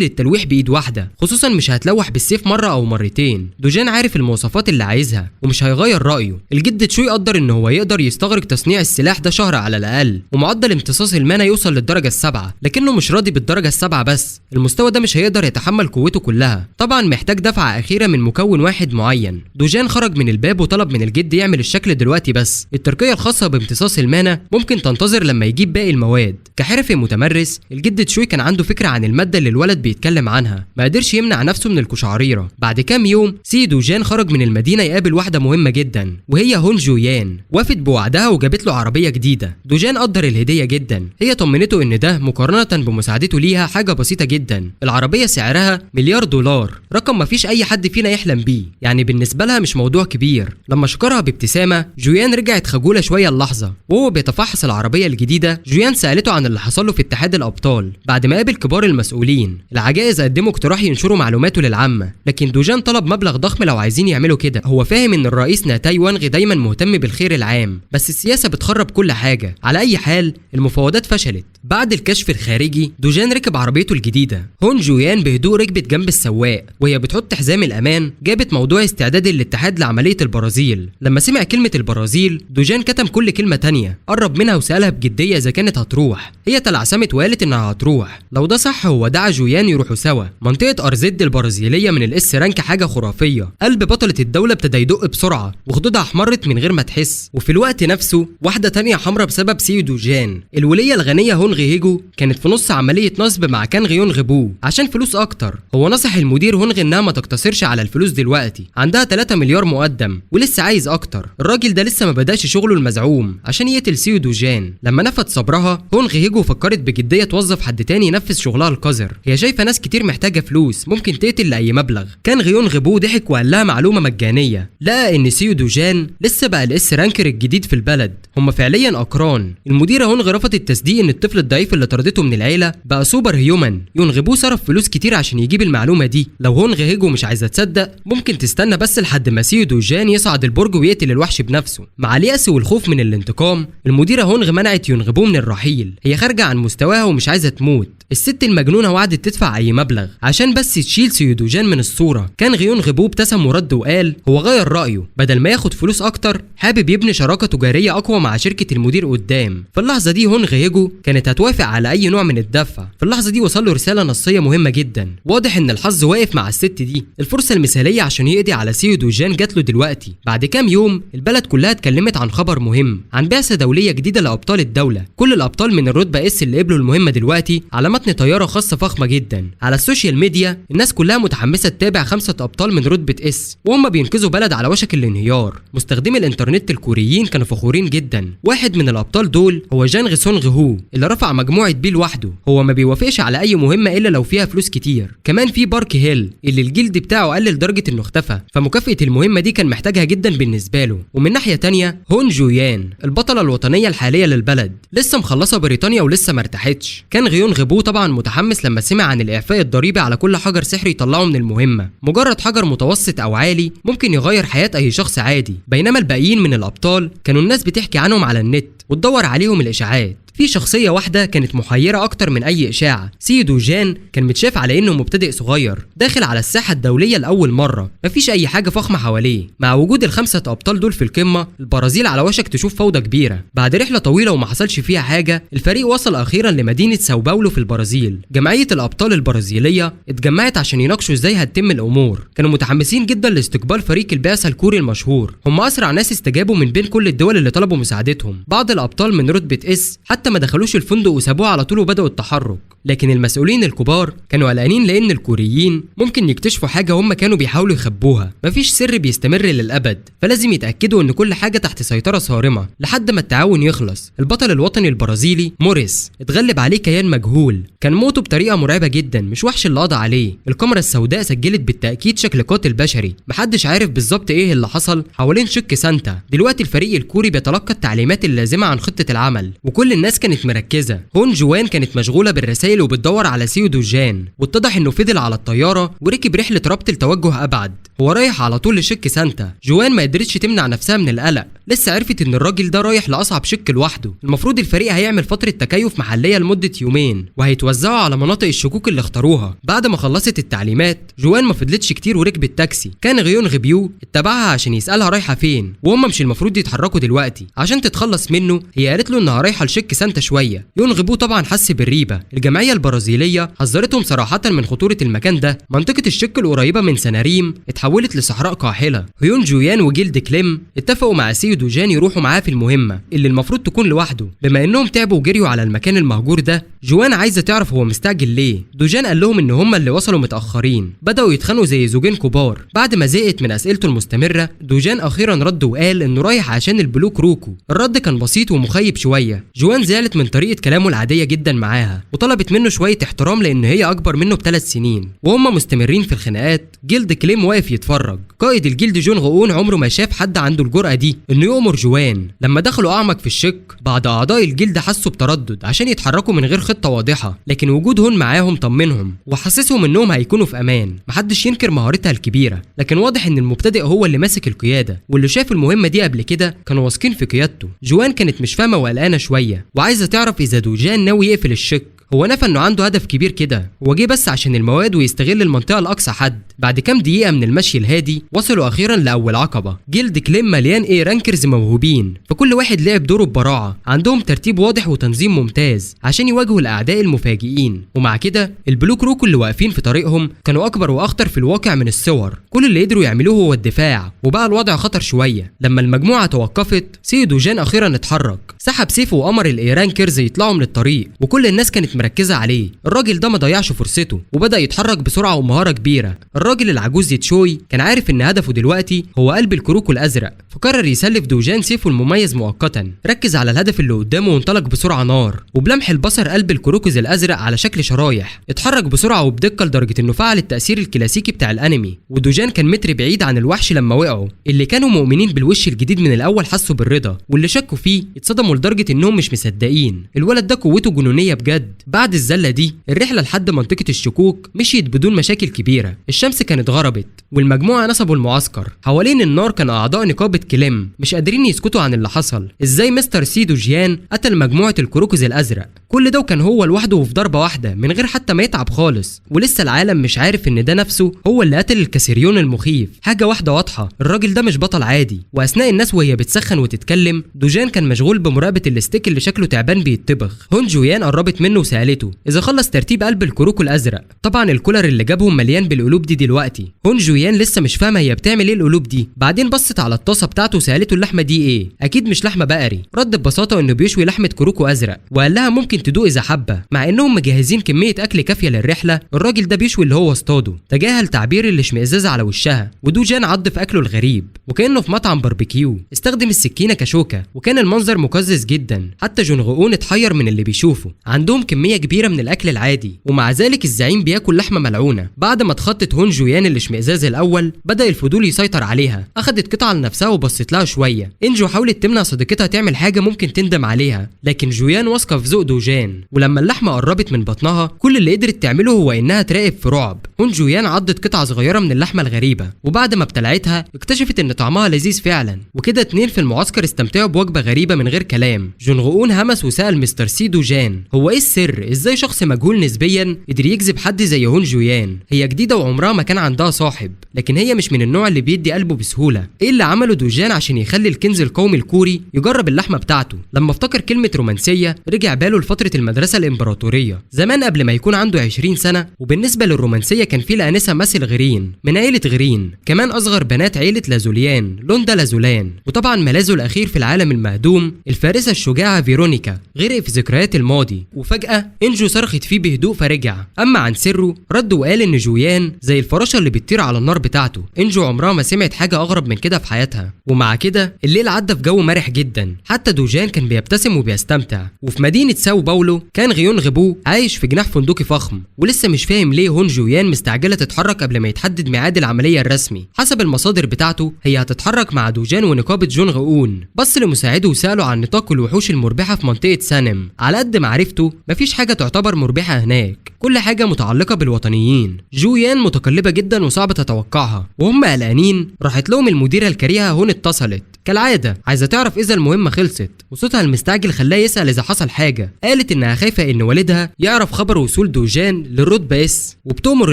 للتلويح بايد واحده، خصوصا مش هتلوح بالسيف مره او مرتين. دوجان عارف المواصفات اللي عايزها ومش هيغير رايه. الجد تشوي قدر ان هو يقدر يستغرق تصنيع السلاح ده شهر على الاقل، ومعدل امتصاص المانا يوصل للدرجه ال7، لكنه مش راضي بالدرجه ال7 بس. المستوى ده مش هيقدر يتحمل قوته كلها، طبعا محتاج دفعه اخيره من مكون واحد معين. دوجان خرج من الباب وطلب من الجد يعمل الشكل دلوقتي، بس الترقيه الخاصه بامتصاص المانا ممكن تنتظر لما يجيب باقي المواد. كحرفي متمرس، الجد تشوي كان عنده فكره عن الماده اللي الولد بيتكلم عنها، ما قدرش يمنع نفسه من الكشعريره. بعد كام يوم سي دوجان خرج من المدينه يقابل واحده مهمه جدا، وهي هون جويان. وافت بوعدها وجابت له عربيه جديده. دوجان قدر الهديه جدا، هي طمنته ان ده مقارنه بمساعدته ليها حاجه بسيطه جدا. العربيه سعرها $1,000,000، رقم مفيش اي حد فينا يحلم بيه، يعني بالنسبه لها مش موضوع كبير. لما شكرها بابتسامه، جويان رجعت خجوله شويه اللحظه. وهو بيتفحص العربيه الجديده، جويان سالته عن اللي حصل له في اتحاد الابطال بعد ما قابل كبار المسؤولين. العجائز قدموا اقتراح ينشروا معلوماته للعامه، لكن دوجان طلب مبلغ ضخم لو عايزين يعملوا كده. هو فاهم ان الرئيس ناتاي وانغ دايما مهتم بالخير العام، بس السياسه بتخرب كل حاجه. على اي حال المفاوضات فشلت. بعد الكشف الخارجي، دوجان ركب عربيته الجديده. هون جويان بهدوء ركبت جنب السواق وهي بتحط حزام الامان. جابت موضوع استعداد الاتحاد لعمليه البرازيل. لما سمع كلمه البرازيل، دوجان كتم كل كلمه تانية. قرب منها وسالها بجديه اذا كانت هتروح. هي تلعثمت وقالت انها هتروح. لو ده صح، هو دعا جويان يروحوا سوا. منطقه ارزيد البرازيليه من الاس رانك حاجه خرافيه. قلب بطله الدوله ابتدى يدق بسرعه وخدودها احمرت من غير ما تحس. وفي الوقت نفسه واحده تانية حمراء بسبب سي دوجان. الوليه الغنيه هونغ هيجو كانت في نص عمليه نصب مع كانغ يونغ بو عشان فلوس اكتر. هو نصح المدير هونغ انها ما تقتصرش على الفلوس دلوقتي، عندها 3 مليار مقدم ولسه عايز اكتر. الراجل ده لسه ما بداش شغله المزعوم عشان يقتل سيو دوجان. لما نفت صبرها، هونغ هيجو فكرت بجديه توظف حد تاني ينفذ شغلها القذر. هي شايفه ناس كتير محتاجه فلوس ممكن تقتل لاي مبلغ. كانغ يونغ بو ضحك وقال لها معلومه مجانيه. لقى ان سيو دوجان لسه بقى الاس رانكر الجديد في البلد، هم فعليا اقران. المديره هونغ رفضت التصديق ان الطفل الضعيف اللي طردته من العيله بقى سوبر هيومن. يونغ بو صرف فلوس كتير عشان يجيب المعلومه دي. لو هونغ هيجو مش عايزه تصدق، ممكن تستنى بس لحد ما سيو دوجان يصعد البرج ويقتل الوحش بنفسه. مع اليأس والخوف من الانتقام، المديره هونغ منعت يونغ بو من الرحيل. هي خارجه عن مستواها ومش عايزه تموت. الست المجنونه وعدت تدفع اي مبلغ عشان بس تشيل سيو دوجان من الصوره. كان يونغ بو ابتسم ورد وقال هو غير رايه، بدل ما ياخد فلوس اكتر حابب يبني شراكه تجاريه اقوى مع شركه المدير قدام. في اللحظه دي هونغ هيجو كانت هتوافق على اي نوع من الدفع. في اللحظه دي وصل له رساله نصيه مهمه جدا. واضح ان الحظ واقف مع الست دي. الفرصه المثاليه عشان يقضي على سيو دوجان جات له دلوقتي. بعد كام يوم البلد كلها اتكلمت عن خبر مهم، عن بعثه دوليه جديده لابطال الدوله. كل الابطال من الرتبه اس اللي قبلوا المهمه دلوقتي على متن طياره خاصه فخمه جدا. على السوشيال ميديا الناس كلها متحمسه تتابع 5 ابطال من رتبه اس وهم بينقذوا بلد على وشك الانهيار. مستخدمي الانترنت الكوريين كانوا فخورين جدا. واحد من الابطال دول هو جانغ سونغ هو اللي رفع مجموعه بي لوحده. هو ما بيوافقش على اي مهمه الا لو فيها فلوس كتير. كمان في بارك هيل اللي الجلد بتاعه قل لدرجه انه اختفى، فمكافاه المهمه دي كان محتاجها جدا بالنسبه له. ومن ناحيه تانية هون جويان البطله الوطنيه الحاليه للبلد لسه مخلصه بريطانيا ولسه ما ارتاحتش. كان غيون غبو طبعا متحمس لما سمع عن الاعفاء الضريبي على كل حجر سحري يطلعه من المهمه. مجرد حجر متوسط او عالي ممكن يغير حياه اي شخص عادي، بينما الباقيين من الابطال كانوا الناس بتحكي عنهم على النت وتدور عليهم الاشاعات. في شخصية واحدة كانت محيرة أكتر من أي إشاعة. سي دوجان كان متشاف على إنه مبتدئ صغير داخل على الساحة الدولية لأول مرة، مفيش أي حاجة فخمة حواليه. مع وجود ال5 أبطال دول في القمة، البرازيل على وشك تشوف فوضى كبيرة. بعد رحلة طويلة وما حصلش فيها حاجة، الفريق وصل أخيرا لمدينة ساو باولو في البرازيل. جمعية الأبطال البرازيلية اتجمعت عشان يناقشوا إزاي هتتم الأمور. كانوا متحمسين جدا لاستقبال فريق البعثة الكوري المشهور. هم أسرع ناس استجابوا من بين كل الدول اللي طلبوا مساعدتهم. بعض الأبطال من رتبة اس حتى ما دخلوش الفندق وسابوه على طول وبدأوا التحرك. لكن المسؤولين الكبار كانوا قلقانين لأن الكوريين ممكن يكتشفوا حاجة هم كانوا بيحاولوا يخبوها. مفيش سر بيستمر للأبد، فلازم يتأكدوا إن كل حاجة تحت سيطرة صارمة لحد ما التعاون يخلص. البطل الوطني البرازيلي موريس اتغلب عليه كيان مجهول، كان موته بطريقة مرعبة جدا، مش وحش اللي قضى عليه. الكاميرا السوداء سجلت بالتأكيد شكل قاتل بشري، محدش عارف بالظبط إيه اللي حصل حوالين شق سانتا. دلوقتي الفريق الكوري بيتلقى التعليمات اللازمة عن خطة العمل، وكل الناس كانت مركزة. هون جوان كانت مشغولة بالرسائل الرسائل وبتدور على سيو دوجان، واتضح انه فضل على الطياره وركب رحله ربط لتوجه ابعد. هو رايح على طول لشك سانتا. جوان ما قدرتش تمنع نفسها من القلق، لسه عرفت ان الراجل ده رايح لاصعب شك لوحده. المفروض الفريق هيعمل فتره تكيف محليه لمده يومين، وهيتوزعوا على مناطق الشكوك اللي اختاروها. بعد ما خلصت التعليمات جوان ما فضلتش كتير وركبت تاكسي. كان غيون غبيو اتبعها عشان يسالها رايحه فين، وهم مش المفروض يتحركوا دلوقتي عشان تتخلص منه. هي قالت له انها رايحه لشك سانتا شويه. يون غبو طبعا حس بالريبه. الجمعيه البرازيليه حذرتهم صراحه من خطوره المكان ده. منطقه الشك القريبه من سناريم اتحولت لصحراء قاحله. هيون جويان وجيلد كليم اتفقوا مع سيو دوجان يروحوا معاه في المهمه اللي المفروض تكون لوحده. بما انهم تعبوا وجريوا على المكان المهجور ده، جوان عايزه تعرف هو مستعجل ليه. دوجان قال لهم ان هم اللي وصلوا متاخرين. بداوا يتخانقوا زي زوجين كبار. بعد ما زهقت من اسئلته المستمره، دوجان اخيرا رد وقال انه رايح عشان البلوك روكو. الرد كان بسيط ومخيب شويه. جوان زعلت من طريقه كلامه العاديه جدا معاها، وطلبت منه شويه احترام لان هي اكبر منه ب3 سنين. وهم مستمرين في الخناقات، جيلد كليم واقف يتفرج. قائد الجلد جون غؤون عمره ما شاف حد عنده الجرأه دي انه يؤمر جوان. لما دخلوا اعمق في الشك، بعض اعضاء الجلد حسوا بتردد عشان يتحركوا من غير خطه واضحه، لكن وجود هون معاهم طمنهم وحسسهم انهم هيكونوا في امان. محدش ينكر مهارتها الكبيره، لكن واضح ان المبتدئ هو اللي ماسك القياده، واللي شاف المهمه دي قبل كده كانوا واثقين في قيادته. جوان كانت مش فاهمه وقلقانه شويه، وعايزه تعرف اذا دوجان ناوي يقفل الشك. هو نفى انه عنده هدف كبير كده، هو جه بس عشان المواد ويستغل المنطقه لاقصى حد. بعد كام دقيقه من المشي الهادي وصلوا اخيرا لاول عقبه. جيلد كليم مليان رانكرز موهوبين، فكل واحد لعب دوره ببراعه. عندهم ترتيب واضح وتنظيم ممتاز عشان يواجهوا الاعداء المفاجئين. ومع كده البلوك روكو اللي واقفين في طريقهم كانوا اكبر واخطر في الواقع من الصور. كل اللي قدروا يعملوه هو الدفاع، وبقى الوضع خطر شويه. لما المجموعه توقفت، سيو دوجان اخيرا اتحرك، سحب سيفه وامر رانكرز يطلعوا من الطريق، وكل الناس كانت مركزه عليه. الراجل ده ما ضيعش فرصته وبدا يتحرك بسرعه ومهاره كبيره. الراجل العجوز يتشوي كان عارف ان هدفه دلوقتي هو قلب الكروكو الازرق، فقرر يسلف دوجان سيفه المميز مؤقتا. ركز على الهدف اللي قدامه وانطلق بسرعه نار، وبلمح البصر قلب الكروكوز الازرق على شكل شرايح. اتحرك بسرعه وبدقه لدرجه انه فعل التاثير الكلاسيكي بتاع الانمي. ودوجان كان متر بعيد عن الوحش لما وقعوا. اللي كانوا مؤمنين بالوش الجديد من الاول حسوا بالرضا، واللي شكوا فيه اتصدموا لدرجه انهم مش مصدقين. الولد ده قوته جنونيه بجد. بعد الزله دي الرحله لحد منطقه الشكوك مشيت بدون مشاكل كبيره. الشمس كانت غربت والمجموعه نصبوا المعسكر. حوالين النار كان اعضاء نقابه كليم مش قادرين يسكتوا عن اللي حصل. ازاي مستر سيدو جيان قتل مجموعه الكروكوز الازرق؟ كل ده وكان هو لوحده وفي ضربه واحده من غير حتى ما يتعب خالص. ولسه العالم مش عارف ان ده نفسه هو اللي قتل الكاسيريون المخيف. حاجه واحده واضحه، الراجل ده مش بطل عادي. واثناء الناس وهي بتسخن وتتكلم، دوجان كان مشغول بمراقبه الستيك اللي شكله تعبان بيتطبخ. هون جويان قربت منه وسالته اذا خلص ترتيب قلب الكروكو الازرق. طبعا الكولر اللي جابهم مليان بالقلوب دي دلوقتي. هون جويان لسه مش فاهمه هي بتعمل ايه القلوب دي. بعدين بصت على الطاسه بتاعته وسالته اللحمه دي ايه؟ اكيد مش لحمه بقري. رد ببساطه انه بيشوي لحمه كروكو ازرق، وقال لها ممكن تدوق اذا حابه. مع انهم مجهزين كميه اكل كافيه للرحله، الراجل ده بيشوي اللي هو اصطاده. تجاهل تعبير اللي اشمئزاز على وشها، ودوجان عض في اكله الغريب وكانه في مطعم باربيكيو. استخدم السكينه كشوكه، وكان المنظر مقزز جدا. حتى جون غؤون اتحير من اللي بيشوفه. عندهم كميه كبيره من الاكل العادي، ومع ذلك الزعيم بياكل لحمه ملعونه. بعد ما اتخطت هون جويان الاشمئزاز الاول، بدا الفضول يسيطر عليها. اخدت قطعه لنفسها وبصت لها شويه. انجو حاولت تمنع صديقتها تعمل حاجه ممكن تندم عليها، لكن جويان واثقه في ذوق دوجان. ولما اللحمه قربت من بطنها، كل اللي قدرت تعمله هو انها تراقب في رعب. هون جويان عضت قطعه صغيره من اللحمه الغريبه، وبعد ما ابتلعتها اكتشفت ان طعمها لذيذ فعلا. وكده اتنين في المعسكر استمتعوا بوجبه غريبه من غير كلام. جون غؤون همس وسال مستر سي دوجان هو ايه السر؟ ازاي شخص مجهول نسبيا قدر يجذب حد زي هون جويان؟ هي جديده وعمرها ما كان عندها صاحب، لكن هي مش من النوع اللي بيدي قلبه بسهوله. ايه اللي عمله دوجان عشان يخلي الكنز القومي الكوري يجرب اللحمه بتاعته؟ لما افتكر كلمه رومانسيه رجع باله لفتره المدرسه الامبراطوريه زمان قبل ما يكون عنده 20 سنه. وبالنسبه للرومانسيه كان في الانسه ماسل غرين من عيله غرين، كمان اصغر بنات عيله لازوليان لوندا لازولان، وطبعا ملاذه الاخير في العالم المهدوم الفارسه الشجاعه فيرونيكا. غرق في ذكريات الماضي، وفجاه انجو صرخت فيه بهدوء فرجع. اما عن سره رد وقال ان جويان زي الفراشه اللي بتطير على النار بتاعته. انجو عمرها ما سمعت حاجه اغرب من كده في حياتها. ومع كده الليل عدى في جو مرح جدا. حتى دوجان كان بيبتسم وبيستمتع. وفي مدينه ساو باولو كان غيون غبو عايش في جناح فندقي فخم، ولسه مش فاهم ليه هون جويان مستعجله تتحرك قبل ما يتحدد ميعاد العمليه الرسمي. حسب المصادر بتاعته هي هتتحرك مع دوجان ونقابه جون غؤون. بص لمساعده وساله عن نطاق الوحوش المربحه في منطقه سانم. على قد معرفته مفيش حاجة تعتبر مربحة هناك، كل حاجة متعلقة بالوطنيين. جويان متقلبة جدا وصعب تتوقعها، وهم قلقانين راحت لهم المديرة الكريهة هون اتصلت كالعادة عايزة تعرف إذا المهمة خلصت، وصوتها المستعجل خلاه يسأل إذا حصل حاجة. قالت إنها خايفة إن والدها يعرف خبر وصول دوجان للرتبة اس، وبتأمر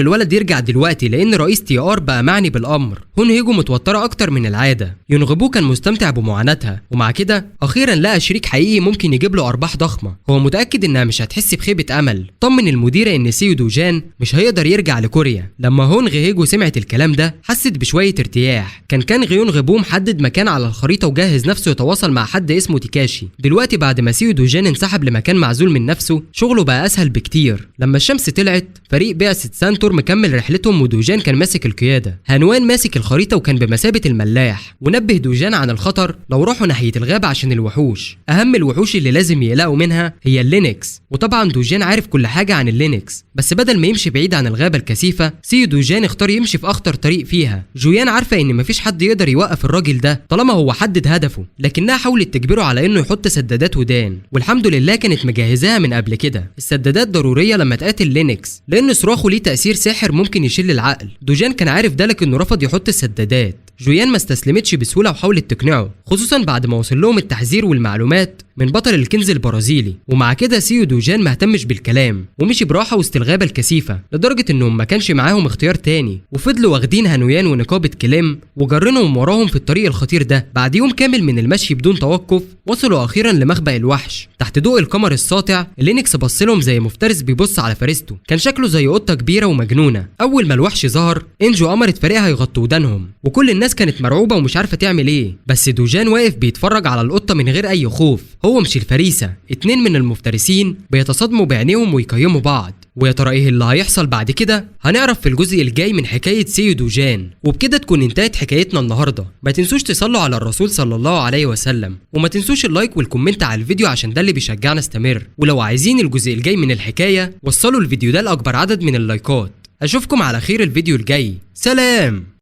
الولد يرجع دلوقتي لأن رئيس تي ار بقى معني بالأمر. هون هيجو متوترة أكتر من العادة. يونغبو كان مستمتع بمعاناتها، ومع كده أخيرا لقى شريك حقيقي ممكن يجيب له أرباح ضخمة. هو متأكد إنها مش هتحس بخيبة أمل. طمن المديرة إن سيو دوجان مش هيقدر يرجع لكوريا. لما هون هيجو سمعت الكلام ده حست بشوية ارتياح. كان يونغبو محدد مكان على الخريطة وجهز نفسه يتواصل مع حد اسمه تيكاشي. دلوقتي بعد ما سيو دوجان انسحب لمكان معزول من نفسه، شغله بقى اسهل بكتير. لما الشمس طلعت فريق بعثة سانتور مكمل رحلتهم، ودوجان كان ماسك القيادة. هانوان ماسك الخريطة وكان بمثابة الملاح، ونبه دوجان عن الخطر لو راحوا ناحية الغابة عشان الوحوش. أهم الوحوش اللي لازم يقلقوا منها هي اللينكس، وطبعا دوجان عارف كل حاجة عن اللينكس. بس بدل ما يمشي بعيد عن الغابة الكثيفة، سيو دوجان اختار يمشي في أخطر طريق فيها. جويان عارفة إن مفيش حد يقدر يوقف الراجل ده طالما هو حدد هدفه، لكنها حاولت تجبره على إنه يحط سدادات ودان، والحمد لله كانت مجهزاها من قبل كده. السدادات ضرورية لما تقاتل لينكس، لأن صراخه ليه تأثير ساحر ممكن يشل العقل. دوجان كان عارف ده لكنه رفض يحط السدادات. جويان ما استسلمتش بسهولة وحاولت تقنعه، خصوصا بعد ما وصل لهم التحذير والمعلومات من بطل الكنز البرازيلي. ومع كده سيو دوجان ما اهتمش بالكلام ومشي براحة وسط الغابة الكثيفة، لدرجة انهم ما كانش معاهم اختيار تاني، وفضلوا واخدين هانويان ونقابة كليم وجرنهم وراهم في الطريق الخطير ده. بعد يوم كامل من المشي بدون توقف، وصلوا اخيرا لمخبأ الوحش. تحت ضوء القمر الساطع، لينكس بص لهم زي مفترس بيبص على فريسته. كان شكله زي قطة كبيرة ومجنونة. اول ما الوحش ظهر، انجو امرت فريقها يغطوا ودانهم، وكل الناس كانت مرعوبة ومش عارفة تعمل ايه. بس دوجان واقف بيتفرج على القطة من غير اي خوف. هو مش الفريسة، اتنين من المفترسين بيتصادموا بعينيهم ويقيموا بعض. ويا ترى ايه اللي هيحصل بعد كده؟ هنعرف في الجزء الجاي من حكاية سيو دوجان. وبكده تكون انتهت حكايتنا النهاردة. ما تنسوش تصلوا على الرسول صلى الله عليه وسلم، وما تنسوش اللايك والكومنت على الفيديو عشان ده اللي بيشجعنا استمر. ولو عايزين الجزء الجاي من الحكاية، وصلوا الفيديو ده لأكبر عدد من اللايكات. اشوفكم على خير الفيديو الجاي. سلام.